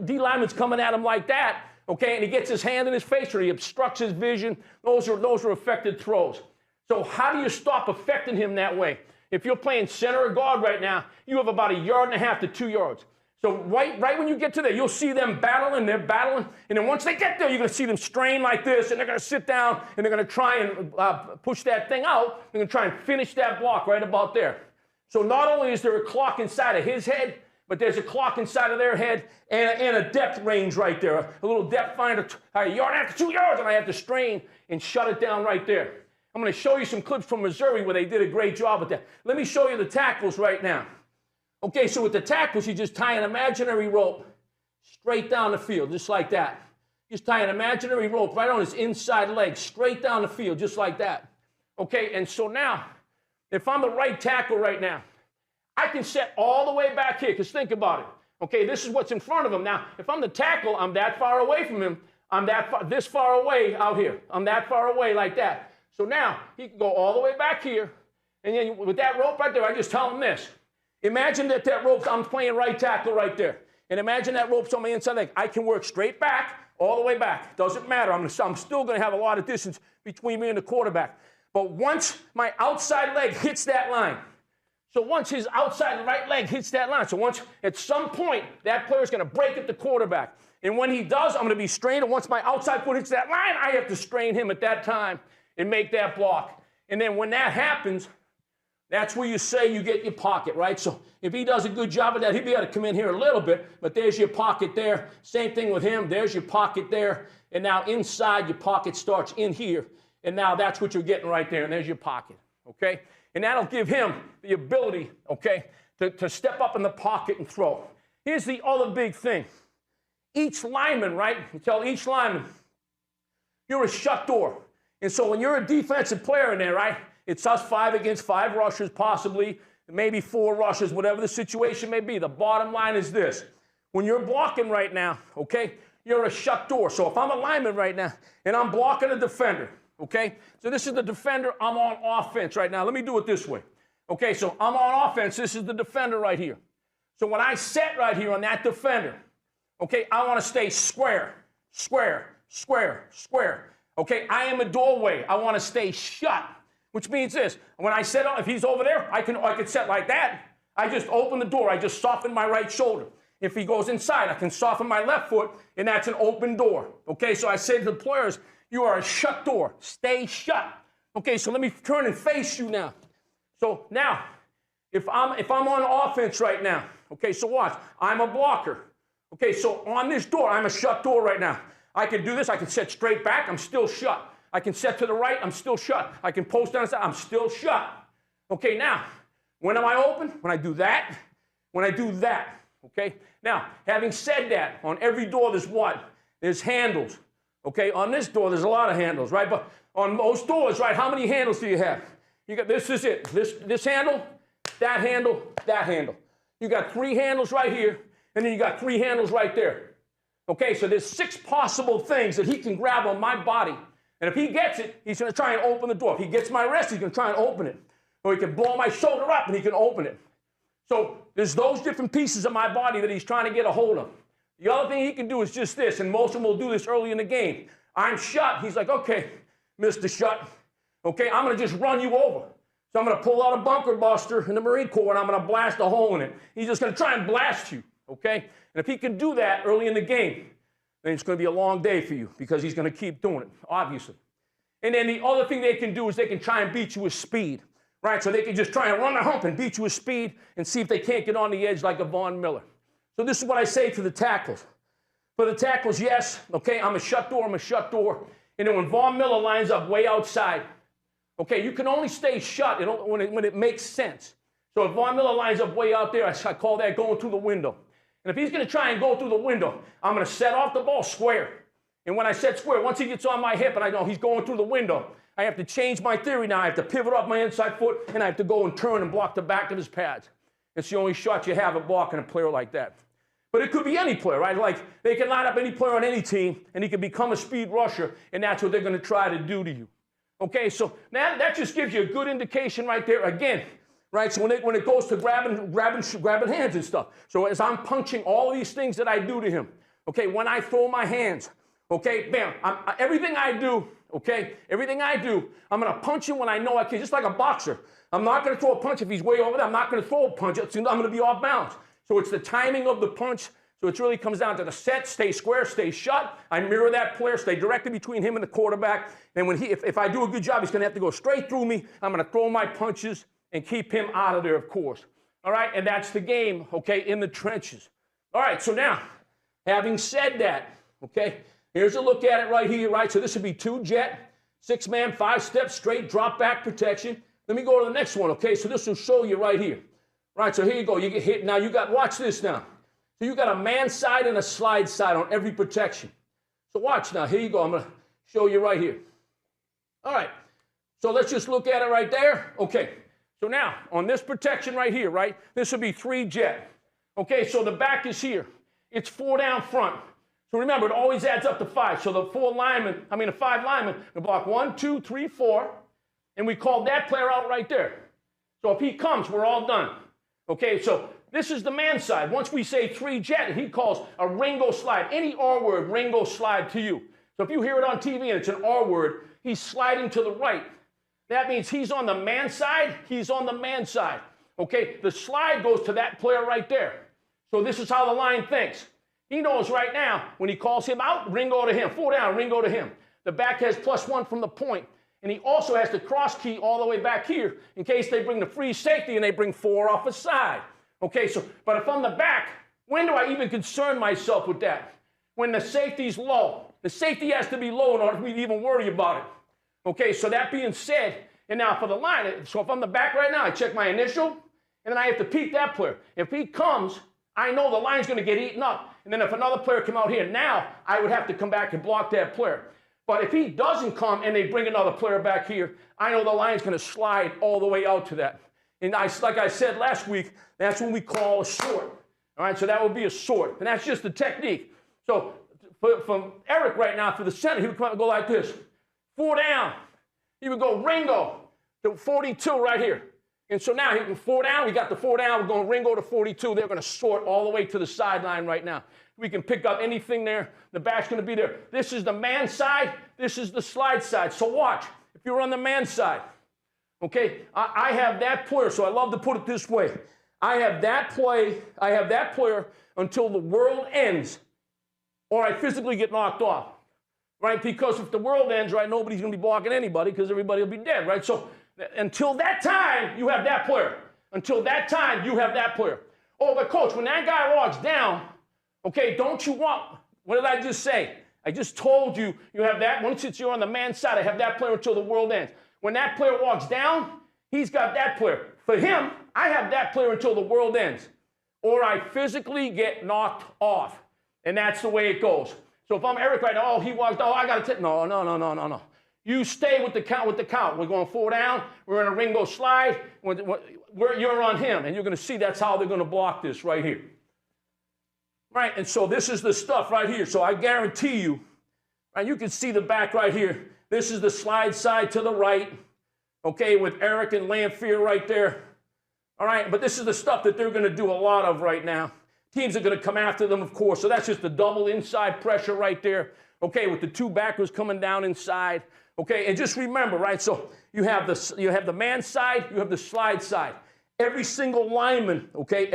D lineman's coming at him like that, okay, and he gets his hand in his face or he obstructs his vision, those are affected throws. So how do you stop affecting him that way? If you're playing center or guard right now, you have about 1.5 yards to 2 yards. So right when you get to there, you'll see them battling, they're battling, and then once they get there, you're going to see them strain like this, and they're going to sit down, and they're going to try and push that thing out. They're going to try and finish that block right about there. So not only is there a clock inside of his head, but there's a clock inside of their head and a depth range right there, a little depth finder, 1.5 yards to 2 yards, and I have to strain and shut it down right there. I'm going to show you some clips from Missouri where they did a great job with that. Let me show you the tackles right now. Okay, so with the tackles, you just tie an imaginary rope straight down the field, just like that. Just tie an imaginary rope right on his inside leg, straight down the field, just like that. Okay, and so now, if I'm the right tackle right now, I can set all the way back here, because think about it. Okay, this is what's in front of him. Now, if I'm the tackle, I'm that far away from him. I'm this far away out here. I'm that far away like that. So now, he can go all the way back here, and then with that rope right there, I just tell him this. Imagine that rope, I'm playing right tackle right there. And imagine that rope's on my inside leg. I can work straight back, all the way back. Doesn't matter. I'm still going to have a lot of distance between me and the quarterback. But once my outside leg hits that line, so once his outside right leg hits that line, so once at some point that player's going to break at the quarterback. And when he does, I'm going to be strained. And once my outside foot hits that line, I have to strain him at that time and make that block. And then when that happens, that's where you say you get your pocket, right? So if he does a good job of that, he'll be able to come in here a little bit, but there's your pocket there. Same thing with him. There's your pocket there. And now inside, your pocket starts in here. And now that's what you're getting right there, and there's your pocket, okay? And that'll give him the ability, okay, to step up in the pocket and throw. Here's the other big thing. Each lineman, right, you tell each lineman, you're a shut door. And so when you're a defensive player in there, right, it's us 5 against 5 rushers possibly, maybe 4 rushers, whatever the situation may be. The bottom line is this. When you're blocking right now, okay, you're a shut door. So if I'm a lineman right now and I'm blocking a defender, okay, so this is the defender, I'm on offense right now. Let me do it this way. Okay, so I'm on offense. This is the defender right here. So when I set right here on that defender, okay, I want to stay square, square, square, square. Okay, I am a doorway. I want to stay shut, which means this. When I set up, if he's over there, I can set like that. I just open the door. I just soften my right shoulder. If he goes inside, I can soften my left foot, and that's an open door. Okay, so I say to the players, you are a shut door. Stay shut. Okay, so let me turn and face you now. So now, if I'm on offense right now, okay, so watch. I'm a blocker. Okay, so on this door, I'm a shut door right now. I can do this. I can set straight back. I'm still shut. I can set to the right. I'm still shut. I can post down the side. I'm still shut. Okay, now, when am I open? When I do that. When I do that. Okay? Now, having said that, on every door there's what? There's handles. Okay? On this door, there's a lot of handles, right? But on most doors, right, how many handles do you have? You got, this is it. This handle, that handle, that handle. You got 3 handles right here, and then you got 3 handles right there. Okay, so there's 6 possible things that he can grab on my body. And if he gets it, he's going to try and open the door. If he gets my wrist, he's going to try and open it. Or he can blow my shoulder up and he can open it. So there's those different pieces of my body that he's trying to get a hold of. The other thing he can do is just this, and most of them will do this early in the game. I'm shut. He's like, okay, Mr. Shut. Okay, I'm going to just run you over. So I'm going to pull out a bunker buster in the Marine Corps, and I'm going to blast a hole in it. He's just going to try and blast you, okay? And if he can do that early in the game, then it's going to be a long day for you because he's going to keep doing it, obviously. And then the other thing they can do is they can try and beat you with speed, right? So they can just try and run the hump and beat you with speed and see if they can't get on the edge like a Von Miller. So this is what I say to the tackles. For the tackles, yes, okay, I'm a shut door, I'm a shut door. And then when Von Miller lines up way outside, okay, you can only stay shut when it makes sense. So if Von Miller lines up way out there, I call that going through the window. And if he's going to try and go through the window, I'm going to set off the ball square. And when I set square, once he gets on my hip and I know he's going through the window, I have to change my theory now. I have to pivot off my inside foot, and I have to go and turn and block the back of his pads. It's the only shot you have at blocking a player like that. But it could be any player, right? Like, they can line up any player on any team, and he can become a speed rusher, and that's what they're going to try to do to you. Okay, so now that just gives you a good indication right there. Again, right, so when it goes to grabbing hands and stuff. So as I'm punching all of these things that I do to him, okay, when I throw my hands, okay, bam, everything I do, I'm going to punch him when I know I can, just like a boxer. I'm not going to throw a punch if he's way over there. I'm not going to throw a punch. I'm going to be off balance. So it's the timing of the punch. So it really comes down to the set, stay square, stay shut. I mirror that player, stay directly between him and the quarterback. And when if I do a good job, he's going to have to go straight through me. I'm going to throw my punches and keep him out of there, of course. All right, and that's the game, okay, in the trenches. All right, so now, having said that, okay, here's a look at it right here, right? So this would be 2-jet, 6-man, 5-step, straight drop-back protection. Let me go to the next one, okay? So this will show you right here. Right, so here you go. You get hit. Now you got, watch this now. So you got a man side and a slide side on every protection. So watch now. Here you go. I'm going to show you right here. All right. So let's just look at it right there. Okay. So now, on this protection right here, right, this would be 3-jet. Okay, so the back is here. It's 4 down front. So remember, it always adds up to 5. So the 5 linemen, they block 1, 2, 3, 4. And we call that player out right there. So if he comes, we're all done. Okay, so this is the man side. Once we say 3-jet, he calls a Ringo slide. Any R word, Ringo slide to you. So if you hear it on TV and it's an R word, he's sliding to the right. That means he's on the man side, he's on the man side. Okay, the slide goes to that player right there. So this is how the line thinks. He knows right now, when he calls him out, Ringo to him. 4 down, Ringo to him. The back has +1 from the point. And he also has the cross key all the way back here in case they bring the free safety and they bring 4 off a side. Okay, so, but if I'm the back, when do I even concern myself with that? When the safety's low. The safety has to be low in order for me to even worry about it. Okay, so that being said, and now for the line, so if I'm the back right now, I check my initial, and then I have to peek that player. If he comes, I know the line's going to get eaten up. And then if another player come out here, now I would have to come back and block that player. But if he doesn't come and they bring another player back here, I know the line's going to slide all the way out to that. And like I said last week, that's when we call a short. All right, so that would be a short. And that's just the technique. So from Eric right now for the center, he would come out and go like this. 4 down. He would go Ringo to 42 right here. And so now he can 4 down. We got the 4 down. We're going Ringo to 42. They're going to sort all the way to the sideline right now. We can pick up anything there. The back's going to be there. This is the man side. This is the slide side. So watch. If you're on the man side, okay, I have that player. So I love to put it this way. I have that player until the world ends, or I physically get knocked off, right? Because if the world ends, right, nobody's going to be blocking anybody because everybody will be dead, right? So until that time, you have that player. Until that time, you have that player. Oh, but coach, when that guy walks down, okay, don't you want, what did I just say? I just told you, you have that. Once you're on the man side, I have that player until the world ends. When that player walks down, he's got that player. For him, I have that player until the world ends. Or I physically get knocked off. And that's the way it goes. So if I'm Eric right now, oh, he walked, oh, I got to take, no. You stay with the count, We're going 4 down. We're in a Ringo slide. You're on him. And you're going to see that's how they're going to block this right here. Right, and so this is the stuff right here. So I guarantee you, right, you can see the back right here. This is the slide side to the right, okay, with Eric and Lanfear right there. All right, but this is the stuff that they're going to do a lot of right now. Teams are going to come after them, of course. So that's just the double inside pressure right there, okay, with the 2 backers coming down inside. Okay, and just remember, right, so you have the man side, you have the slide side. Every single lineman, okay,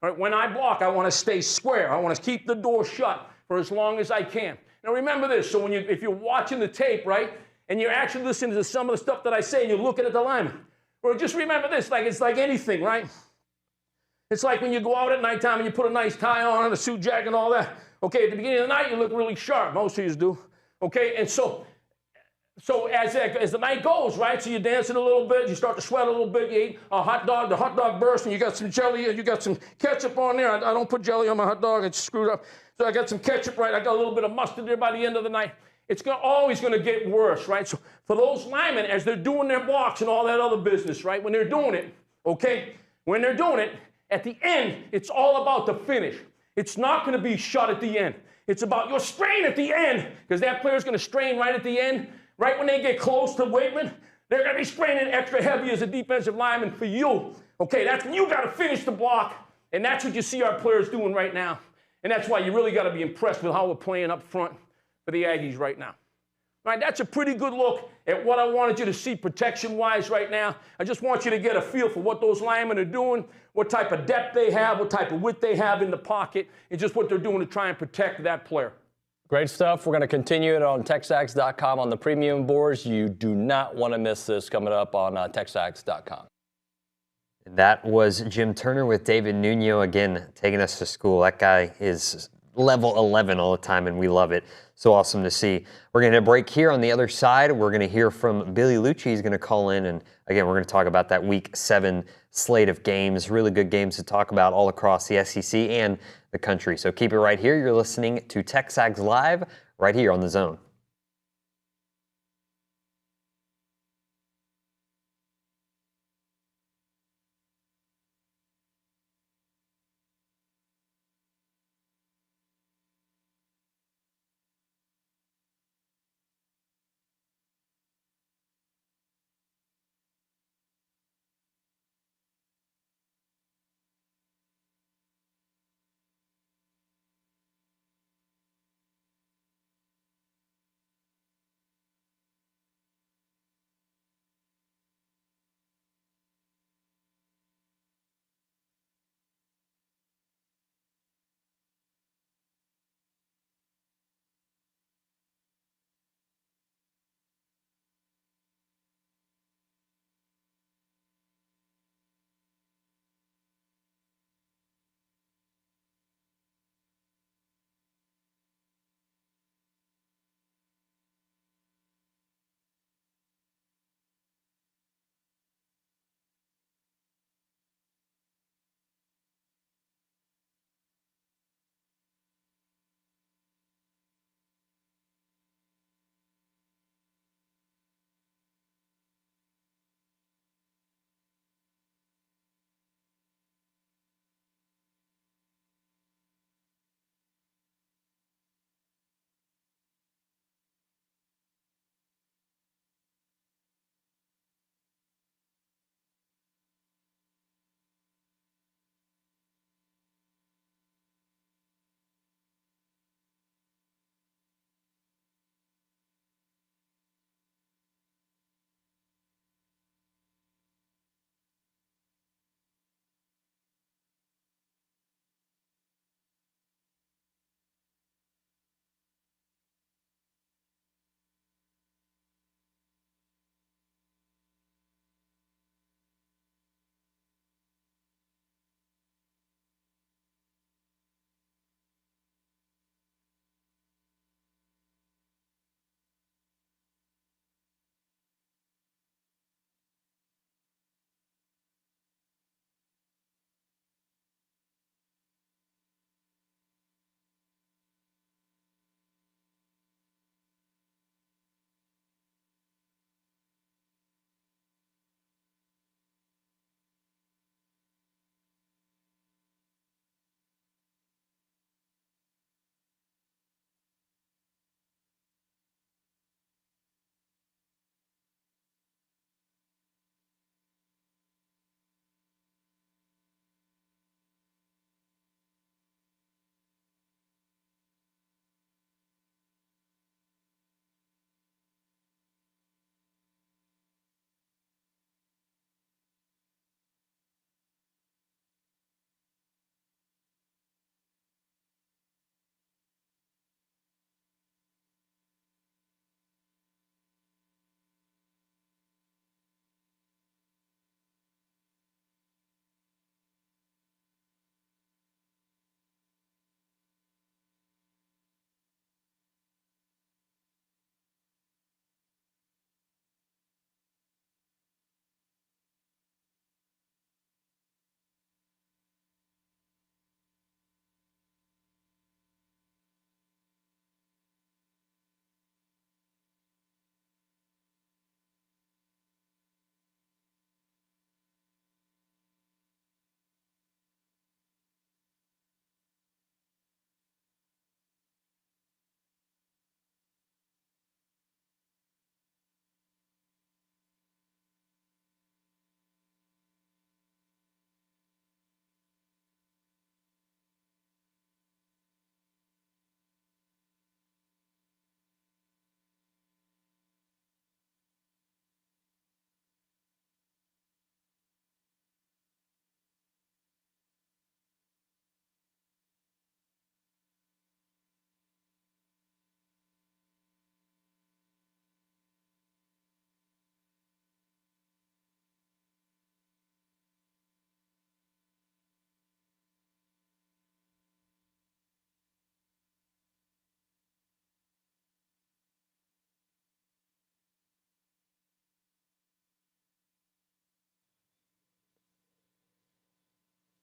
all right, when I block, I want to stay square. I want to keep the door shut for as long as I can. Now remember this, so if you're watching the tape, right, and you're actually listening to some of the stuff that I say and you're looking at the lineman, or just remember this, like it's like anything, right? It's like when you go out at nighttime and you put a nice tie on and a suit jacket and all that. Okay, at the beginning of the night, you look really sharp. Most of you do. Okay, and so as the night goes, right, so you're dancing a little bit, you start to sweat a little bit, you eat a hot dog, the hot dog burst, and you got some jelly, and you got some ketchup on there. I don't put jelly on my hot dog, it's screwed up. So I got some ketchup, right, I got a little bit of mustard there by the end of the night. It's always going to get worse, right? So for those linemen, as they're doing their blocks and all that other business, right, when they're doing it, okay, when they're doing it, at the end, it's all about the finish. It's not going to be shut at the end. It's about your strain at the end, because that player's going to strain right at the end. Right when they get close to Wakeman, they're going to be straining extra heavy as a defensive lineman for you. Okay, that's when you got to finish the block, and that's what you see our players doing right now. And that's why you really got to be impressed with how we're playing up front for the Aggies right now. All right, that's a pretty good look at what I wanted you to see protection-wise right now. I just want you to get a feel for what those linemen are doing, what type of depth they have, what type of width they have in the pocket, and just what they're doing to try and protect that player. Great stuff. We're going to continue it on TexAgs.com on the premium boards. You do not want to miss this coming up on TexAgs.com. That was Jim Turner with David Nuno again taking us to school. That guy is level 11 all the time, and we love it. So awesome to see. We're going to break here. On the other side, we're going to hear from Billy Liucci. He's going to call in, and again, we're going to talk about that Week 7 slate of games. Really good games to talk about all across the SEC and the country. So keep it right here. You're listening to TexAgs Live right here on The Zone.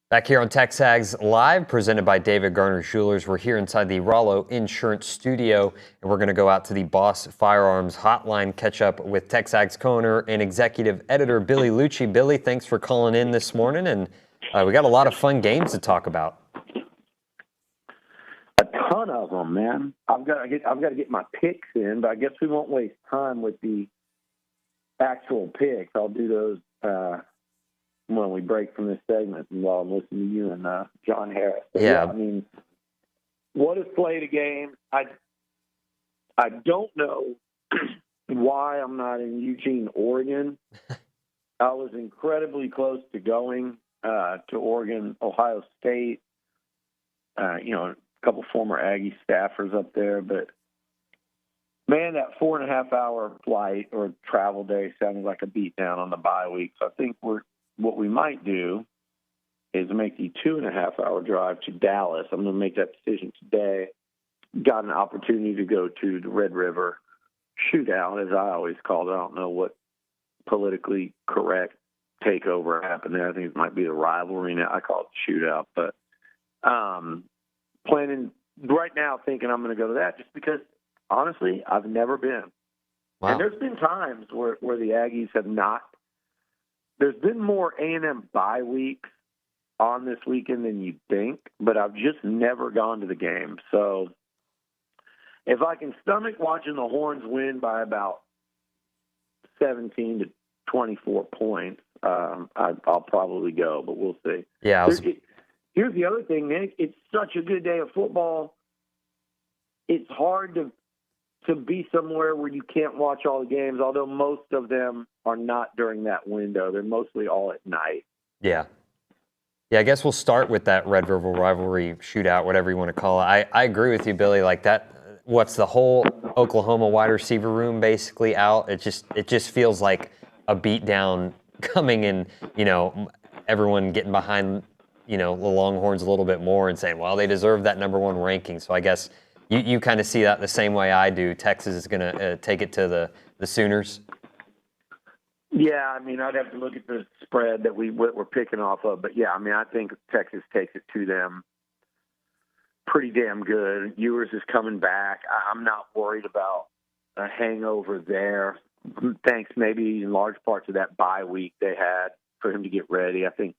Back here on TexAgs Live, presented by David Garner Jewelers. We're here inside the Rollo Insurance Studio, and we're going to go out to the Boss Firearms Hotline, catch up with TexAgs co-owner and executive editor Billy Liucci. Billy, thanks for calling in this morning, and we got a lot of fun games to talk about. A ton of them, man. I've got to get my picks in, but I guess we won't waste time with the actual picks. I'll do those when we break from this segment and while I'm listening to you and John Harris. But yeah, I mean, what a slate of games. I don't know why I'm not in Eugene, Oregon. I was incredibly close to going to Oregon, Ohio State. A couple former Aggie staffers up there, but man, that 4.5-hour flight or travel day sounded like a beatdown on the bye week. So I think what we might do is make the 2.5-hour drive to Dallas. I'm going to make that decision today. Got an opportunity to go to the Red River shootout, as I always called it. I don't know what politically correct takeover happened there. I think it might be the rivalry now. I call it the shootout. But planning right now, thinking I'm going to go to that just because, honestly, I've never been. Wow. And there's been times where the Aggies have not. There's been more A&M bye weeks on this weekend than you'd think, but I've just never gone to the game. So if I can stomach watching the Horns win by about 17 to 24 points, I'll probably go, but we'll see. Yeah. Here's the other thing, Nick. It's such a good day of football. It's hard to be somewhere where you can't watch all the games, although most of them are not during that window. They're mostly all at night. Yeah. Yeah, I guess we'll start with that Red River rivalry shootout, whatever you want to call it. I agree with you, Billy. Like that, what's the whole Oklahoma wide receiver room basically out? It just feels like a beatdown coming in, everyone getting behind, the Longhorns a little bit more and saying, well, they deserve that #1 ranking. So I guess you kind of see that the same way I do. Texas is going to take it to the Sooners. Yeah, I mean, I'd have to look at the spread that we're picking off of. But, yeah, I mean, I think Texas takes it to them pretty damn good. Ewers is coming back. I'm not worried about a hangover there. Thanks maybe in large parts of that bye week they had for him to get ready. I think,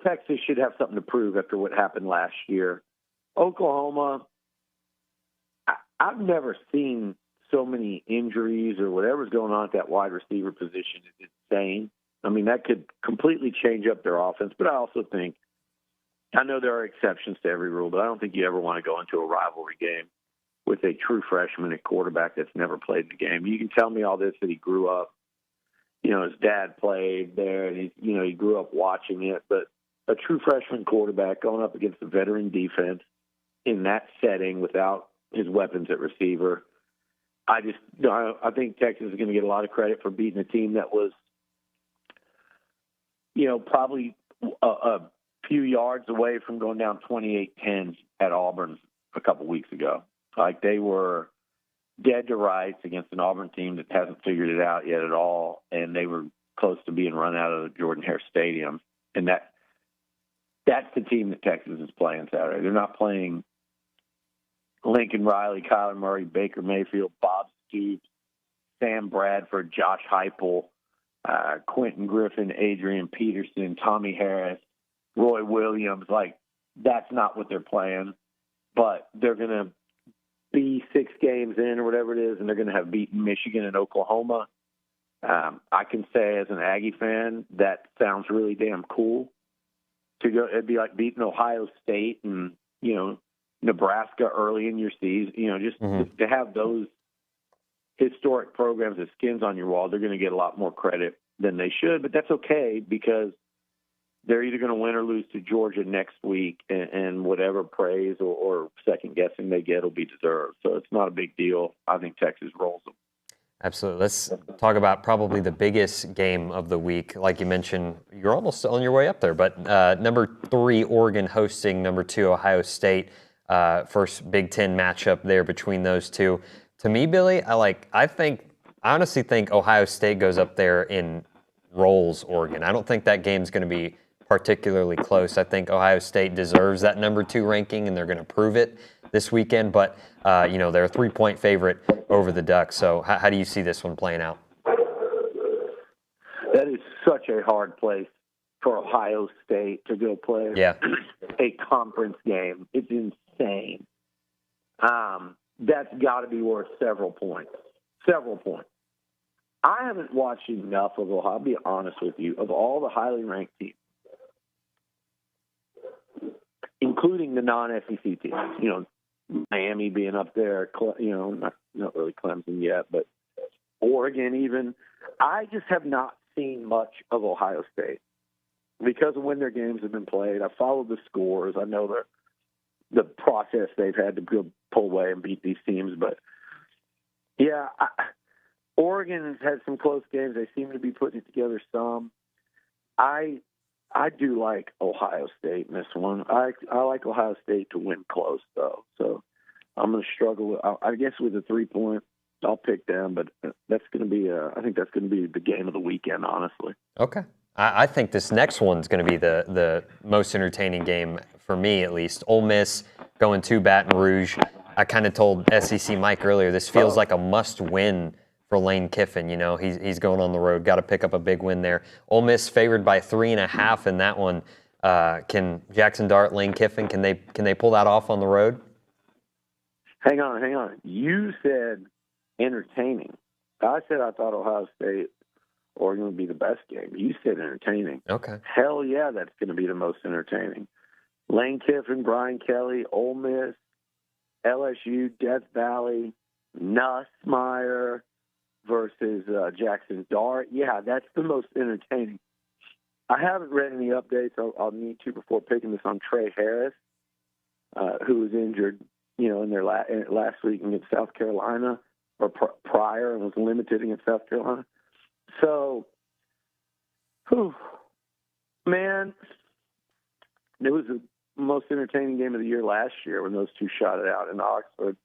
Texas should have something to prove after what happened last year. Oklahoma, I've never seen so many injuries or whatever's going on at that wide receiver position is insane. I mean, that could completely change up their offense, but I also think, I know there are exceptions to every rule, but I don't think you ever want to go into a rivalry game with a true freshman at quarterback that's never played the game. You can tell me all this, that he grew up, his dad played there, and he grew up watching it, but a true freshman quarterback going up against a veteran defense in that setting without his weapons at receiver, I think Texas is going to get a lot of credit for beating a team that was, probably a few yards away from going down 28-10 at Auburn a couple weeks ago. Like they were dead to rights against an Auburn team that hasn't figured it out yet at all, and they were close to being run out of the Jordan-Hare Stadium. And that's the team that Texas is playing Saturday. They're not playing Lincoln Riley, Kyler Murray, Baker Mayfield, Bob Stoops, Sam Bradford, Josh Heupel, Quentin Griffin, Adrian Peterson, Tommy Harris, Roy Williams. Like, that's not what they're playing. But they're going to be 6 games in or whatever it is, and they're going to have beaten Michigan and Oklahoma. I can say as an Aggie fan, that sounds really damn cool. It'd be like beating Ohio State and, Nebraska early in your season, just to have those historic programs as skins on your wall. They're going to get a lot more credit than they should, but that's okay because they're either going to win or lose to Georgia next week, and whatever praise or second guessing they get will be deserved. So it's not a big deal. I think Texas rolls them. Absolutely. Let's talk about probably the biggest game of the week. Like you mentioned, you're almost on your way up there, but number 3, Oregon hosting number 2, Ohio State. First Big Ten matchup there between those two. To me, Billy, I honestly think Ohio State goes up there and rolls Oregon. I don't think that game's going to be particularly close. I think Ohio State deserves that number 2 ranking, and they're going to prove it this weekend. But, they're a 3-point favorite over the Ducks. So how do you see this one playing out? That is such a hard place for Ohio State to go play a conference game. It's insane. That's got to be worth several points. Several points. I haven't watched enough of Ohio, I'll be honest with you, of all the highly ranked teams, including the non-SEC teams. Miami being up there, not really Clemson yet, but Oregon even. I just have not seen much of Ohio State because of when their games have been played. I followed the scores. I know the process they've had to go pull away and beat these teams. But, yeah, Oregon has had some close games. They seem to be putting it together some. I do like Ohio State in this one. I like Ohio State to win close, though. So I'm going to struggle. I guess with a 3-point, I'll pick them. But that's going to be I think that's going to be the game of the weekend, honestly. Okay. I think this next one's going to be the most entertaining game for me, at least. Ole Miss going to Baton Rouge. I kind of told SEC Mike earlier, this feels like a must-win for Lane Kiffin. He's going on the road, got to pick up a big win there. Ole Miss favored by 3.5 in that one. Can Jackson Dart, Lane Kiffin, can they pull that off on the road? Hang on. You said entertaining. I said I thought Ohio State Oregon would be the best game. You said entertaining. Okay. Hell yeah, that's going to be the most entertaining. Lane Kiffin, Brian Kelly, Ole Miss, LSU, Death Valley, Nussmeier versus Jackson Dart. Yeah, that's the most entertaining. I haven't read any updates. I'll need to before picking this on Trey Harris, who was injured, in their last week against South Carolina or prior and was limited against South Carolina. So, man, it was the most entertaining game of the year last year when those two shot it out in Oxford.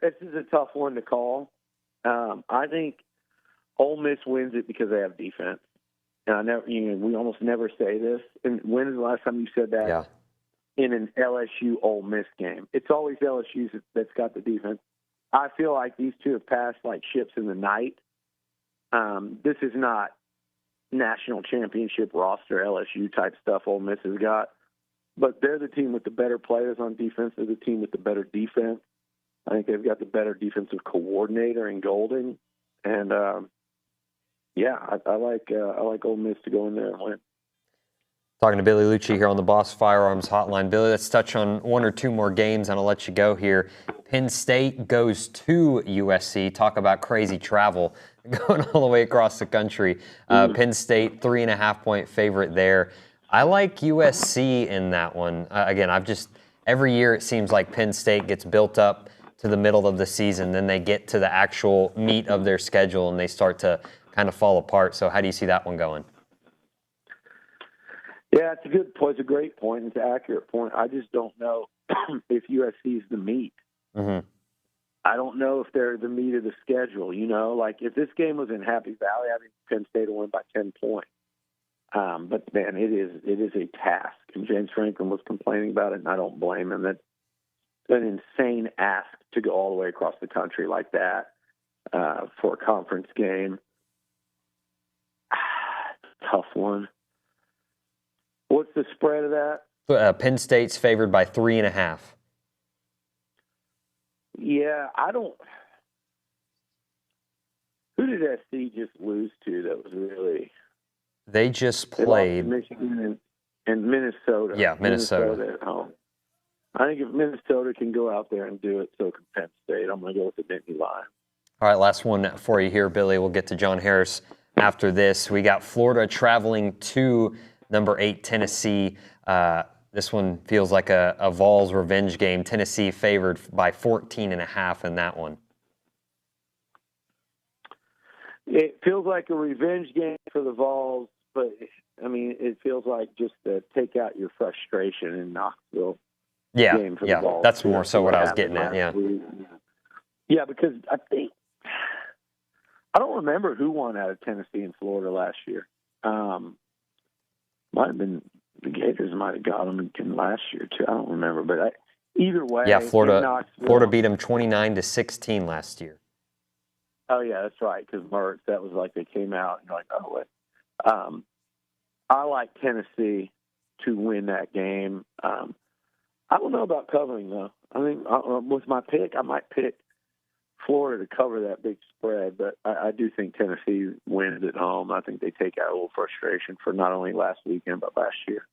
This is a tough one to call. I think Ole Miss wins it because they have defense. And we almost never say this. And when is the last time you said that in an LSU Ole Miss game? It's always LSU that's got the defense. I feel like these two have passed like ships in the night. This is not national championship roster LSU type stuff Ole Miss has got. But they're the team with the better players on defense. They're the team with the better defense. I think they've got the better defensive coordinator in Golding. And, I like Ole Miss to go in there and win. Talking to Billy Liucci here on the Boss Firearms Hotline. Billy, let's touch on one or two more games, and I'll let you go here. Penn State goes to USC. Talk about crazy travel going all the way across the country. Penn State, 3.5-point favorite there. I like USC in that one. Again, every year it seems like Penn State gets built up to the middle of the season. Then they get to the actual meat of their schedule, and they start to kind of fall apart. So how do you see that one going? Yeah, it's a good point. It's a great point. It's an accurate point. I just don't know if USC is the meat. Mm-hmm. I don't know if they're the meat of the schedule. Like if this game was in Happy Valley, I think Penn State will win by 10 points. But man, it is a task. And James Franklin was complaining about it, and I don't blame him. That's an insane ask to go all the way across the country like that for a conference game. Tough one. What's the spread of that? Penn State's favored by 3.5. Yeah, I don't. Who did SC just lose to that was really? They just played Michigan and Minnesota. Yeah, Minnesota at home. I think if Minnesota can go out there and do it, so can Penn State. I'm going to go with the Nittany Lions. All right, last one for you here, Billy. We'll get to John Harris after this. We got Florida traveling to number 8, Tennessee. This one feels like a Vols revenge game. Tennessee favored by 14.5 in that one. It feels like a revenge game for the Vols, but, it feels like just to take out your frustration in Knoxville. Game for the Vols. That's more so what I was getting at, Yeah, because I don't remember who won out of Tennessee and Florida last year. Might have been the Gators might have got them again last year too. I don't remember, but either way, Yeah, in Florida Knoxville- beat them 29-16 last year. Oh yeah, that's right. Because Mertz, that was like they came out and you're like, oh wait. I like Tennessee to win that game. I don't know about covering though. I mean, with my pick, I might pick Florida to cover that big spread, but I do think Tennessee wins at home. I think they take out a little frustration for not only last weekend but last year.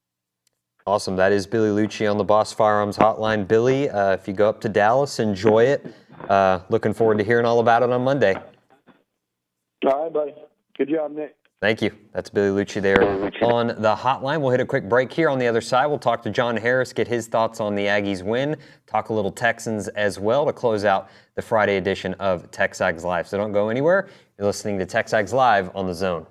Awesome. That is Billy Liucci on the Boss Firearms Hotline. Billy, if you go up to Dallas, enjoy it. Looking forward to hearing all about it on Monday. All right, buddy. Good job, Nick. Thank you. That's Billy Liucci there on the hotline. We'll hit a quick break here. On the other side, we'll talk to John Harris, get his thoughts on the Aggies win, talk a little Texans as well to close out the Friday edition of TexAgs Live. So don't go anywhere. You're listening to TexAgs Live on The Zone.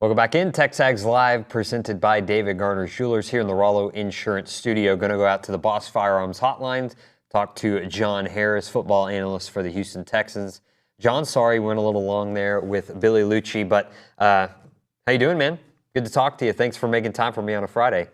Welcome back in. TexAgs Live, presented by David Garner's Jewelers here in the Rollo Insurance Studio. Going to go out to the Boss Firearms Hotline, talk to John Harris, football analyst for the Houston Texans. John, sorry, went a little long there with Billy Liucci, but how you doing, man? Good to talk to you. Thanks for making time for me on a Friday.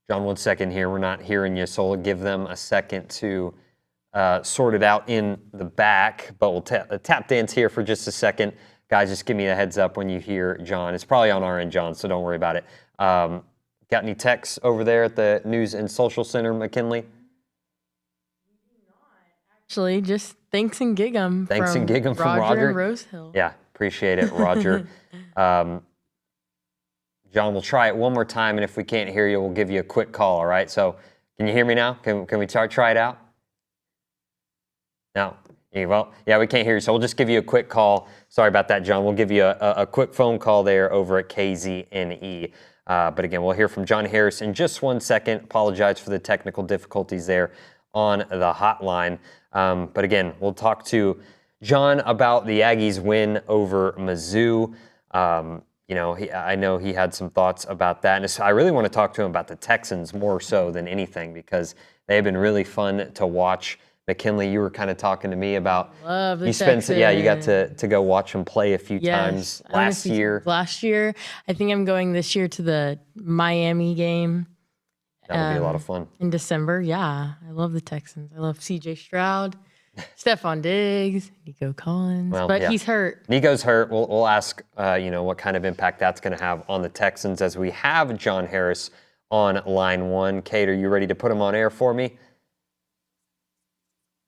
John, 1 second here. We're not hearing you, so we'll give them a second to sort it out in the back. But we'll tap dance here for just a second. Guys, just give me a heads up when you hear John. It's probably on our end, John, so don't worry about it. Got any texts over there at the News and Social Center, McKinley? Actually, just thanks and gig 'em. Thanks and gig 'em from Roger. And Rose Hill. Yeah, appreciate it, Roger. John, we'll try it one more time, and if we can't hear you, we'll give you a quick call, all right? So can you hear me now? Can we try it out? No? Well, yeah, we can't hear you, so we'll just give you a quick call. Sorry about that, John. We'll give you a quick phone call there over at KZNE. But again, we'll hear from John Harris in just 1 second. Apologize for the technical difficulties there on the hotline. But again, we'll talk to John about the Aggies' win over Mizzou. You know, I know he had some thoughts about that. And I really want to talk to him about the Texans more so than anything because they've been really fun to watch. McKinley, you were kind of talking to me about Love the Texans. Yeah, you got to go watch them play a few times last year. Last year. I think I'm going this year to the Miami game. That would be a lot of fun. In December, yeah. I love the Texans. I love C.J. Stroud. Stephon Diggs, Nico Collins, but he's hurt. Nico's hurt. We'll ask, what kind of impact that's going to have on the Texans as we have John Harris on line one. Kate, are you ready to put him on air for me?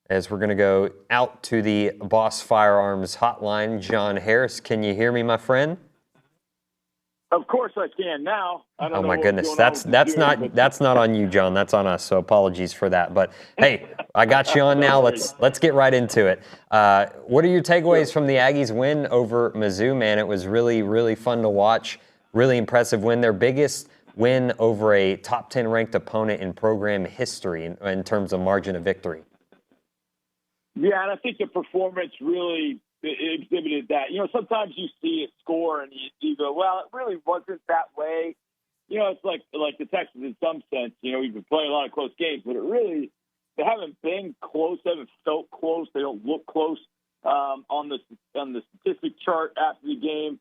As we're going to go out to the Boss Firearms Hotline. John Harris, can you hear me, my friend? Of course I can now. I don't oh know my what's goodness, going that's not on you, John. That's on us. So apologies for that. But hey, I got you on now. Let's get right into it. What are your takeaways from the Aggies' win over Mizzou? Man, it was really, really fun to watch. Really impressive win. Their biggest win over a top 10 ranked opponent in program history in terms of margin of victory. Yeah, and I think the performance really exhibited that. You know, sometimes you see a score and you go, well, it really wasn't that way. You know, it's like the Texans in some sense. You know, we've been playing a lot of close games, but they haven't been close. They haven't felt close. They don't look close on the statistic chart after the game.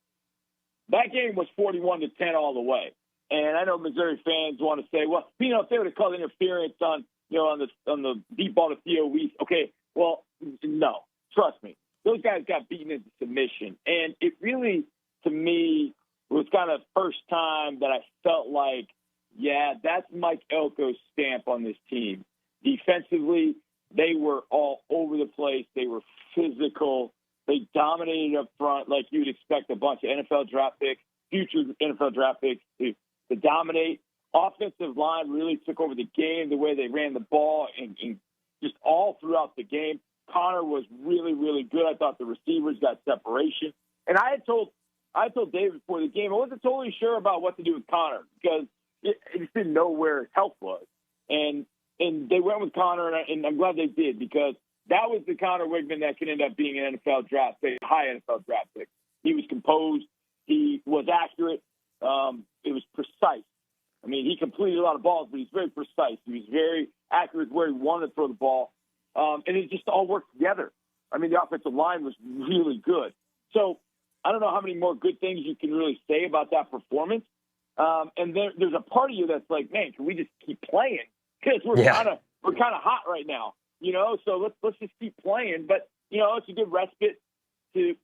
That game was 41-10 all the way. And I know Missouri fans want to say, well, you know, if they would have called interference on the deep ball to Theo Weiss, okay, well, no, trust me. Those guys got beaten into submission. And it really, to me, was kind of first time that I felt like, yeah, that's Mike Elko's stamp on this team. Defensively, they were all over the place. They were physical. They dominated up front like you'd expect a bunch of NFL draft picks, future NFL draft picks to dominate. Offensive line really took over the game, the way they ran the ball and just all throughout the game. Connor was really, really good. I thought the receivers got separation. And I told David before the game, I wasn't totally sure about what to do with Connor because he just didn't know where his health was. And they went with Connor, and I'm glad they did because that was the Connor Wigman that could end up being an NFL draft pick, high NFL draft pick. He was composed. He was accurate. It was precise. I mean, he completed a lot of balls, but he's very precise. He was very accurate where he wanted to throw the ball. And it just all worked together. I mean, the offensive line was really good. So I don't know how many more good things you can really say about that performance. And there's a part of you that's like, man, can we just keep playing? Because we're kind of hot right now, you know. So let's just keep playing. But you know, it's a good respite to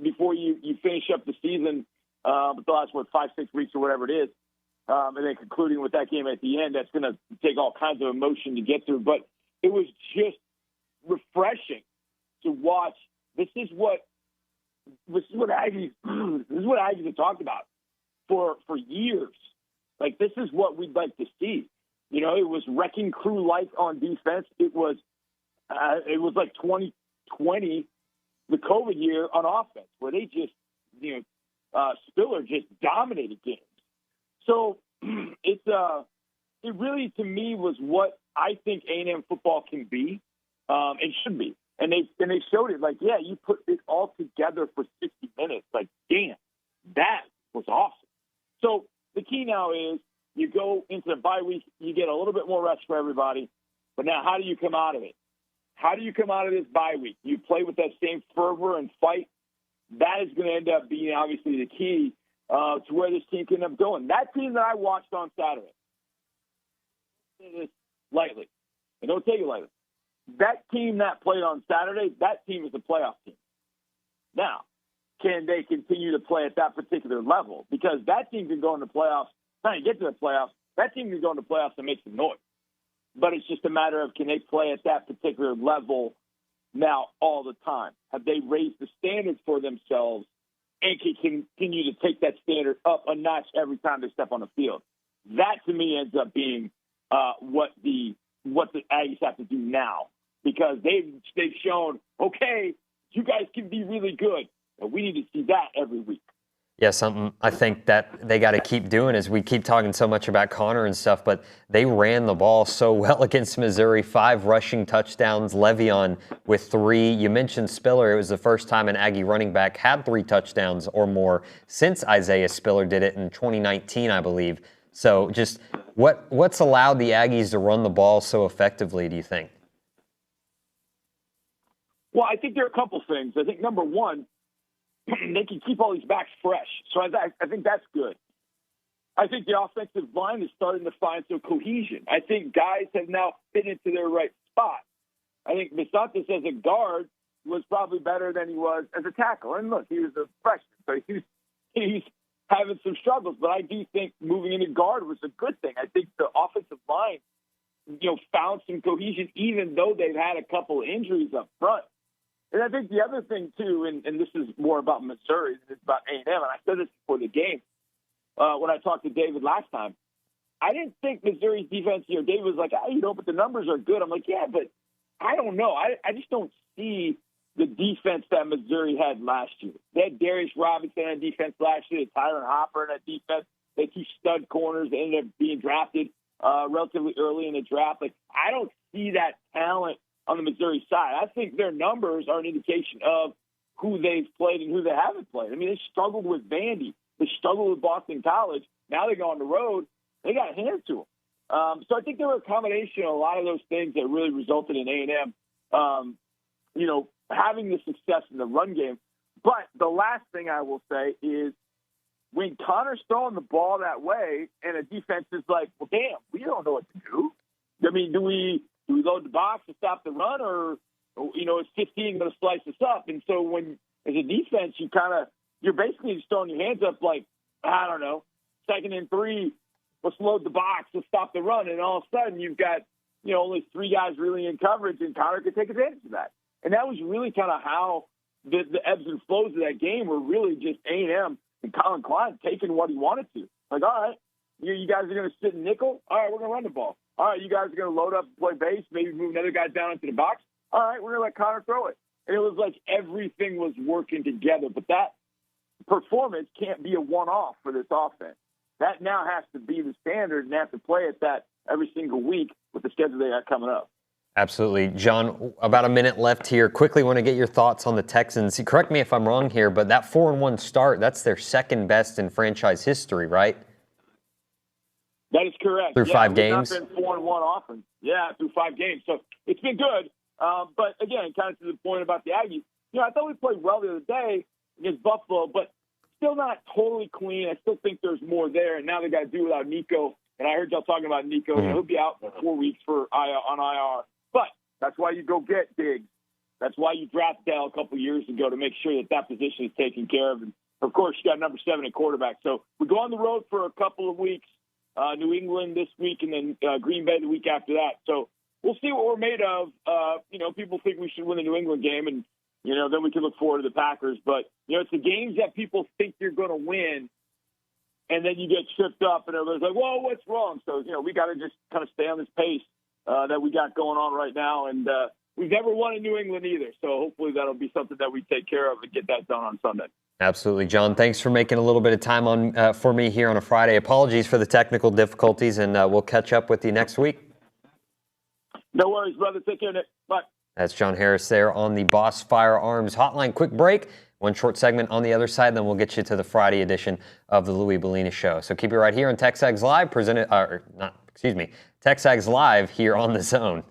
before you finish up the season. But the last 5-6 weeks or whatever it is, and then concluding with that game at the end, that's going to take all kinds of emotion to get through. But it was just refreshing to watch. This is what Aggies have talked about for years. Like, this is what we'd like to see. You know, it was wrecking crew like on defense. It was like 2020, the COVID year on offense, where they just Spiller just dominated games. So it really, to me, was what I think A&M football can be and should be. And they showed it. Like, yeah, you put it all together for 60 minutes. Like, damn, that was awesome. So the key now is you go into the bye week, you get a little bit more rest for everybody. But now how do you come out of it? How do you come out of this bye week? You play with that same fervor and fight. That is going to end up being obviously the key to where this team can end up going. That team that I watched on Saturday, lightly, and don't take it lightly. That team that played on Saturday, that team is a playoff team. Now, can they continue to play at that particular level? Because that team can go into playoffs, trying to get to the playoffs, that team can go into playoffs and make some noise. But it's just a matter of, can they play at that particular level now all the time? Have they raised the standards for themselves and can continue to take that standard up a notch every time they step on the field? That, to me, ends up being what the Aggies have to do now, because they've shown, okay, you guys can be really good, and we need to see that every week. Yeah, something I think that they got to keep doing is we keep talking so much about Connor and stuff, but they ran the ball so well against Missouri. 5 rushing touchdowns, Le'Veon with 3. You mentioned Spiller. It was the first time an Aggie running back had 3 touchdowns or more since Isaiah Spiller did it in 2019, I believe. So just what's allowed the Aggies to run the ball so effectively, do you think? Well, I think there are a couple things. I think, number one, they can keep all these backs fresh. So I think that's good. I think the offensive line is starting to find some cohesion. I think guys have now fit into their right spot. I think Visantes as a guard was probably better than he was as a tackle. And look, he was a freshman, so he's having some struggles. But I do think moving into guard was a good thing. I think the offensive line, found some cohesion, even though they've had a couple of injuries up front. And I think the other thing, too, and this is more about Missouri than it's about A&M, and I said this before the game when I talked to David last time, I didn't think Missouri's defense here. David was like, but the numbers are good. I'm like, yeah, but I don't know. I just don't see the defense that Missouri had last year. They had Darius Robinson on defense last year, Tyron Hopper on that defense. They had 2 stud corners that ended up being drafted relatively early in the draft. Like, I don't see that talent on the Missouri side. I think their numbers are an indication of who they've played and who they haven't played. I mean, they struggled with Vandy. They struggled with Boston College. Now they go on the road. They got a hand to them. So I think there were a combination of a lot of those things that really resulted in A&M, having the success in the run game. But the last thing I will say is when Connor's throwing the ball that way and a defense is like, well, damn, we don't know what to do. I mean, do we load the box to stop the run, or is 15 going to slice us up? And so when, as a defense, you're basically just throwing your hands up like, I don't know, 2nd and 3, let's load the box, let's stop the run. And all of a sudden you've got, only 3 guys really in coverage, and Connor could take advantage of that. And that was really kind of how the ebbs and flows of that game were really just A&M and Colin Klein taking what he wanted to. Like, all right, you guys are going to sit in nickel? All right, we're going to run the ball. All right, you guys are going to load up and play base, maybe move another guy down into the box. All right, we're going to let Connor throw it. And it was like everything was working together. But that performance can't be a one-off for this offense. That now has to be the standard, and they have to play at that every single week with the schedule they got coming up. Absolutely. John, about a minute left here. Quickly want to get your thoughts on the Texans. Correct me if I'm wrong here, but that 4-1 start, that's their 2nd best in franchise history, right? That is correct. Through 5 games? We've not been 4-1 offense. Yeah, through 5 games. So it's been good. But, again, kind of to the point about the Aggies, I thought we played well the other day against Buffalo, but still not totally clean. I still think there's more there. And now they got to do without Nico. And I heard y'all talking about Nico. He'll be out for 4 weeks on IR. But that's why you go get Diggs. That's why you draft Dell a couple years ago, to make sure that position is taken care of. And, of course, you got number 7 at quarterback. So we go on the road for a couple of weeks. New England this week, and then Green Bay the week after that. So we'll see what we're made of. People think we should win the New England game, and, then we can look forward to the Packers. But, it's the games that people think you're going to win, and then you get tripped up, and everybody's like, whoa, what's wrong? So, we got to just kind of stay on this pace that we got going on right now. And we've never won in New England either. So hopefully that'll be something that we take care of and get that done on Sunday. Absolutely, John. Thanks for making a little bit of time on for me here on a Friday. Apologies for the technical difficulties, and we'll catch up with you next week. No worries, brother. Take care, Nick. Bye. That's John Harris there on the Boss Firearms Hotline. Quick break. One short segment on the other side, then we'll get you to the Friday edition of the Louis Bellina Show. So keep it right here on TexAgs Live, TexAgs Live here on the Zone.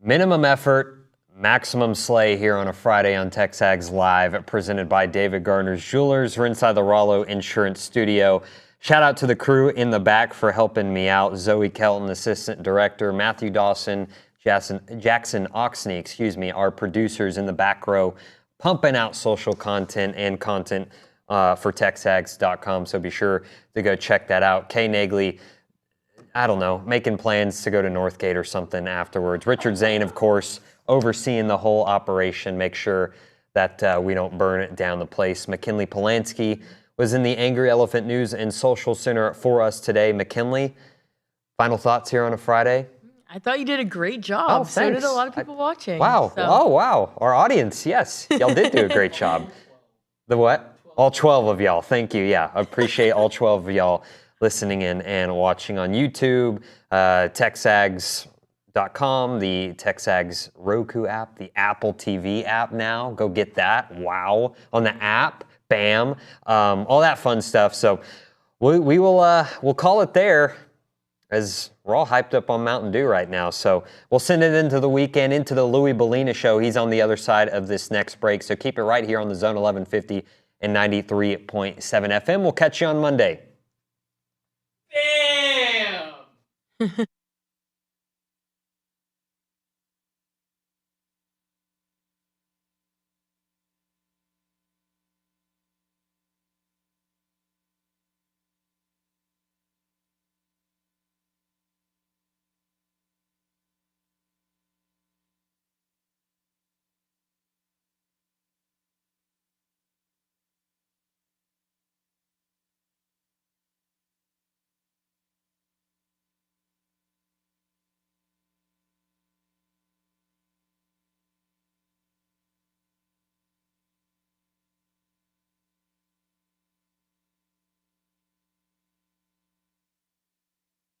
Minimum effort, maximum slay here on a Friday on TexAgs Live, presented by David Gardner's Jewelers. We're inside the Rollo Insurance Studio. Shout out to the crew in the back for helping me out. Zoe Kelton, assistant director, Matthew Dawson, Jackson Oxney, our producers in the back row, pumping out social content and content for TexAgs.com. So be sure to go check that out. Kay Naegeli, I don't know, making plans to go to Northgate or something afterwards. Richard Zane, of course, overseeing the whole operation. Make sure that we don't burn it down the place. McKinley Polanski was in the Angry Elephant News and Social Center for us today. McKinley, final thoughts here on a Friday? I thought you did a great job. Oh, so thanks. did a lot of people watching. Wow. So. Oh, wow. Our audience, yes. Y'all did do a great job. The what? All 12 of y'all. Thank you. Yeah, I appreciate all 12 of y'all listening in and watching on YouTube, TexAgs.com, the TexAgs Roku app, the Apple TV app now. Go get that. Wow. On the app. Bam. All that fun stuff. So we'll call it there, as we're all hyped up on Mountain Dew right now. So we'll send it into the weekend, into the Louis Bellina show. He's on the other side of this next break. So keep it right here on the Zone 1150 and 93.7 FM. We'll catch you on Monday. Damn!